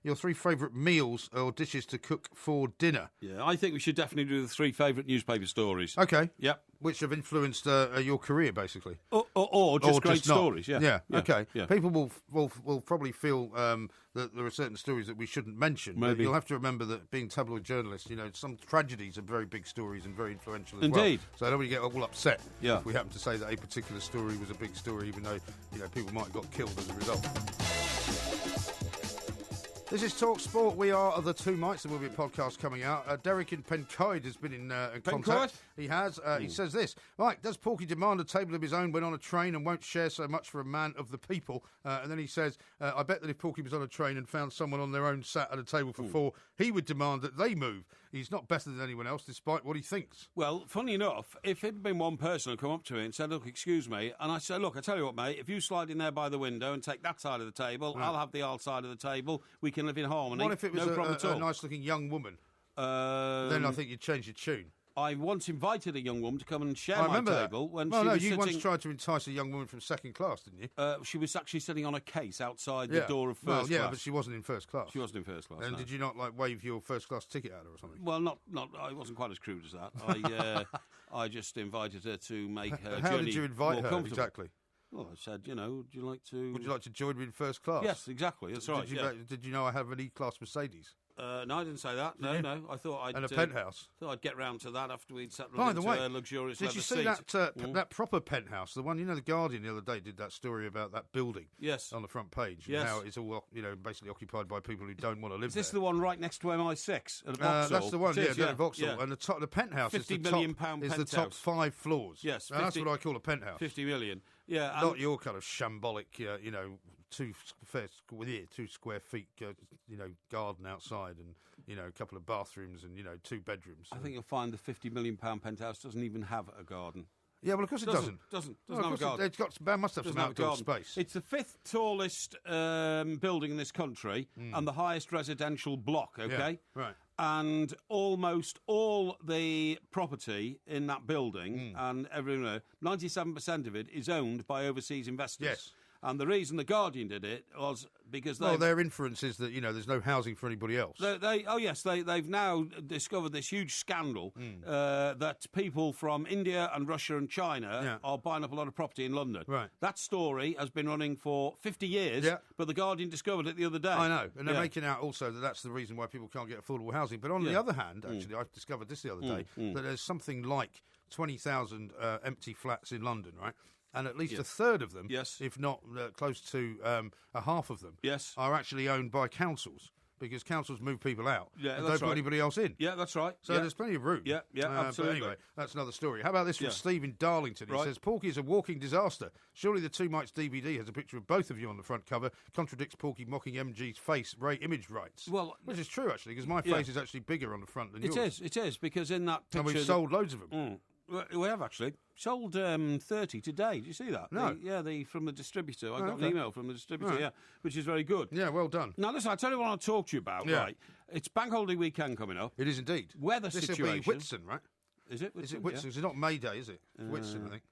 S1: your 3 favourite meals or dishes to cook for dinner.
S2: Yeah, I think we should definitely do the 3 favourite newspaper stories.
S1: Okay.
S2: Yep.
S1: Which have influenced your career, basically.
S2: Or just great stories,
S1: Yeah, okay. Yeah. People will probably feel that there are certain stories that we shouldn't mention.
S2: Maybe.
S1: But you'll have to remember that being tabloid journalists, some tragedies are very big stories and very influential as
S2: Indeed.
S1: well. So I don't want to get all upset if we happen to say that a particular story was a big story, even though people might have got killed as a result. This is Talk Sport. We are the Two Mites. There will be a podcast coming out. Derek in Pencoed has been in contact. He has. He says this. Right, does Porky demand a table of his own when on a train and won't share so much for a man of the people? And then he says, I bet that if Porky was on a train and found someone on their own sat at a table for four, he would demand that they move. He's not better than anyone else, despite what he thinks.
S2: Well, funny enough, if it had been one person who come up to me and said, look, excuse me, and I said, look, I tell you what, mate, if you slide in there by the window and take that side of the table, I'll have the other side of the table, we can live in harmony.
S1: What if it was
S2: a
S1: nice-looking young woman? Then I think you'd change your tune.
S2: I once invited a young woman to come and share
S1: my
S2: table.
S1: That. You once tried to entice a young woman from second class, didn't you?
S2: She was actually sitting on a case outside the door of first class.
S1: Yeah, but she wasn't in first class.
S2: She wasn't in first class.
S1: And did you not wave your first class ticket at her or something?
S2: Well, not. I wasn't quite as crude as that. I just invited her to make her journey.
S1: How did you invite her
S2: exactly? Well, I said, would you like to
S1: join me in first class?
S2: Yes, exactly. That's right.
S1: Did you know I have an E-Class Mercedes?
S2: No, I didn't say that. No. I thought I'd...
S1: And a penthouse?
S2: Thought I'd get round to that after we'd settled
S1: By the way,
S2: a luxurious leather seat.
S1: Did you see that proper penthouse? The one, The Guardian the other day did that story about that building.
S2: Yes.
S1: On the front page.
S2: Yes.
S1: And how it's all, basically occupied by people who don't want to live
S2: there. Is this
S1: there.
S2: the one right next to MI6 at Vauxhall?
S1: That's the one, down at Vauxhall. Yeah. And the penthouse is
S2: £50 million penthouse.
S1: the top 5 floors.
S2: Yes.
S1: That's what I call a penthouse.
S2: 50 million. Yeah.
S1: Not your kind of shambolic, 2 square feet, garden outside and, a couple of bathrooms and, 2 bedrooms.
S2: I think you'll find the £50 million penthouse doesn't even have a garden.
S1: Yeah, well, of course it doesn't.
S2: Doesn't have a garden.
S1: It must have some outdoor space.
S2: It's the 5th tallest building in this country and the highest residential block, okay?
S1: Yeah, right.
S2: And almost all the property in that building and everything, 97% of it is owned by overseas investors.
S1: Yes.
S2: And the reason The Guardian did it was because
S1: their inference is that, there's no housing for anybody else.
S2: They've now discovered this huge scandal that people from India and Russia and China are buying up a lot of property in London.
S1: Right.
S2: That story has been running for 50 years, but The Guardian discovered it the other day.
S1: I know, and they're making out also that that's the reason why people can't get affordable housing. But on the other hand, actually, I discovered this the other day, that there's something like 20,000 empty flats in London, right? And at least a third of them, if not close to a half of them, are actually owned by councils. Because councils move people out and don't put anybody else in.
S2: Yeah, that's right.
S1: So there's plenty of room.
S2: Yeah, absolutely.
S1: But anyway, that's another story. How about this from Steve in Darlington? He says, Porky is a walking disaster. Surely the Two Mites DVD has a picture of both of you on the front cover. Contradicts Porky mocking MG's face, image rights. Well, which is true, actually, because my face is actually bigger on the front than yours.
S2: It is, because in that picture...
S1: And we've sold loads of them.
S2: We have actually sold 30 today. Do you see that?
S1: No.
S2: From the distributor. I got an email from the distributor. Which is very good.
S1: Yeah, well done.
S2: Now listen, I tell you what I'll talk to you about. Yeah. Right, it's Bank Holiday weekend coming up.
S1: It is indeed.
S2: Weather situation.
S1: This will be Whitsun, right?
S2: Is it? Whitsun?
S1: Is it Whitsun? It's not May Day, is it? It's Whitsun, I think.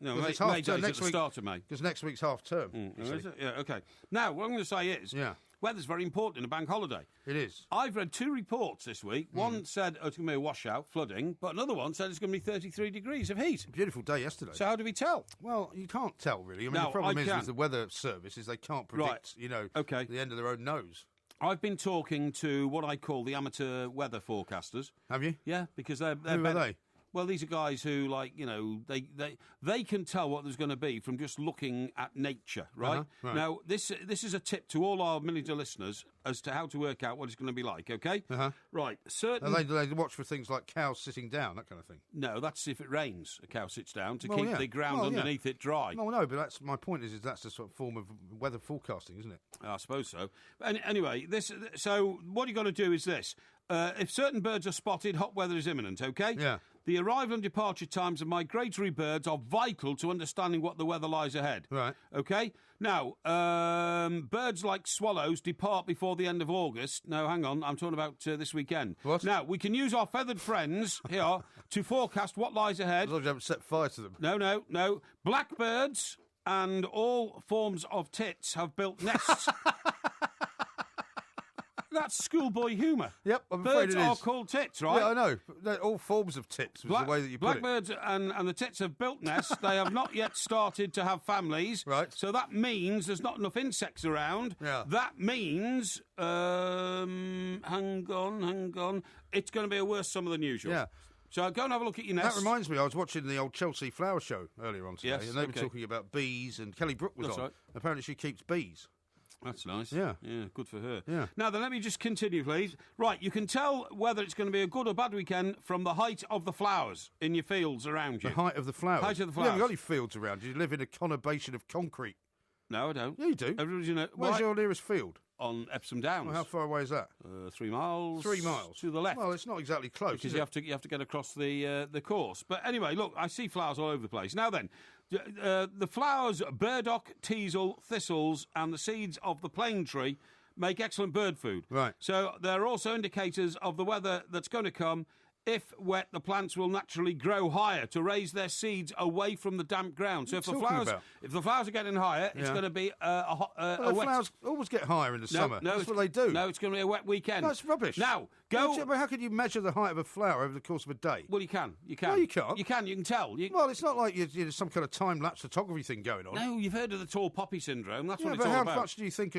S2: No, May Day's at the start of May.
S1: Because next week's half term.
S2: Is it? Yeah. Okay. Now what I'm going to say is.
S1: Yeah.
S2: Weather's very important in a bank holiday.
S1: It is.
S2: I've read 2 reports this week. One said it's going to be a washout, flooding, but another one said it's going to be 33 degrees of heat.
S1: Beautiful day yesterday.
S2: So how do we tell?
S1: Well, you can't tell, really. I mean, the problem is with the weather service is they can't predict, the end of their own nose.
S2: I've been talking to what I call the amateur weather forecasters.
S1: Have you?
S2: Yeah, because they're
S1: Who are they?
S2: Well, these are guys who, they can tell what there's going to be from just looking at nature, right?
S1: Right.
S2: Now, this is a tip to all our millions of listeners as to how to work out what it's going to be like, okay? Right, certain...
S1: And they watch for things like cows sitting down, that kind of thing.
S2: No, that's if it rains, a cow sits down to keep the ground underneath it dry.
S1: Well, no, but that's my point is that's the sort of form of weather forecasting, isn't it?
S2: I suppose so. Anyway, so what you've got to do is this. If certain birds are spotted, hot weather is imminent, okay?
S1: Yeah.
S2: The arrival and departure times of migratory birds are vital to understanding what the weather lies ahead.
S1: Right.
S2: Okay? Now, birds like swallows depart before the end of August. No, hang on, I'm talking about this weekend.
S1: What?
S2: Now, we can use our feathered friends here to forecast what lies ahead.
S1: As long as you haven't set fire to them.
S2: No. Blackbirds and all forms of tits have built nests... That's schoolboy humour.
S1: Yep, I'm afraid it is.
S2: Birds are called tits, right?
S1: Yeah, I know. They're all forms of tits, was the way that you put it.
S2: Blackbirds and the tits have built nests. They have not yet started to have families.
S1: Right.
S2: So that means there's not enough insects around.
S1: Yeah.
S2: That means... hang on. It's going to be a worse summer than usual.
S1: Yeah.
S2: So go and have a look at your nest.
S1: That reminds me, I was watching the old Chelsea Flower Show earlier on today,
S2: Yes,
S1: and they were talking about bees, and Kelly Brook was
S2: That's
S1: on.
S2: right.
S1: Apparently she keeps bees.
S2: That's nice.
S1: Yeah.
S2: Yeah, good for her.
S1: Yeah.
S2: Now then, let me just continue, please. Right, you can tell whether it's going to be a good or bad weekend from the height of the flowers in your fields around you.
S1: The height of the flowers?
S2: Height of the flowers.
S1: You haven't got any fields around you. You live in a conurbation of concrete.
S2: No, I don't.
S1: Yeah, you do. Where's your nearest field?
S2: On Epsom Downs.
S1: Well, how far away is that?
S2: 3 miles.
S1: 3 miles
S2: to the left.
S1: Well, it's not exactly close.
S2: Because you have to get across the course. But anyway, look, I see flowers all over the place. Now then, the flowers, burdock, teasel, thistles, and the seeds of the plane tree make excellent bird food.
S1: Right.
S2: So they're also indicators of the weather that's going to come. If wet, the plants will naturally grow higher to raise their seeds away from the damp ground. So if the flowers are getting higher, it's going to be a wet...
S1: flowers always get higher in the summer. That's what they do.
S2: No, it's going to be a wet weekend.
S1: That's rubbish.
S2: Now,
S1: how can you measure the height of a flower over the course of a day?
S2: Well, you can.
S1: No, you can't.
S2: You can tell.
S1: Well, it's not like there's some kind of time-lapse photography thing going on.
S2: No, you've heard of the tall poppy syndrome. That's what it's
S1: all
S2: about.
S1: How much do you think,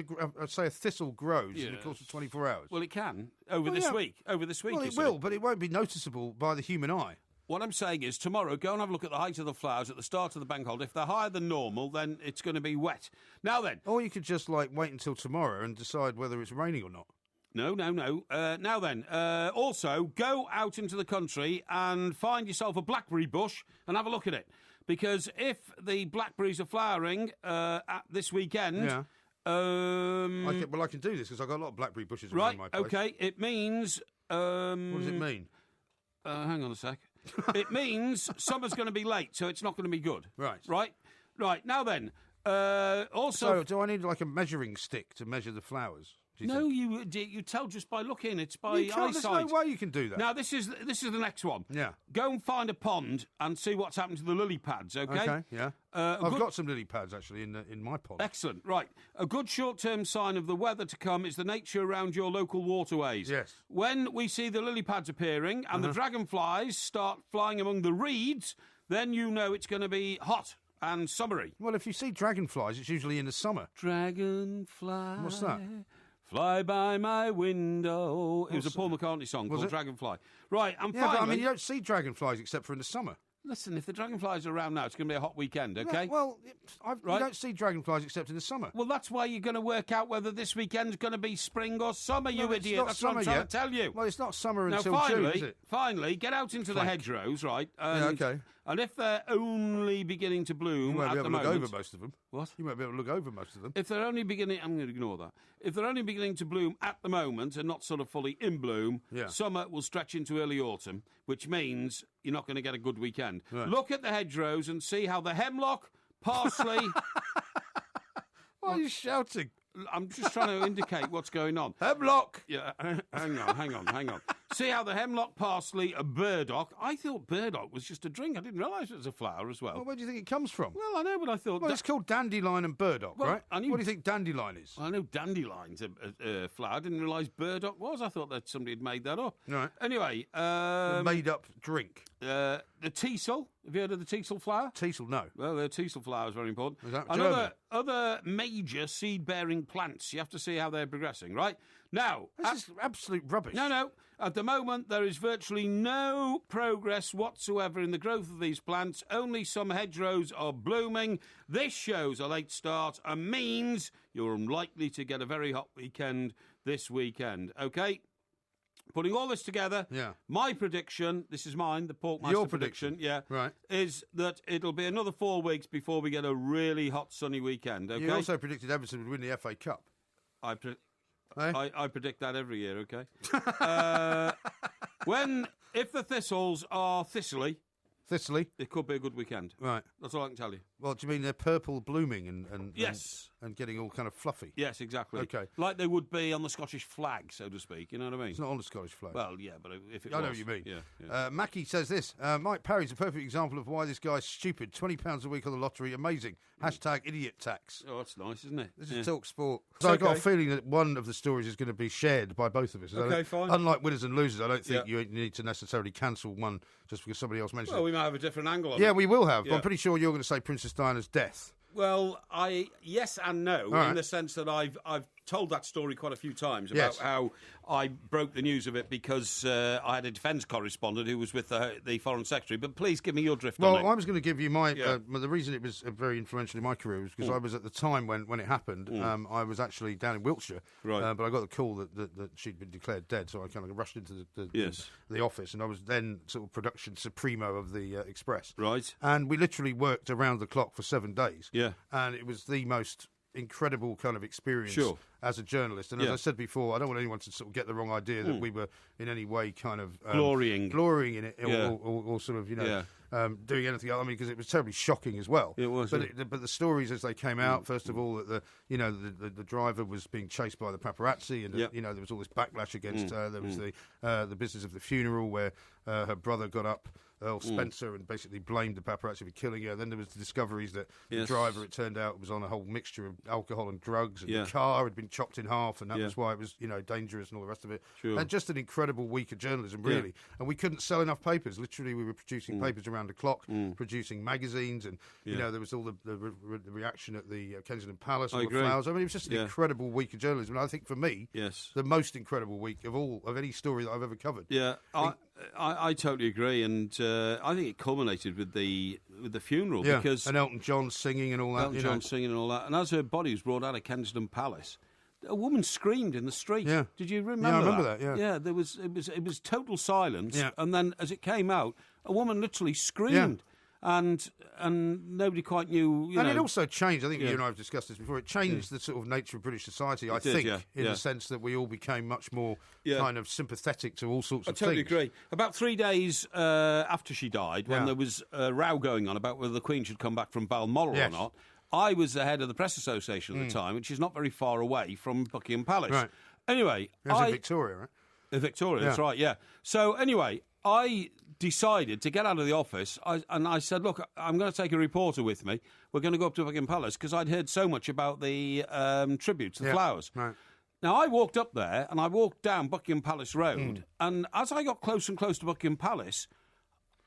S1: say, a thistle grows in the course of 24 hours?
S2: Well, it can. Over this week.
S1: Well, it will, but it won't be noticeable by the human eye.
S2: What I'm saying is, tomorrow, go and have a look at the height of the flowers at the start of the bank holiday. If they're higher than normal, then it's going to be wet. Now then...
S1: Or you could just, wait until tomorrow and decide whether it's raining or not.
S2: No. Now then, also, go out into the country and find yourself a blackberry bush and have a look at it. Because if the blackberries are flowering at this weekend...
S1: Yeah. I can do this because I've got a lot of blackberry bushes around my place.
S2: Okay, it means...
S1: what does it mean?
S2: Hang on a sec. It means summer's going to be late, so it's not going to be good.
S1: Right.
S2: Right. Now then, also...
S1: So do I need a measuring stick to measure the flowers?
S2: No, you tell just by looking. It's by eyesight.
S1: There's no way you can do that.
S2: Now, this is the next one.
S1: Yeah.
S2: Go and find a pond and see what's happened to the lily pads, OK?
S1: OK, yeah. I've got some lily pads, actually, in my pond.
S2: Excellent. Right. A good short-term sign of the weather to come is the nature around your local waterways.
S1: Yes.
S2: When we see the lily pads appearing and the dragonflies start flying among the reeds, then you know it's going to be hot and summery.
S1: Well, if you see dragonflies, it's usually in the summer.
S2: Dragonfly.
S1: What's that?
S2: Fly by my window. It was a Paul McCartney song called Dragonfly. Right, and finally...
S1: but you don't see dragonflies except for in the summer.
S2: Listen, if the dragonflies are around now, it's going to be a hot weekend, OK?
S1: You don't see dragonflies except in the summer.
S2: Well, that's why you're going to work out whether this weekend's going to be spring or summer, you idiot. That's what I'm trying to tell you.
S1: Well, it's not summer until
S2: June,
S1: is it?
S2: Finally, get out into the hedgerows, right?
S1: OK.
S2: And if they're only beginning to bloom at the moment...
S1: You won't be able to look over most of them.
S2: What?
S1: You won't be able to look over most of them.
S2: If they're only beginning... I'm going to ignore that. If they're only beginning to bloom at the moment and not sort of fully in bloom, summer will stretch into early autumn, which means you're not going to get a good weekend. Right. Look at the hedgerows and see how the hemlock, parsley...
S1: Why are you shouting?
S2: I'm just trying to indicate what's going on.
S1: Hemlock!
S2: Yeah, hang on. See how the hemlock, parsley, a burdock... I thought burdock was just a drink. I didn't realise it was a flower as well.
S1: Well, where do you think it comes from?
S2: Well, I know, but I thought...
S1: Well, it's called dandelion and burdock, right? What do you think dandelion is?
S2: I know dandelion's a flower. I didn't realise burdock was. I thought that somebody had made that up.
S1: Right.
S2: Anyway...
S1: a made-up drink.
S2: The teasel. Have you heard of the teasel flower?
S1: Teasel, no.
S2: Well, the teasel flower is very important.
S1: Is that German?
S2: Other major seed-bearing plants. You have to see how they're progressing, right? Now...
S1: This is absolute rubbish.
S2: No. At the moment, there is virtually no progress whatsoever in the growth of these plants. Only some hedgerows are blooming. This shows a late start and means you're unlikely to get a very hot weekend this weekend, OK? Putting all this together, my prediction, this is mine, the Porkmaster
S1: Your
S2: prediction,
S1: right,
S2: is that it'll be another 4 weeks before we get a really hot, sunny weekend, OK?
S1: You also predicted Everton would win the FA Cup.
S2: I predict that every year, OK? If the thistles are thistly, it could be a good weekend.
S1: Right.
S2: That's all I can tell you.
S1: Well, do you mean they're purple blooming and
S2: yes,
S1: and getting all kind of fluffy?
S2: Yes, exactly.
S1: Okay.
S2: Like they would be on the Scottish flag, so to speak. You know what I mean?
S1: It's not on the Scottish flag.
S2: Well, yeah, but if it was...
S1: I know what you mean.
S2: Yeah.
S1: Mackie says this. Mike Parry's a perfect example of why this guy's stupid. £20 a week on the lottery, amazing. #idiot tax.
S2: Oh, that's nice, isn't it?
S1: This is Talk Sport. So I've got a feeling that one of the stories is going to be shared by both of us.
S2: Okay, fine.
S1: Unlike winners and losers, I don't think you need to necessarily cancel one just because somebody else mentioned it.
S2: Well, we might have a different angle on it.
S1: Yeah, we will have. But I'm pretty sure you're going to say Princess Diana's death.
S2: Well, yes and no, in the sense that I've told that story quite a few times about how I broke the news of it because I had a defence correspondent who was with the Foreign Secretary. But please give me your drift on it.
S1: Well, I was going to give you my... the reason it was very influential in my career was because I was at the time when it happened, I was actually down in Wiltshire, but I got the call that she'd been declared dead, so I kind of rushed into the office, and I was then sort of production supremo of the Express.
S2: Right.
S1: And we literally worked around the clock for 7 days.
S2: Yeah.
S1: And it was the most incredible kind of experience as a journalist. And as I said before, I don't want anyone to sort of get the wrong idea that we were in any way kind of... glorying in it or sort of, doing anything else. I mean, because it was terribly shocking as well.
S2: It was.
S1: But the stories as they came out, first of all, that the driver was being chased by the paparazzi, and there was all this backlash against her. There was the business of the funeral where her brother got up, Earl Spencer, and basically blamed the paparazzi for killing her. Then there was the discoveries that the driver, it turned out, was on a whole mixture of alcohol and drugs, and the car had been chopped in half, and that was why it was dangerous and all the rest of it.
S2: Sure.
S1: And just an incredible week of journalism, really. And we couldn't sell enough papers. Literally, we were producing papers around the clock, producing magazines, and there was all the reaction at the Kensington Palace, all the flowers. I mean, it was just an incredible week of journalism. And I think for me, the most incredible week of any story that I've ever covered.
S2: Yeah, I totally agree, and I think it culminated with the funeral because
S1: and Elton John singing and all that.
S2: And as her body was brought out of Kensington Palace, a woman screamed in the street.
S1: Yeah.
S2: Did you remember?
S1: Yeah, I remember that.
S2: Yeah, it was total silence, and then as it came out, a woman literally screamed.
S1: Yeah.
S2: And nobody quite knew.
S1: And it also changed. I think you and I have discussed this before. It changed the sort of nature of British society. I think, in the sense that we all became much more kind of sympathetic to all sorts of things.
S2: I totally agree. About 3 days after she died, when there was a row going on about whether the Queen should come back from Balmoral or not, I was the head of the Press Association at the time, which is not very far away from Buckingham Palace.
S1: Right.
S2: Anyway,
S1: it was in Victoria, right?
S2: Victoria, that's right. Yeah. So anyway, I decided to get out of the office, and I said, look, I'm going to take a reporter with me. We're going to go up to Buckingham Palace, because I'd heard so much about the tributes, the flowers.
S1: Right.
S2: Now, I walked up there, and I walked down Buckingham Palace Road, and as I got close and close to Buckingham Palace,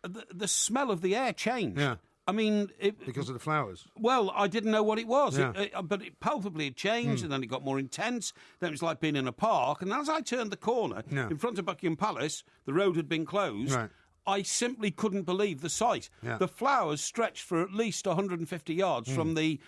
S2: the smell of the air changed.
S1: Yeah.
S2: I mean...
S1: because of the flowers?
S2: Well, I didn't know what it was,
S1: Yeah.
S2: but it palpably changed, and then it got more intense. Then it was like being in a park, and as I turned the corner, in front of Buckingham Palace, the road had been closed.
S1: Right.
S2: I simply couldn't believe the sight.
S1: Yeah.
S2: The flowers stretched for at least 150 yards from the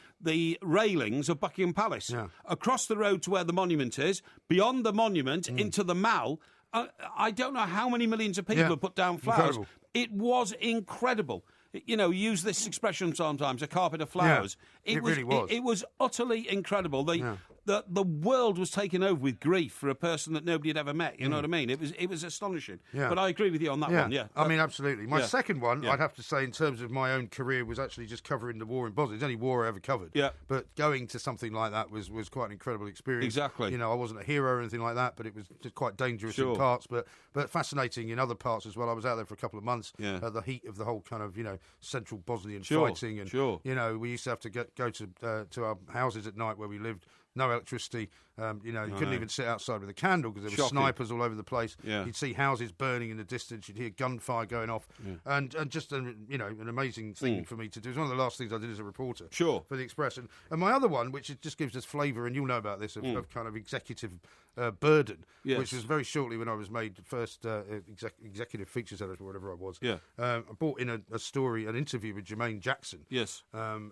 S2: railings of Buckingham Palace, across the road to where the monument is, beyond the monument, into the Mall. I don't know how many millions of people have put down flowers.
S1: Incredible.
S2: It was incredible. You use this expression sometimes, a carpet of flowers.
S1: Yeah, it really was.
S2: It was utterly incredible. The world was taken over with grief for a person that nobody had ever met. You know what I mean? It was astonishing.
S1: Yeah.
S2: But I agree with you on that one. Yeah,
S1: I mean, absolutely. My second one, I'd have to say, in terms of my own career, was actually just covering the war in Bosnia. It's the only war I ever covered.
S2: Yeah.
S1: But going to something like that was quite an incredible experience.
S2: Exactly.
S1: I wasn't a hero or anything like that, but it was just quite dangerous in parts, but fascinating in other parts as well. I was out there for a couple of months at the heat of the whole kind of central Bosnian fighting, and we used to have to go to our houses at night where we lived. No electricity. You couldn't even sit outside with a candle because there were snipers all over the place.
S2: Yeah.
S1: You'd see houses burning in the distance. You'd hear gunfire going off, and just an amazing thing for me to do. It was one of the last things I did as a reporter.
S2: For
S1: the Express, and my other one, which just gives us flavour, and you'll know about this, of kind of executive burden, which was very shortly when I was made first executive features editor, or whatever I was. I brought in an interview with Jermaine Jackson.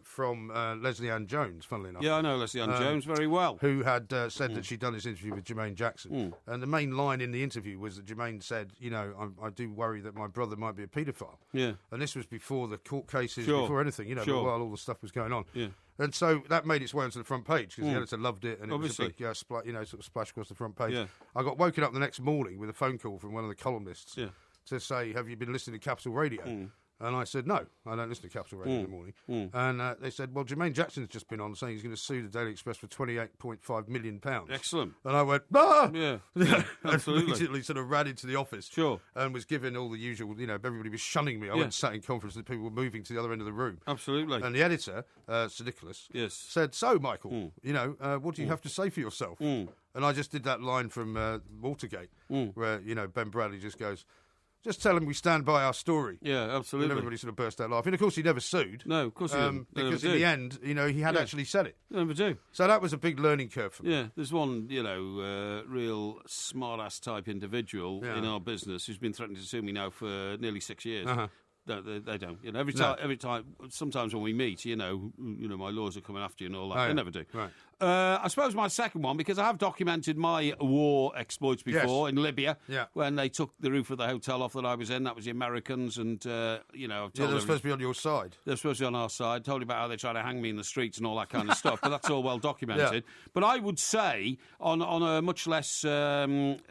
S1: From Leslie Ann Jones, funnily enough.
S2: Yeah, I know Leslie Ann Jones very well.
S1: Who had said that she'd done this interview with Jermaine Jackson. And the main line in the interview was that Jermaine said, I do worry that my brother might be a paedophile.
S2: Yeah.
S1: And this was before the court cases, before anything, while all the stuff was going on.
S2: Yeah.
S1: And so that made its way onto the front page because the editor loved it, and it
S2: Obviously.
S1: was a big, sort of splash across the front page.
S2: Yeah.
S1: I got woken up the next morning with a phone call from one of the columnists to say, "Have you been listening to Capital Radio?" And I said, no, I don't listen to Capital Radio in the morning. And they said, well, Jermaine Jackson's just been on saying he's going to sue the Daily Express for £28.5 million.
S2: Excellent.
S1: And I went, ah!
S2: Yeah,
S1: absolutely. Immediately sort of ran into the office.
S2: Sure.
S1: And was given all the usual, everybody was shunning me. I went and sat in conference and people were moving to the other end of the room.
S2: Absolutely.
S1: And the editor, Sir Nicholas, said, so, Michael, what do you have to say for yourself? And I just did that line from Watergate where, Ben Bradley just goes, Just tell him we stand by our story.
S2: Yeah, absolutely.
S1: And everybody sort of burst out laughing. Of course, he never sued.
S2: No, of course he didn't.
S1: Because in the end, he had actually said it.
S2: They never do.
S1: So that was a big learning curve for me.
S2: Yeah, there's one, real smart-ass type individual in our business who's been threatening to sue me now for nearly 6 years.
S1: Uh-huh.
S2: No, they don't. Every time, sometimes when we meet, my lawyers are coming after you and all that. They never do.
S1: Right.
S2: I suppose my second one, because I have documented my war exploits before in Libya, when they took the roof of the hotel off that I was in. That was the Americans, and I've told
S1: they're supposed to be on your side.
S2: They're supposed to be on our side. Told you about how they try to hang me in the streets and all that kind of stuff. But that's all well documented. Yeah. But I would say, on a much less violent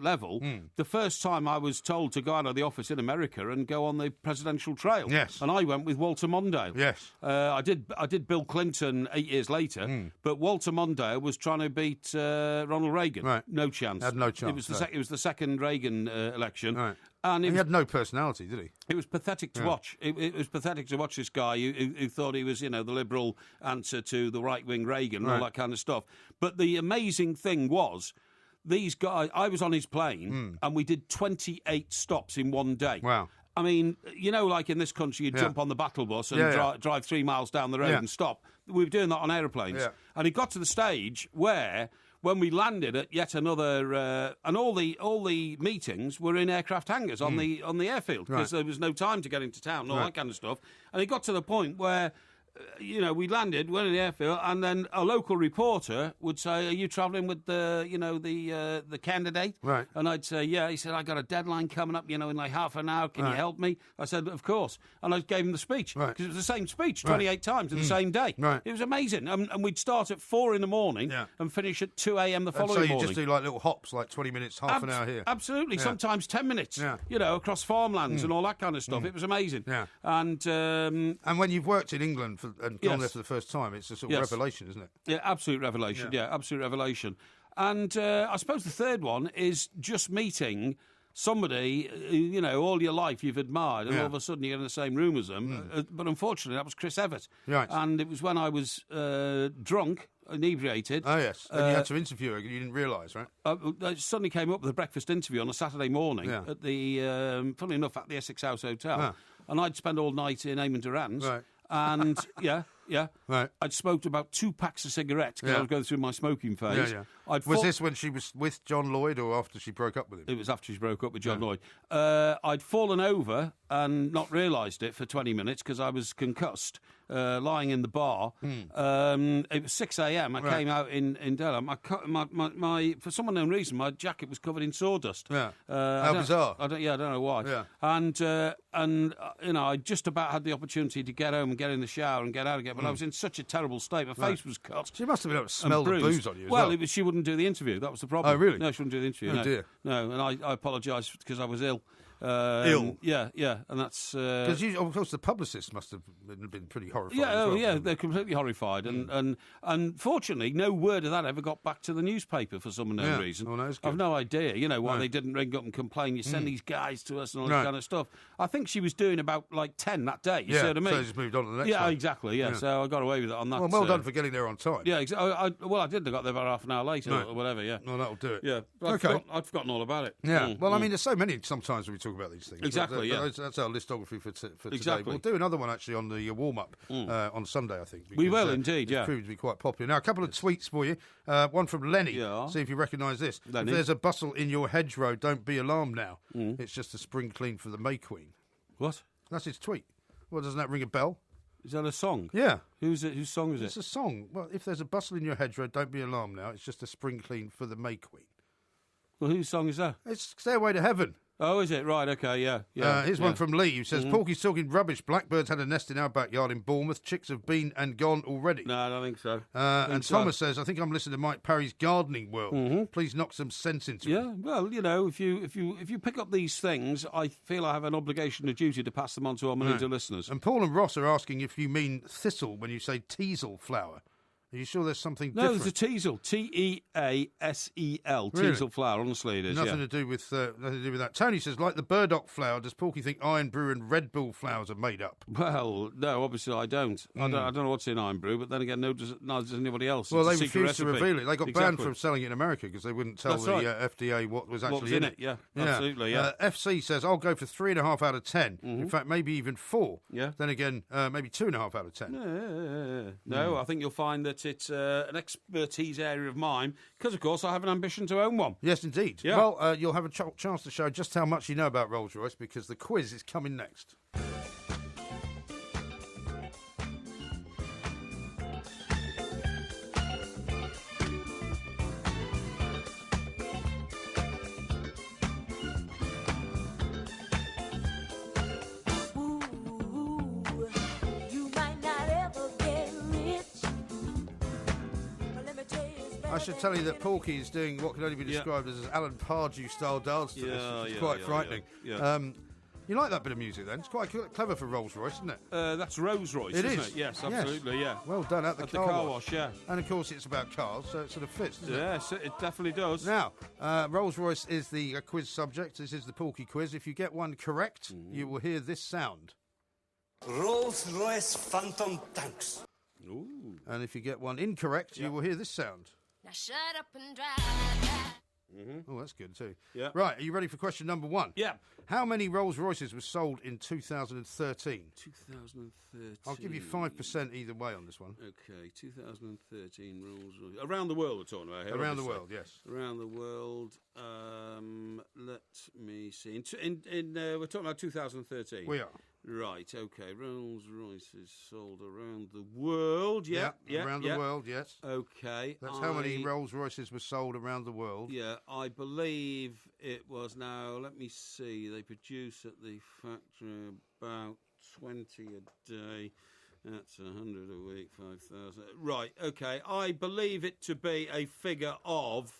S2: level, the first time I was told to go out of the office in America and go on the presidential trail.
S1: Yes.
S2: And I went with Walter Mondale.
S1: Yes.
S2: I did Bill Clinton 8 years later, but Walter Mondale was trying to beat Ronald Reagan.
S1: Right.
S2: No chance.
S1: Had no chance.
S2: It was the second Reagan election.
S1: Right.
S2: And
S1: he had no personality, did he?
S2: It was pathetic to watch. It was pathetic to watch this guy who thought he was, the liberal answer to the right-wing Reagan and all that kind of stuff. But the amazing thing was, these guys, I was on his plane and we did 28 stops in one day.
S1: Wow.
S2: I mean, like in this country, you jump on the battle bus and drive 3 miles down the road and stop. We were doing that on aeroplanes. Yeah. And it got to the stage where, when we landed at yet another, and all the meetings were in aircraft hangars on the airfield, because there was no time to get into town and all that kind of stuff. And it got to the point where, we landed, went in the airfield, and then a local reporter would say, "Are you travelling with the candidate?"
S1: Right.
S2: And I'd say, "Yeah." He said, "I got a deadline coming up, in like half an hour. Can you help me?" I said, "Of course." And I gave him the speech, because it was the same speech 28 times in the same day.
S1: Right.
S2: It was amazing. And we'd start at 4 in the morning and finish at 2 a.m. the following morning.
S1: So you just do like little hops, like 20 minutes, half an hour here.
S2: Absolutely. Yeah. Sometimes 10 minutes, across farmlands and all that kind of stuff. It was amazing.
S1: Yeah.
S2: And
S1: when you've worked in England and gone there for the first time, it's a sort of revelation, isn't it?
S2: Yeah, absolute revelation. Yeah, absolute revelation. And I suppose the third one is just meeting somebody, all your life you've admired, and all of a sudden you're in the same room as them. But unfortunately, that was Chris Evert.
S1: Right.
S2: And it was when I was drunk, inebriated.
S1: Oh, yes. And you had to interview her. You didn't realise, right?
S2: I suddenly came up with a breakfast interview on a Saturday morning at the, funnily enough, at the Essex House Hotel. And I'd spend all night in Eamon Duran's.
S1: Right.
S2: And,
S1: Right.
S2: I'd smoked about 2 packs of cigarettes because I was going through my smoking phase.
S1: Was this when she was with John Lloyd or after she broke up with him?
S2: It was after she broke up with John Lloyd. I'd fallen over and not realised it for 20 minutes because I was concussed, lying in the bar. It was 6 a.m. I came out in Durham. My for some unknown reason, my jacket was covered in sawdust.
S1: Yeah. How bizarre.
S2: I don't know why.
S1: Yeah.
S2: And I just about had the opportunity to get home and get in the shower and get out again, but I was in such a terrible state. My face was cut.
S1: She must have been able to smell the booze on you as well.
S2: She wouldn't do the interview. That was the problem.
S1: Oh, really?
S2: No, she wouldn't do the interview.
S1: Oh, dear.
S2: No, and I apologise because I was ill.
S1: Ill?
S2: Yeah, and that's...
S1: Because, of course, the publicists must have been pretty horrified as well.
S2: They're completely horrified. And fortunately, no word of that ever got back to the newspaper for some unknown reason.
S1: Oh, no,
S2: I've no idea, why they didn't ring up and complain. You send these guys to us and all this kind of stuff. I think she was doing about, 10 that day, you see what I mean?
S1: So just moved on to the next one.
S2: Yeah, exactly, so I got away with it on that.
S1: Well done for getting there on time.
S2: Yeah, exactly. I did. I got there about half an hour later or whatever,
S1: Well, that'll do it.
S2: Yeah. I'd forgotten all about it.
S1: Yeah. Well, I mean, there's so many sometimes when we talk about these things.
S2: Exactly.
S1: That's our listography for today. We'll do another one actually on the warm-up on Sunday, I think.
S2: We will indeed,
S1: It's proved to be quite popular. Now, a couple of tweets for you. One from Lenny. Yeah. See if you recognise this. Lenny. If there's a bustle in your hedgerow, don't be alarmed now. It's just a spring clean for the May Queen.
S2: What?
S1: That's his tweet. Well, doesn't that ring a bell?
S2: Is that a song?
S1: Yeah.
S2: Who's it? Whose song is it?
S1: It's a song. Well, if there's a bustle in your hedgerow, don't be alarmed now. It's just a spring clean for the May Queen.
S2: Well, whose song is that?
S1: It's Stairway to Heaven.
S2: Oh, is it? Right, okay, yeah.
S1: Here's one from Lee who says, Porky's talking rubbish. Blackbirds had a nest in our backyard in Bournemouth. Chicks have been and gone already.
S2: No, I don't think so.
S1: And Thomas says, I think I'm listening to Mike Parry's Gardening World. Please knock some sense into it.
S2: Yeah, well, if you pick up these things, I feel I have an obligation, a duty to pass them on to our millions of listeners.
S1: And Paul and Ross are asking if you mean thistle when you say teasel flower. Are you sure there's something
S2: No,
S1: different?
S2: there's a teasel. Teasel.
S1: Really?
S2: Teasel flower. Honestly, it is.
S1: Nothing to do with that. Tony says, like the burdock flower, does Porky think Iron Brew and Red Bull flowers are made up?
S2: Well, no, obviously I don't. I don't know what's in Iron Brew, but then again, neither does anybody else.
S1: Well,
S2: It's
S1: they
S2: a secret
S1: refused to
S2: recipe.
S1: reveal it. They got banned from selling it in America because they wouldn't tell
S2: That's
S1: the
S2: right.
S1: FDA what was actually
S2: What was in it? Yeah, absolutely. Yeah.
S1: FC says, I'll go for 3.5 out of 10. In fact, maybe even 4.
S2: Yeah.
S1: Then again, maybe 2.5 out of 10.
S2: No, I think you'll find that it's an expertise area of mine because, of course, I have an ambition to own one.
S1: Yes, indeed.
S2: Yeah.
S1: Well, you'll have a chance to show just how much you know about Rolls-Royce because the quiz is coming next. I should tell you that Porky is doing what can only be described as an Alan Pardew-style dance to this, which is quite frightening.
S2: Yeah.
S1: You like that bit of music, then? It's quite clever for Rolls-Royce, isn't it?
S2: That's Rolls-Royce, isn't it? Yes, absolutely, yeah.
S1: Well done at the
S2: car wash, yeah.
S1: And, of course, it's about cars, so it sort of fits, doesn't it?
S2: Yes, it definitely does.
S1: Now, Rolls-Royce is the quiz subject. This is the Porky Quiz. If you get one correct, you will hear this sound.
S8: Rolls-Royce Phantom tanks.
S2: Ooh.
S1: And if you get one incorrect, you will hear this sound.
S9: Now shut up and drive.
S1: Oh, that's good too.
S2: Yeah.
S1: Right, are you ready for question number 1?
S2: Yeah.
S1: How many Rolls-Royces were sold in 2013?
S2: 2013.
S1: I'll give you 5% either way on this one.
S2: Okay, 2013 Rolls-Royce. Around the world we're talking about here.
S1: Around the
S2: obviously.
S1: world, yes.
S2: Around the world. Let me see. We're talking about 2013.
S1: We are.
S2: Right, okay. Rolls-Royce is sold around the world. Yeah,
S1: around the world, yes.
S2: Okay.
S1: That's how many Rolls-Royces were sold around the world.
S2: Yeah, I believe it was now, let me see, they produce at the factory about 20 a day. That's 100 a week, 5,000. Right, okay. I believe it to be a figure of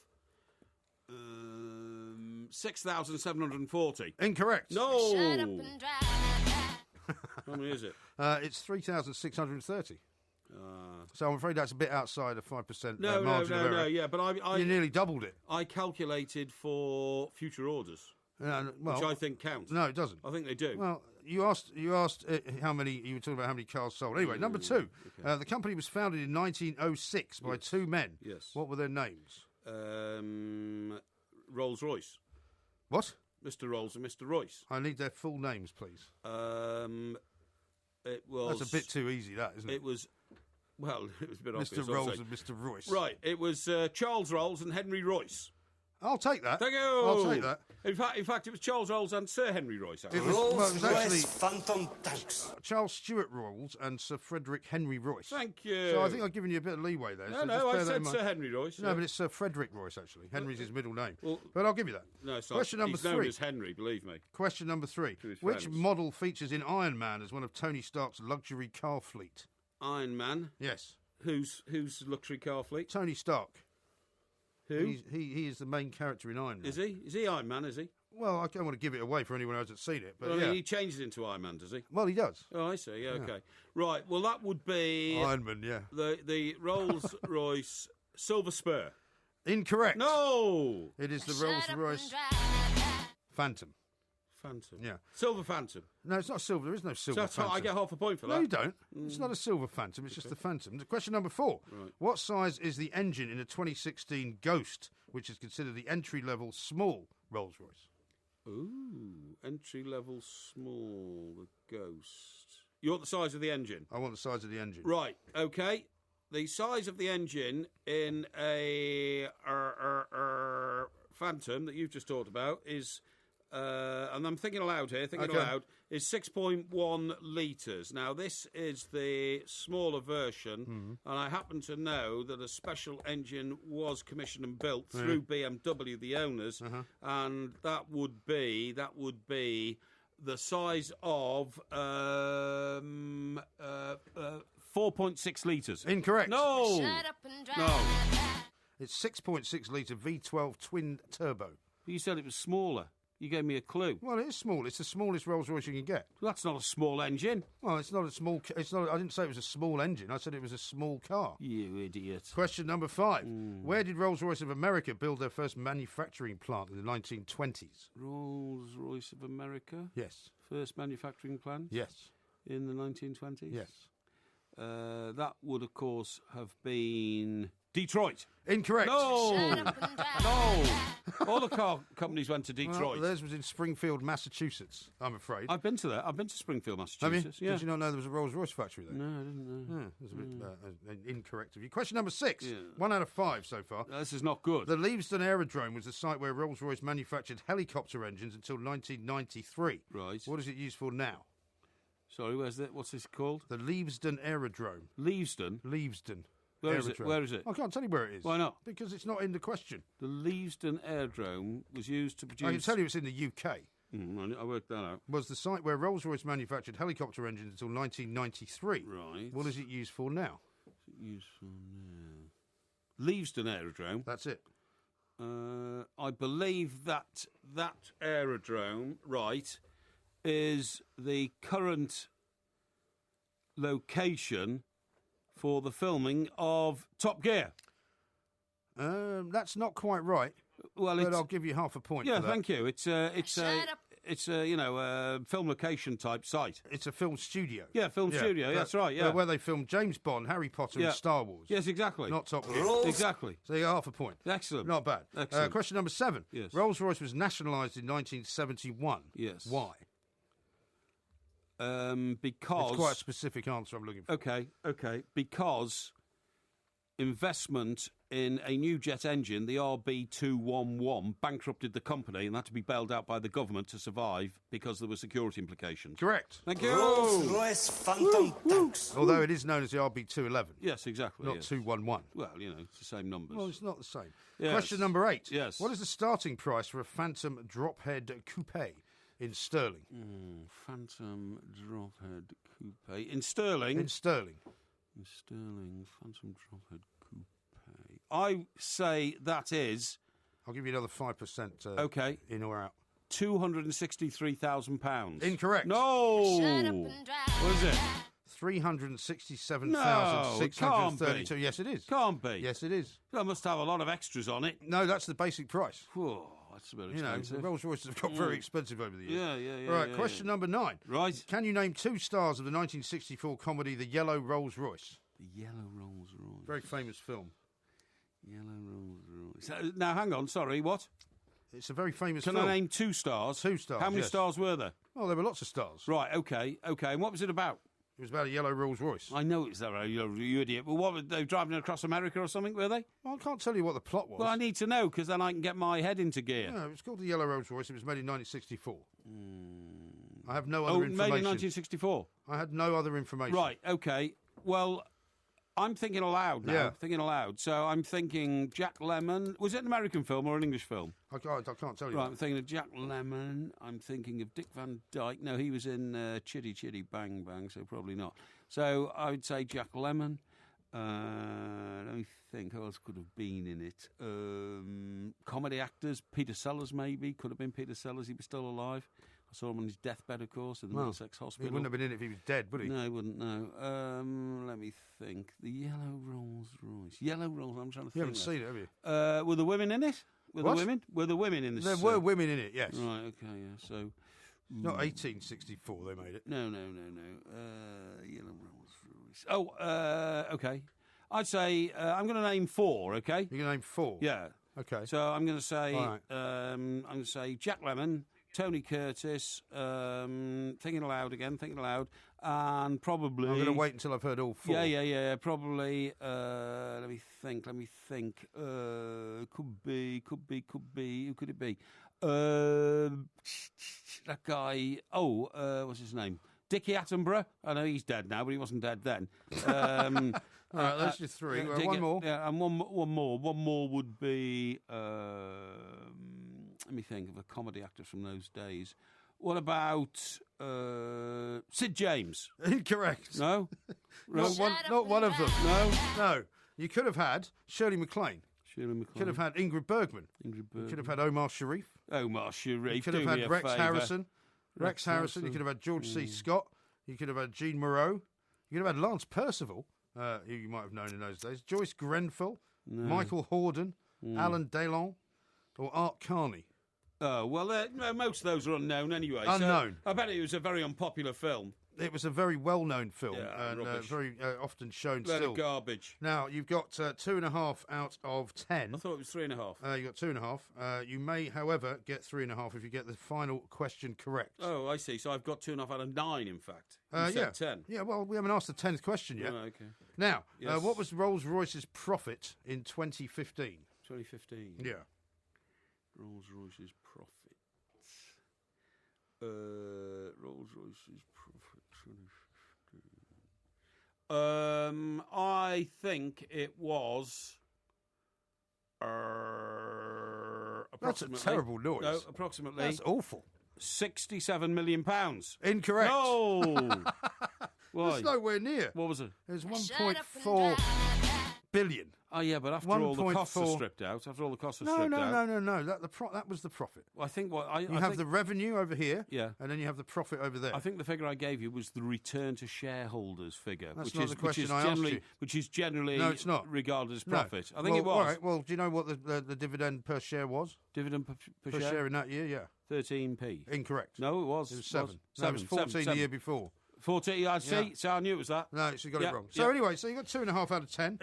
S2: 6,740.
S1: Incorrect.
S2: No!
S9: Shut up and drive.
S2: How many is it?
S1: It's 3,630. So I'm afraid that's a bit outside of 5%
S2: No,
S1: margin of error.
S2: yeah, but
S1: You nearly doubled it.
S2: I calculated for future orders,
S1: Well,
S2: which I think counts.
S1: No, it doesn't.
S2: I think they do.
S1: Well, you asked how many. You were talking about how many cars sold. Anyway, number 2.
S2: Okay.
S1: The company was founded in 1906 by 2 men.
S2: Yes.
S1: What were their names?
S2: Rolls-Royce.
S1: What?
S2: Mr. Rolls and Mr. Royce.
S1: I need their full names, please.
S2: It was...
S1: That's a bit too easy, that, isn't it?
S2: It was... Well, it was a bit obvious.
S1: Mr. Rolls and Mr. Royce.
S2: Right, it was Charles Rolls and Henry Royce.
S1: I'll take that.
S2: Thank you.
S1: I'll take that.
S2: In fact, it was Charles Rolls and Sir Henry Royce. Actually.
S1: It was actually
S8: Rolls-Royce Phantom tanks.
S1: Charles Stuart Rolls and Sir Frederick Henry Royce.
S2: Thank you.
S1: So I think I've given you a bit of leeway there.
S2: No,
S1: so just
S2: I
S1: bear that in
S2: said
S1: mind.
S2: Sir Henry Royce.
S1: No,
S2: yeah.
S1: but it's Sir Frederick Royce, actually. Henry's his middle name.
S2: Well,
S1: but I'll give you that.
S2: No, it's not.
S1: Question number
S2: He's known
S1: 3.
S2: as Henry, believe me.
S1: Question number 3.
S2: To his
S1: Which
S2: friends.
S1: model features in Iron Man as one of Tony Stark's luxury car fleet?
S2: Iron Man.
S1: Yes.
S2: Whose luxury car fleet?
S1: Tony Stark.
S2: Who?
S1: He is the main character in Iron Man.
S2: Is he? Is he Iron Man, is he?
S1: Well, I don't want to give it away for anyone who hasn't seen it, but
S2: Well, I
S1: yeah.
S2: mean, he changed it into Iron Man, does he?
S1: Well, he does.
S2: Oh, I see. Yeah, okay. Right, well, that would be
S1: Iron Man, yeah.
S2: the Rolls-Royce Silver Spur.
S1: Incorrect.
S2: No!
S1: It is the
S9: Shut up and
S1: Rolls-Royce
S9: drive.
S1: Phantom.
S2: Phantom.
S1: Yeah.
S2: Silver Phantom.
S1: No, it's not silver. There is no silver
S2: So
S1: Phantom.
S2: I get half a point for that.
S1: No, you don't. It's not a silver Phantom. It's just the Phantom. Question number 4.
S2: Right.
S1: What size is the engine in a 2016 Ghost, which is considered the entry-level small Rolls-Royce?
S2: Ooh, entry-level small, the Ghost. You want the size of the engine?
S1: I want the size of the engine.
S2: Right, okay. The size of the engine in a Phantom that you've just talked about is... and I'm thinking aloud here, is 6.1 litres. Now, this is the smaller version, and I happen to know that a special engine was commissioned and built through BMW, the owners, and that would be the size of 4.6 litres.
S1: Incorrect.
S2: No!
S9: Shut up and drive.
S2: No.
S1: It's 6.6 litre V12 twin turbo.
S2: You said it was smaller. You gave me a clue.
S1: Well, it is small. It's the smallest Rolls-Royce you can get.
S2: Well, that's not a small engine.
S1: Well, it's not a small... It's not. I didn't say it was a small engine. I said it was a small car.
S2: You idiot.
S1: Question number 5. Where did Rolls-Royce of America build their first manufacturing plant in the 1920s?
S2: Rolls-Royce of America?
S1: Yes.
S2: First manufacturing plant?
S1: Yes.
S2: In the 1920s?
S1: Yes.
S2: That would, of course, have been Detroit.
S1: Incorrect.
S2: No! No! All the car companies went to Detroit.
S1: Well, theirs was in Springfield, Massachusetts, I'm afraid.
S2: I've been to that. I've been to Springfield,
S1: Have
S2: Massachusetts.
S1: you?
S2: Yeah.
S1: Did you not know there was a Rolls-Royce factory there?
S2: No, I didn't know.
S1: Yeah, it was a bit incorrect of you. Question number 6. 1 out of 5 so far.
S2: This is not good.
S1: The Leavesden Aerodrome was the site where Rolls-Royce manufactured helicopter engines until 1993.
S2: Right.
S1: What is it used for now?
S2: Sorry, what's this called?
S1: The Leavesden Aerodrome.
S2: Leavesden?
S1: Leavesden.
S2: Where is it? Where is it?
S1: I can't tell you where it is.
S2: Why not?
S1: Because it's not in the question.
S2: The Leavesden Aerodrome was used to produce...
S1: I can tell you it's in the UK.
S2: I worked that out.
S1: Was the site where Rolls-Royce manufactured helicopter engines until 1993.
S2: Right.
S1: What is it used for now?
S2: Used for now? Leavesden Aerodrome.
S1: That's it.
S2: I believe that aerodrome, right, is the current location for the filming of Top Gear.
S1: That's not quite right.
S2: Well,
S1: but I'll give you half a point.
S2: Yeah,
S1: for that.
S2: thank you. It's a film location type site.
S1: It's a film studio.
S2: Yeah, film studio. That's right. Yeah,
S1: where they filmed James Bond, Harry Potter, and Star Wars.
S2: Yes, exactly.
S1: Not Top Gear.
S2: Exactly.
S1: So you got half a point.
S2: Excellent.
S1: Not bad.
S2: Excellent.
S1: Question number 7.
S2: Yes.
S1: Rolls-Royce was nationalised in 1971.
S2: Yes.
S1: Why?
S2: Because...
S1: It's quite a specific answer I'm looking for.
S2: Okay. Because investment in a new jet engine, the RB211, bankrupted the company and had to be bailed out by the government to survive because there were security implications.
S1: Correct.
S2: Thank you.
S8: Rolls-Royce Phantom tanks.
S1: Although it is known as the RB211.
S2: Yes, exactly.
S1: Not
S2: yes.
S1: 211.
S2: Well, it's the same numbers.
S1: Well, it's not the same.
S2: Yes.
S1: Question number 8.
S2: Yes.
S1: What is the starting price for a Phantom Drophead Coupe in sterling?
S2: Phantom Drophead Coupe. In sterling?
S1: In sterling.
S2: In sterling, Phantom Drophead Coupe. I say that is...
S1: I'll give you another 5%
S2: okay.
S1: in or out.
S2: £263,000.
S1: Incorrect.
S2: No!
S9: Shut up and drive.
S2: What is it?
S1: 367,632. Yes, it is.
S2: Can't be.
S1: Yes, it is.
S2: I must have a lot of extras on it.
S1: No, that's the basic price.
S2: Whoa, that's a bit expensive.
S1: You know, Rolls-Royces have got very expensive over the years.
S2: Yeah.
S1: Right, question number 9.
S2: Right.
S1: Can you name 2 stars of the 1964 comedy The Yellow Rolls-Royce?
S2: The Yellow Rolls-Royce.
S1: Very famous film.
S2: Yellow Rolls-Royce. Now, hang on, sorry, what?
S1: It's a very famous
S2: film. Can I name 2 stars?
S1: 2 stars,
S2: How many stars were there?
S1: Oh, there were lots of stars.
S2: Right, okay. And what was it about?
S1: It was about a yellow Rolls-Royce.
S2: I know it was that, you idiot. Well, what, were they driving across America or something, were they?
S1: Well, I can't tell you what the plot was.
S2: Well, I need to know, because then I can get my head into gear.
S1: No, it was called the Yellow Rolls-Royce. It was made in 1964. I have no other information.
S2: Made in 1964?
S1: I had no other information.
S2: Right, okay. Well, I'm thinking aloud now.
S1: Yeah.
S2: Thinking aloud. So I'm thinking Jack Lemmon. Was it an American film or an English film?
S1: I can't tell you.
S2: Right, I'm thinking of Jack Lemmon. I'm thinking of Dick Van Dyke. No, he was in Chitty Chitty Bang Bang, so probably not. So I would say Jack Lemmon. Let me think. Who else could have been in it? Comedy actors. Peter Sellers, maybe. Could have been Peter Sellers. He was still alive. I saw him on his deathbed, of course, in the Middlesex Hospital.
S1: He wouldn't have been in it if he was dead, would he?
S2: No, he wouldn't, no. Let me think. The Yellow Rolls-Royce. Yellow Rolls, I'm trying to think.
S1: You haven't seen it, have you?
S2: Were the women in it? Were the women in this?
S1: There were women in it, yes.
S2: Right, okay, yeah, so...
S1: Not 1864 they made it.
S2: No. Yellow Rolls-Royce. Oh, okay. I'd say, I'm going to name 4, okay?
S1: You're going to name 4?
S2: Yeah.
S1: Okay.
S2: So I'm going to say,
S1: right.
S2: I'm going to say Jack Lemmon, Tony Curtis, thinking aloud, and probably...
S1: I'm going to wait until I've heard all 4.
S2: Yeah, probably, let me think, could be, who could it be? That guy, what's his name? Dickie Attenborough. I know he's dead now, but he wasn't dead then.
S1: All right, that's just 3. One more.
S2: Yeah, and one more would be... let me think of a comedy actor from those days. What about Sid James?
S1: Incorrect.
S2: No?
S1: Not one of them.
S2: No?
S1: No. You could have had Shirley MacLaine.
S2: Shirley MacLaine.
S1: Could have had Ingrid Bergman. You could have had Omar Sharif.
S2: Omar Sharif.
S1: You could have had Rex Harrison. Rex Harrison. You could have had George C. Scott. You could have had Jean Moreau. You could have had Lance Percival, who you might have known in those days. Joyce Grenfell. Michael Hordern. Alan Delon. Or Art Carney.
S2: Oh, well, most of those are unknown anyway.
S1: Unknown.
S2: So I bet it was a very unpopular film.
S1: It was a very well-known film and
S2: rubbish.
S1: very often shown
S2: Load
S1: still.
S2: of garbage.
S1: Now, you've got 2.5 out of 10.
S2: I thought it was 3.5.
S1: You got 2.5. You may, however, get 3.5 if you get the final question correct.
S2: Oh, I see. So I've got 2.5 out of 9, in fact. You said 10.
S1: Yeah, well, we haven't asked the 10th question yet.
S2: Oh, okay.
S1: Now,
S2: Yes.
S1: what was Rolls-Royce's profit in 2015?
S2: 2015.
S1: Yeah.
S2: Rolls-Royce's profit. Rolls-Royce's profit 2015. I think it was
S1: That's a terrible noise.
S2: No, approximately.
S1: That's awful.
S2: £67 million.
S1: Incorrect.
S2: No. Why?
S1: It's nowhere near.
S2: What was it?
S1: It was 1.4 billion.
S2: Oh, yeah, but after all the costs are stripped out, No.
S1: That was the profit.
S2: Well, I think what
S1: You have the revenue over here,
S2: Yeah.
S1: and then you have the profit over there.
S2: I think the figure I gave you was the return to shareholders figure,
S1: That's not the question I asked you.
S2: which is generally
S1: No, it's not.
S2: regarded as
S1: No.
S2: profit. I think it was.
S1: All right, well, do you know what the dividend per share was?
S2: Dividend per
S1: Per
S2: share?
S1: share in that year, yeah.
S2: 13p.
S1: Incorrect.
S2: No, it was.
S1: It was 7. No, it was 14 the year before.
S2: 14, I see.
S1: Yeah.
S2: So I knew it was that.
S1: No, so you got
S2: Yeah,
S1: it wrong. So
S2: yeah.
S1: anyway, so you got 2.5 out of 10,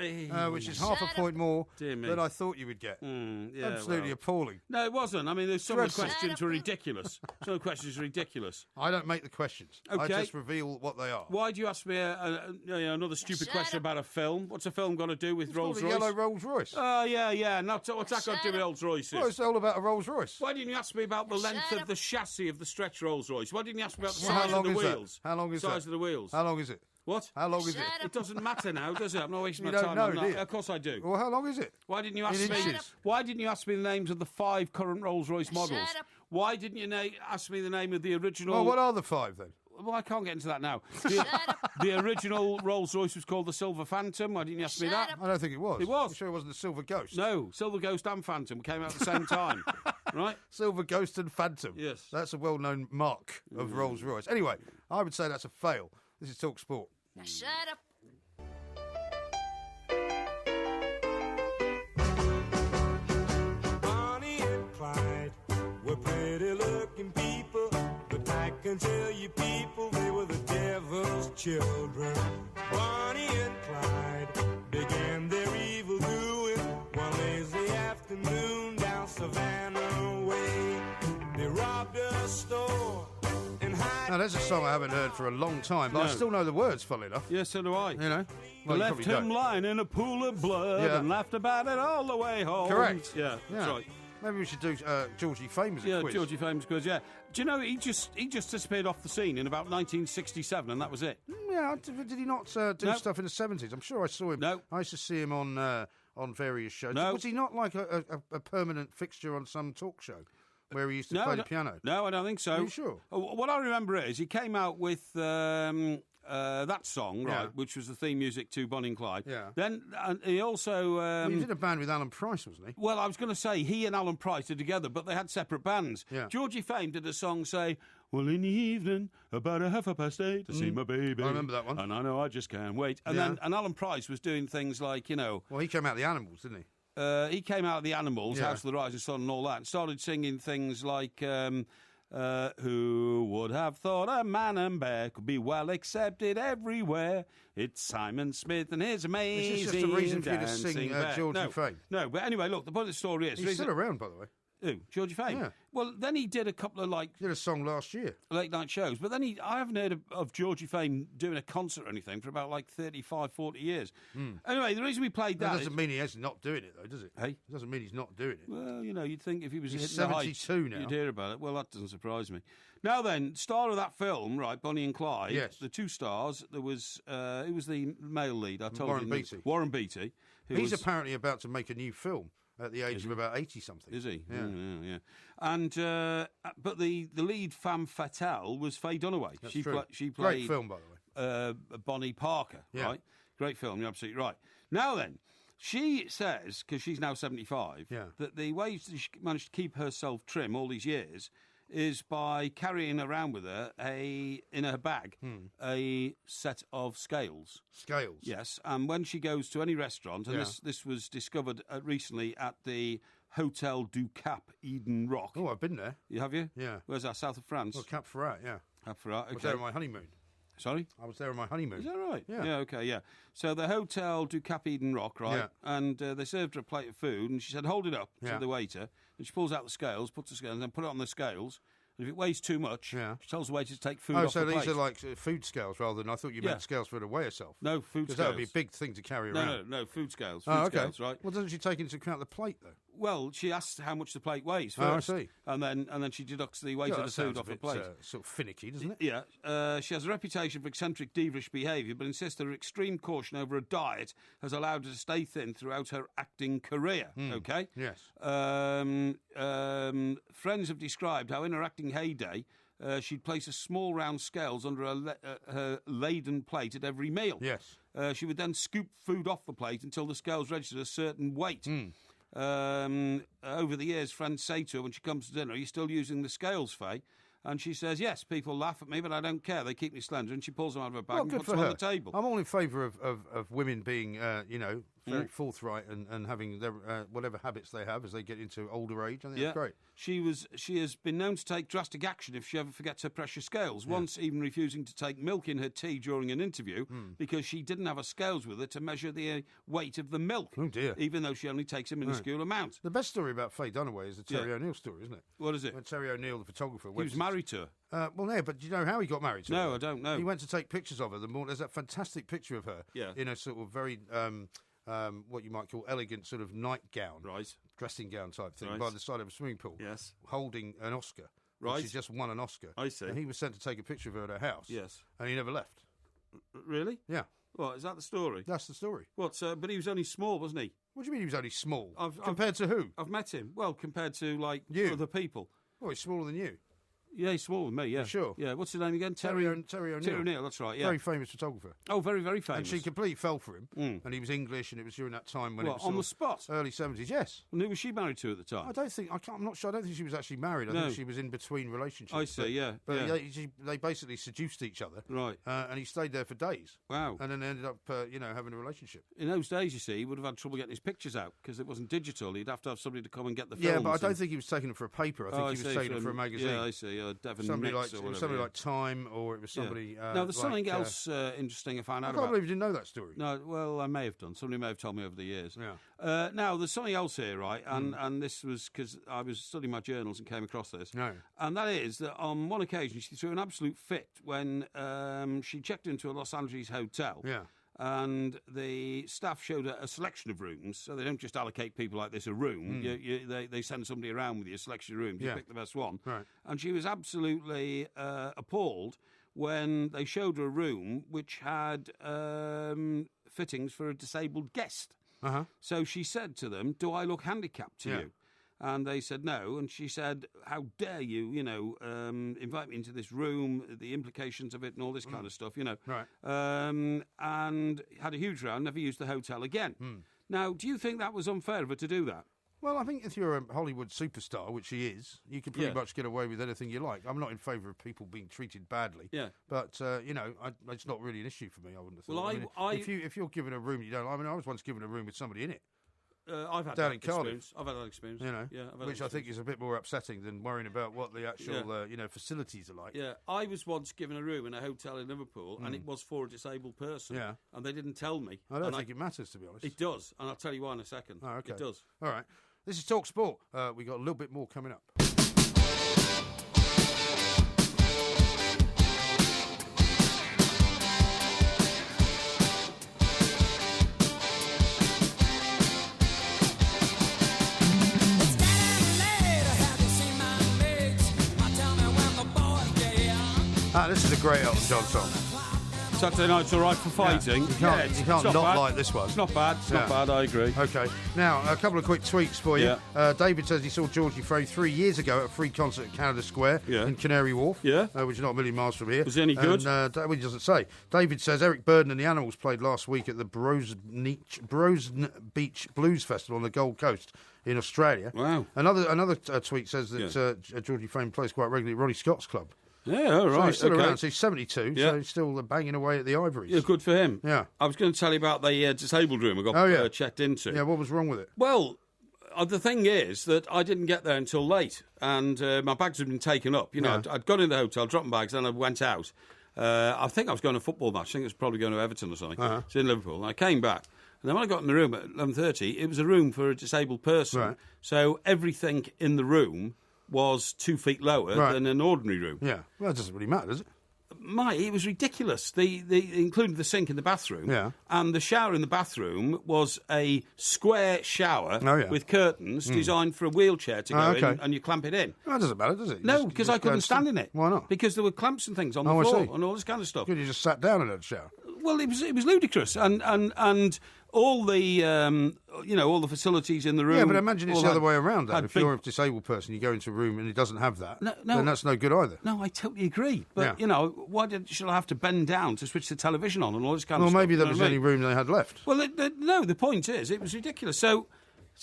S1: which is half a point more
S2: Dear me.
S1: than I thought you would get.
S2: Yeah,
S1: Absolutely
S2: well.
S1: appalling.
S2: No, it wasn't. I mean, there's some of the
S1: Dreadful.
S2: questions were ridiculous. Some of the questions are ridiculous.
S1: I don't make the questions. I
S2: Okay.
S1: just reveal what they are.
S2: Why do you ask me another stupid question about a film? What's a film got to do with
S1: It's called
S2: Rolls-Royce?
S1: a yellow Rolls-Royce.
S2: Oh, yeah. Now, what's that got to do with Rolls-Royces?
S1: Well, it's all about a Rolls-Royce.
S2: Why didn't you ask me about the length of the chassis of the stretch Rolls-Royce? Why didn't you ask me about the
S1: Well, how
S2: size of
S1: long
S2: the
S1: is that?
S2: wheels?
S1: How long is
S2: size
S1: that?
S2: of the wheels?
S1: How long is it?
S2: What?
S1: How long is it?
S2: It doesn't matter now, does it? I'm not wasting
S1: You
S2: my
S1: don't
S2: time.
S1: know,
S2: on that.
S1: do you?
S2: Of course I do.
S1: Well, how long is it?
S2: Why didn't you ask
S1: In
S2: me?
S1: inches.
S2: Why didn't you ask me the names of the 5 current Rolls-Royce models? Why didn't you ask me the name of the original?
S1: Well, what are the 5 then?
S2: Well, I can't get into that now. The original Rolls-Royce was called the Silver Phantom. Why didn't you ask me that?
S1: I don't think it was.
S2: It was.
S1: I'm sure it wasn't the Silver Ghost.
S2: No, Silver Ghost and Phantom came out at the same time. Right?
S1: Silver Ghost and Phantom.
S2: Yes.
S1: That's a well-known mark of Rolls-Royce. Anyway, I would say that's a fail. This is Talk Sport.
S9: Shut up.
S8: Bonnie and Clyde were pretty-looking people, but I can tell you people they were the devil's children. Bonnie and Clyde began their evil doing one lazy afternoon down Savannah way. They robbed a store and
S1: Now, there's a song I haven't heard for a long time, but I still know the words, funnily enough.
S2: Yes, so do I.
S1: You know?
S2: They
S1: you
S2: left
S1: probably
S2: him
S1: don't.
S2: lying in a pool of blood and laughed about it all the way home.
S1: Correct.
S2: Yeah, that's right.
S1: Maybe we should do Georgie Fame as a quiz.
S2: Georgie Fame's quiz, yeah. Do you know, he just disappeared off the scene in about 1967, and that was it.
S1: Yeah, did he not do stuff in the 70s? I'm sure I saw him.
S2: No.
S1: I used to see him on various shows.
S2: No.
S1: Was he not like a permanent fixture on some talk show where he used to play the piano?
S2: No, I don't think so.
S1: Are you sure?
S2: What I remember is he came out with that song, right, which was the theme music to Bonnie and Clyde.
S1: Yeah.
S2: Then he also...
S1: he did a band with Alan Price, wasn't he?
S2: Well, I was going to say, he and Alan Price did together, but they had separate bands.
S1: Yeah.
S2: Georgie Fame did a song, say, well, in the evening, about 8:30 to see my baby.
S1: I remember that one.
S2: And I know I just can't wait. And then Alan Price was doing things like,
S1: Well, he came out of the Animals, didn't he?
S2: he came out of the Animals, House of the Rising Sun and all that, and started singing things like... who would have thought a man and bear could be well accepted everywhere? It's Simon Smith and his amazing
S1: Is this just a reason for you to sing
S2: dancing bear.
S1: Georgie Fame?
S2: No, but anyway, look, the point of the story is...
S1: He's still around, by the way.
S2: Who? Georgie Fame?
S1: Yeah.
S2: Well, then he did a couple of,
S1: He did a song last year.
S2: late night shows, but then I haven't heard of Georgie Fame doing a concert or anything for about 35, 40 years. Anyway, the reason we played
S1: That
S2: that
S1: doesn't mean he's not doing it, though, does it?
S2: Hey?
S1: It doesn't mean he's not doing it.
S2: Well, you'd think if he was
S1: He's
S2: hitting the heights,
S1: 72 now.
S2: you'd hear about it. Well, that doesn't surprise me. Now then, star of that film, right, Bonnie and Clyde,
S1: Yes.
S2: the two stars, there was, it was the male lead, I told
S1: Warren
S2: you.
S1: Beatty.
S2: Warren Beatty.
S1: He's apparently about to make a new film at the age of about 80-something.
S2: Is he?
S1: Yeah.
S2: Yeah. And, but the lead femme fatale was Faye Dunaway.
S1: That's
S2: she
S1: true.
S2: She played...
S1: Great film, by the way.
S2: Bonnie Parker,
S1: Yeah.
S2: right? Great film, you're absolutely right. Now then, She says, because she's now 75, that the way she managed to keep herself trim all these years is by carrying around with her in her bag a set of scales.
S1: Scales?
S2: Yes, and when she goes to any restaurant, and this was discovered recently at the Hotel du Cap, Eden Rock.
S1: Oh, I've been there.
S2: Have you?
S1: Yeah.
S2: Where's that, south of France?
S1: Well, Cap Ferrat, yeah.
S2: Cap Ferrat, okay.
S1: I was there on my honeymoon.
S2: Sorry?
S1: I was there on my honeymoon.
S2: Is that right?
S1: Yeah.
S2: Okay, yeah. So the Hotel du Cap Eden Rock, right? Yeah. And they served her a plate of food, and she said, hold it up to the waiter. And she pulls out the scales, puts the scales, and then put it on the scales. And if it weighs too much, she tells the waiter to take food off the plate.
S1: Oh, so these are like food scales rather than, I thought you meant scales for her to weigh herself.
S2: No, food scales.
S1: Because that would be a big thing to carry around.
S2: No, food scales.
S1: Scales,
S2: right?
S1: Well, doesn't she take into account the plate, though?
S2: Well, she asks how much the plate weighs first.
S1: I see.
S2: And then she deducts the weight of the food off the plate.
S1: Sort of finicky, doesn't it?
S2: Yeah. She has a reputation for eccentric, divish behaviour, but insists that her extreme caution over a diet has allowed her to stay thin throughout her acting career. Okay?
S1: Yes.
S2: Friends have described how in her acting heyday, she'd place a small round scales under her laden plate at every meal.
S1: Yes.
S2: She would then scoop food off the plate until the scales registered a certain weight. Over the years, friends say to her when she comes to dinner, "Are you still using the scales, Faye?" And she says, "Yes, people laugh at me, but I don't care. They keep me slender." And she pulls them out of her bag and puts them on the table.
S1: I'm all in favour of women being, very forthright and having their whatever habits they have as they get into older age. I think that's great.
S2: She has been known to take drastic action if she ever forgets her precious scales, once even refusing to take milk in her tea during an interview because she didn't have her scales with her to measure the weight of the milk.
S1: Oh, dear.
S2: Even though she only takes a minuscule amount.
S1: The best story about Faye Dunaway is the Terry O'Neill story, isn't it?
S2: What is it?
S1: When Terry O'Neill, the photographer...
S2: He was married to her.
S1: But do you know how he got married to her?
S2: No, I don't know.
S1: He went to take pictures of her. There's that fantastic picture of her in a sort of very... what you might call elegant sort of nightgown, dressing gown type thing, by the side of a swimming pool, holding an Oscar.
S2: Right.
S1: She's just won an Oscar.
S2: I see.
S1: And he was sent to take a picture of her at her house.
S2: Yes.
S1: And he never left.
S2: Really?
S1: Yeah.
S2: What, is that the story?
S1: That's the story.
S2: What? But he was only small, wasn't he?
S1: What do you mean he was only small? Compared to who?
S2: I've met him. Well, compared to,
S1: you.
S2: Other people.
S1: Oh, he's smaller than you.
S2: Yeah, he's smaller than me, yeah.
S1: Sure.
S2: Yeah, what's his name again?
S1: Terry O'Neill.
S2: Terry O'Neill, that's right, yeah.
S1: Very famous photographer.
S2: Oh, very, very famous.
S1: And she completely fell for him. And he was English, and it was during that time when it was
S2: on the spot?
S1: Early 70s, yes.
S2: And who was she married to at the time?
S1: I'm not sure. I don't think she was actually married. I think she was in between relationships.
S2: I see, yeah.
S1: But they basically seduced each other.
S2: Right.
S1: And he stayed there for days.
S2: Wow.
S1: And then ended up, having a relationship.
S2: In those days, you see, he would have had trouble getting his pictures out because it wasn't digital. He'd have to have somebody to come and get the films.
S1: Yeah, but I don't think he was taking it for a paper. I think he was taking it for a magazine.
S2: Yeah, I see. Devon
S1: somebody like Time, or it was somebody...
S2: Now, there's something else interesting I found out about...
S1: I can't believe you didn't know that story.
S2: No, well, I may have done. Somebody may have told me over the years. Yeah. Now, there's something else here, right? And this was because I was studying my journals and came across this.
S1: No.
S2: And that is that on one occasion, she threw an absolute fit when she checked into a Los Angeles hotel.
S1: Yeah.
S2: And the staff showed her a selection of rooms, so they don't just allocate people like this a room. They send somebody around with you, a selection of rooms. You pick the best one.
S1: Right.
S2: And she was absolutely appalled when they showed her a room which had fittings for a disabled guest.
S1: Uh-huh.
S2: So she said to them, "Do I look handicapped to you?" And they said no, and she said, "How dare you, invite me into this room, the implications of it and all this kind of stuff,
S1: Right.
S2: And had a huge row, never used the hotel again. Now, do you think that was unfair of her to do that?
S1: Well, I think if you're a Hollywood superstar, which she is, you can pretty much get away with anything you like. I'm not in favour of people being treated badly.
S2: Yeah.
S1: But, it's not really an issue for me, I wouldn't have thought.
S2: Well,
S1: if you're given a room you don't... I mean, I was once given a room with somebody in it.
S2: I've had
S1: down
S2: that
S1: in Cardiff.
S2: experience. I've had that experience.
S1: Which I think is a bit more upsetting than worrying about what the actual, facilities are like.
S2: Yeah, I was once given a room in a hotel in Liverpool, and it was for a disabled person.
S1: Yeah.
S2: And they didn't tell me.
S1: I don't think it matters, to be honest.
S2: It does, and I'll tell you why in a second.
S1: Oh, okay.
S2: It does.
S1: All right. This is Talk Sport. We got a little bit more coming up. This is a great Elton John song.
S2: Saturday night's all right for fighting.
S1: Yeah. You can't not
S2: bad.
S1: like this one.
S2: It's not bad. It's not bad, I agree.
S1: OK. Now, a couple of quick tweets for you.
S2: Yeah.
S1: David says he saw Georgie Fray 3 years ago at a free concert at Canada Square in Canary Wharf, which is not a million miles from here.
S2: Was he any good?
S1: Well, he doesn't say. David says Eric Burden and the Animals played last week at the Brosne Beach Blues Festival on the Gold Coast in Australia.
S2: Wow.
S1: Another tweet says that Georgie Fray plays quite regularly at Ronnie Scott's club.
S2: Yeah, all right.
S1: So he's still around. So he's 72, so he's still banging away at the Ivories.
S2: Yeah, good for him.
S1: Yeah.
S2: I was going to tell you about the disabled room I got checked into.
S1: Yeah, what was wrong with it?
S2: Well, the thing is that I didn't get there until late, and my bags had been taken up. You know, I'd gone in the hotel, dropped my bags, then I went out. I think I was going to a football match. I think it was probably going to Everton or something. It's in Liverpool. And I came back. And then when I got in the room at 11:30, it was a room for a disabled person. Right. So everything in the room was 2 feet lower than an ordinary room.
S1: Yeah, well, it doesn't really matter, does it?
S2: It was ridiculous. Including the sink in the bathroom, and the shower in the bathroom was a square shower with curtains designed for a wheelchair to go in, and you clamp it in.
S1: Well, that doesn't matter, does it?
S2: No, because I couldn't stand in it.
S1: Why not?
S2: Because there were clamps and things on the floor and all this kind of stuff.
S1: Good, you just sat down in that shower.
S2: Well, it was ludicrous, and all the all the facilities in the room.
S1: Yeah, but imagine it's the other way around. If you're a disabled person, you go into a room and it doesn't have that. Then that's no good either.
S2: No, I totally agree. But why should I have to bend down to switch the television on and all this kind of stuff?
S1: Well, maybe that was the only room they had left.
S2: Well, no. The point is, it was ridiculous. So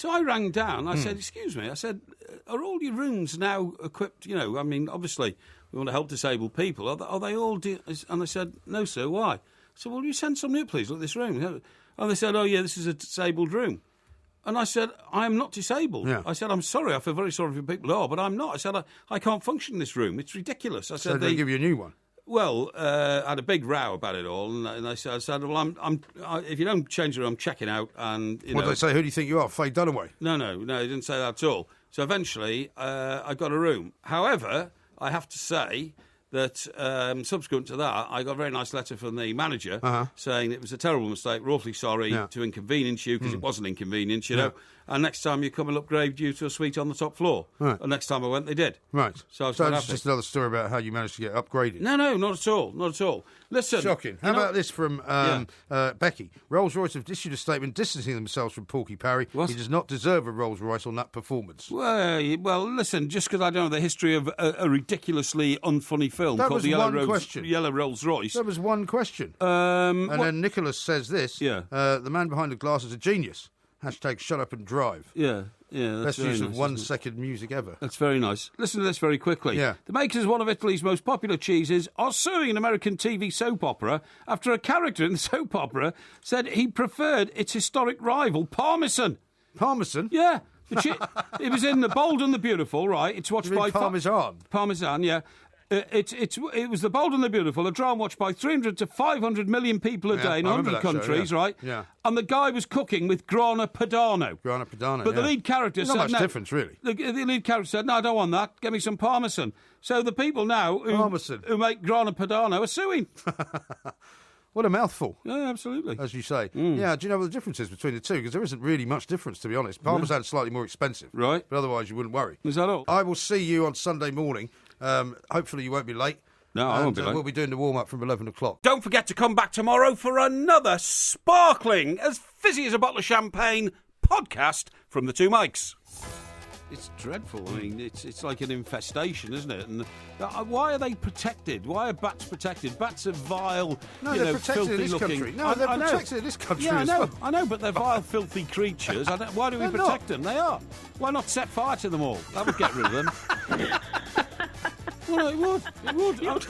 S2: I rang down. I said, "Excuse me." I said, "Are all your rooms now equipped? You know, I mean, obviously we want to help disabled people. Are they all?" And they said, "No, sir. Why?" I said, "Well, will you send somebody up, please? Look at this room." And they said, "Oh, yeah, this is a disabled room." And I said, "I am not disabled." Yeah. I said, "I'm sorry, I feel very sorry for people who are, but I'm not." I said, I can't function in this room. It's ridiculous. I said,
S1: so they give you a new one?
S2: Well, I had a big row about it all, and I said, "Well, if you don't change the room, I'm checking out." And
S1: what did they say? Who do you think you are, Faye Dunaway?
S2: No, they didn't say that at all. So eventually, I got a room. However, I have to say that subsequent to that, I got a very nice letter from the manager saying it was a terrible mistake. We're awfully sorry to inconvenience you, because it was an inconvenience, you know. And next time you come and upgrade you to a suite on the top floor. Right. And next time I went, they did.
S1: Right. So it's just another story about how you managed to get upgraded.
S2: No, not at all. Not at all. Listen.
S1: Shocking. How about this from Becky? Rolls-Royce have issued a statement distancing themselves from Porky Parry. What? He does not deserve a Rolls-Royce on that performance.
S2: Well, listen, just because I don't know the history of a ridiculously unfunny film called The Yellow Rolls-Royce.
S1: That was one question. And then Nicholas says this. The man behind the glass is a genius. Hashtag shut up and drive.
S2: Yeah. That's
S1: best use of 1 second music ever.
S2: That's very nice. Listen to this very quickly. The makers of one of Italy's most popular cheeses are suing an American TV soap opera after a character in the soap opera said he preferred its historic rival, Parmesan.
S1: Parmesan?
S2: Yeah. It was in The Bold and the Beautiful, right? It's watched by
S1: Parmesan.
S2: Parmesan, yeah. It was The Bold and the Beautiful, a drama watched by 300 to 500 million people a day in 100 countries, right?
S1: Yeah.
S2: And the guy was cooking with Grana Padano.
S1: But
S2: the lead character said...
S1: Not much difference, really.
S2: The lead character said, "No, I don't want that. Get me some Parmesan." So the people now who make Grana Padano are suing.
S1: What a mouthful.
S2: Yeah, absolutely.
S1: As you say. Yeah, do you know what the difference is between the two? Because there isn't really much difference, to be honest. Parmesan's slightly more expensive.
S2: Right.
S1: But otherwise you wouldn't worry.
S2: Is that all?
S1: I will see you on Sunday morning. Hopefully you won't be late.
S2: No, I won't be late.
S1: We'll be doing the warm-up from 11 o'clock.
S2: Don't forget to come back tomorrow for another sparkling, as fizzy as a bottle of champagne, podcast from the two mics. It's dreadful. I mean, it's like an infestation, isn't it? And why are they protected? Why are bats protected? Bats are vile,
S1: they're protected in this
S2: looking.
S1: Country. No, they're protected in this country
S2: as
S1: well.
S2: I know, but they're vile, filthy creatures. Why do we protect them? They are. Why not set fire to them all? That would get rid of them. Well, it would.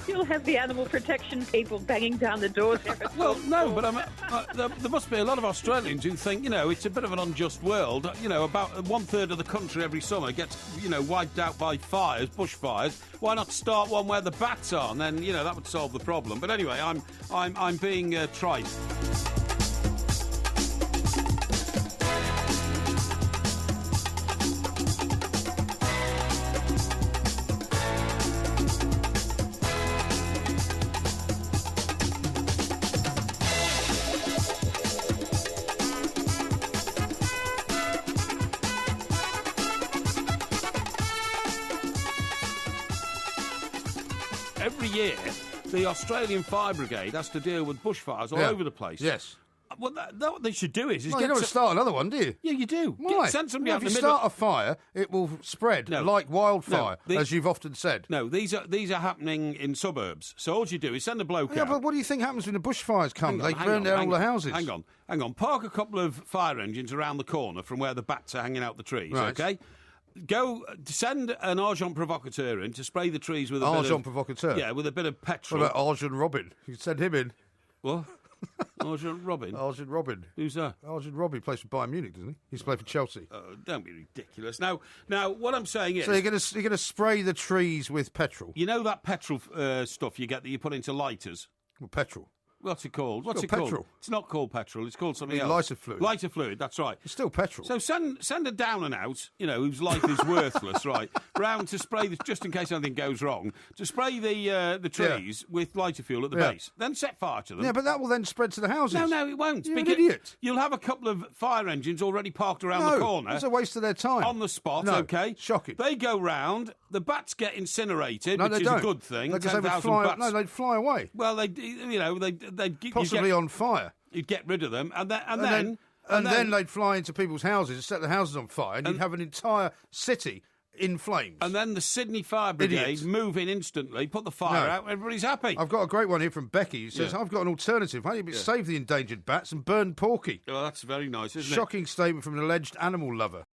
S7: You'll have the animal protection people banging down the doors.
S2: Well, no, but there must be a lot of Australians who think, it's a bit of an unjust world. About 1/3 of the country every summer gets, wiped out by fires, bushfires. Why not start one where the bats are? And then, that would solve the problem. But anyway, I'm being trite. Every year, the Australian Fire Brigade has to deal with bushfires all over the place.
S1: Yes.
S2: Well, what they should do is
S1: you don't start another one, do you?
S2: Yeah, you do.
S1: Why?
S2: Send somebody out
S1: if
S2: in
S1: you
S2: the middle.
S1: start a fire, it will spread like wildfire, as you've often said.
S2: No, these are happening in suburbs. So all you do is send a bloke out.
S1: Yeah, but what do you think happens when the bushfires come? They burn down all the houses.
S2: Hang on. Park a couple of fire engines around the corner from where the bats are hanging out the trees, okay? Go send an agent provocateur in to spray the trees with a bit of...
S1: Agent provocateur?
S2: Yeah, with a bit of petrol.
S1: What about Agent Robin? You could send him in.
S2: What? Agent Robin?
S1: Agent Robin.
S2: Who's that?
S1: Agent Robin plays for Bayern Munich, doesn't he? He used to play for Chelsea.
S2: Oh, don't be ridiculous. Now, what I'm saying is...
S1: So you're going to spray the trees with petrol?
S2: You know that petrol stuff you get that you put into lighters?
S1: Well, petrol.
S2: What's it called?
S1: It's called petrol.
S2: It's not called petrol. It's called something else.
S1: Lighter fluid.
S2: Lighter fluid, that's right.
S1: It's still petrol.
S2: So send a down and out, whose life is worthless, right, round to spray, just in case anything goes wrong, to spray the trees with lighter fuel at the base. Then set fire to them.
S1: Yeah, but that will then spread to the houses.
S2: No, it won't.
S1: You're an idiot.
S2: You'll have a couple of fire engines already parked around the corner.
S1: It's a waste of their time.
S2: On the spot,
S1: no,
S2: okay?
S1: Shocking.
S2: They go round, the bats get incinerated, which is a good thing.
S1: Because they'd fly away.
S2: Well, they'd
S1: possibly on fire.
S2: You'd get rid of them, and
S1: then they'd fly into people's houses and set the houses on fire, and you'd have an entire city in flames.
S2: And then the Sydney Fire Brigade move in instantly, put the fire out, everybody's happy.
S1: I've got a great one here from Becky. Who says, I've got an alternative. How do you save the endangered bats and burn Porky?
S2: Oh, that's very nice, isn't it?
S1: Shocking statement from an alleged animal lover.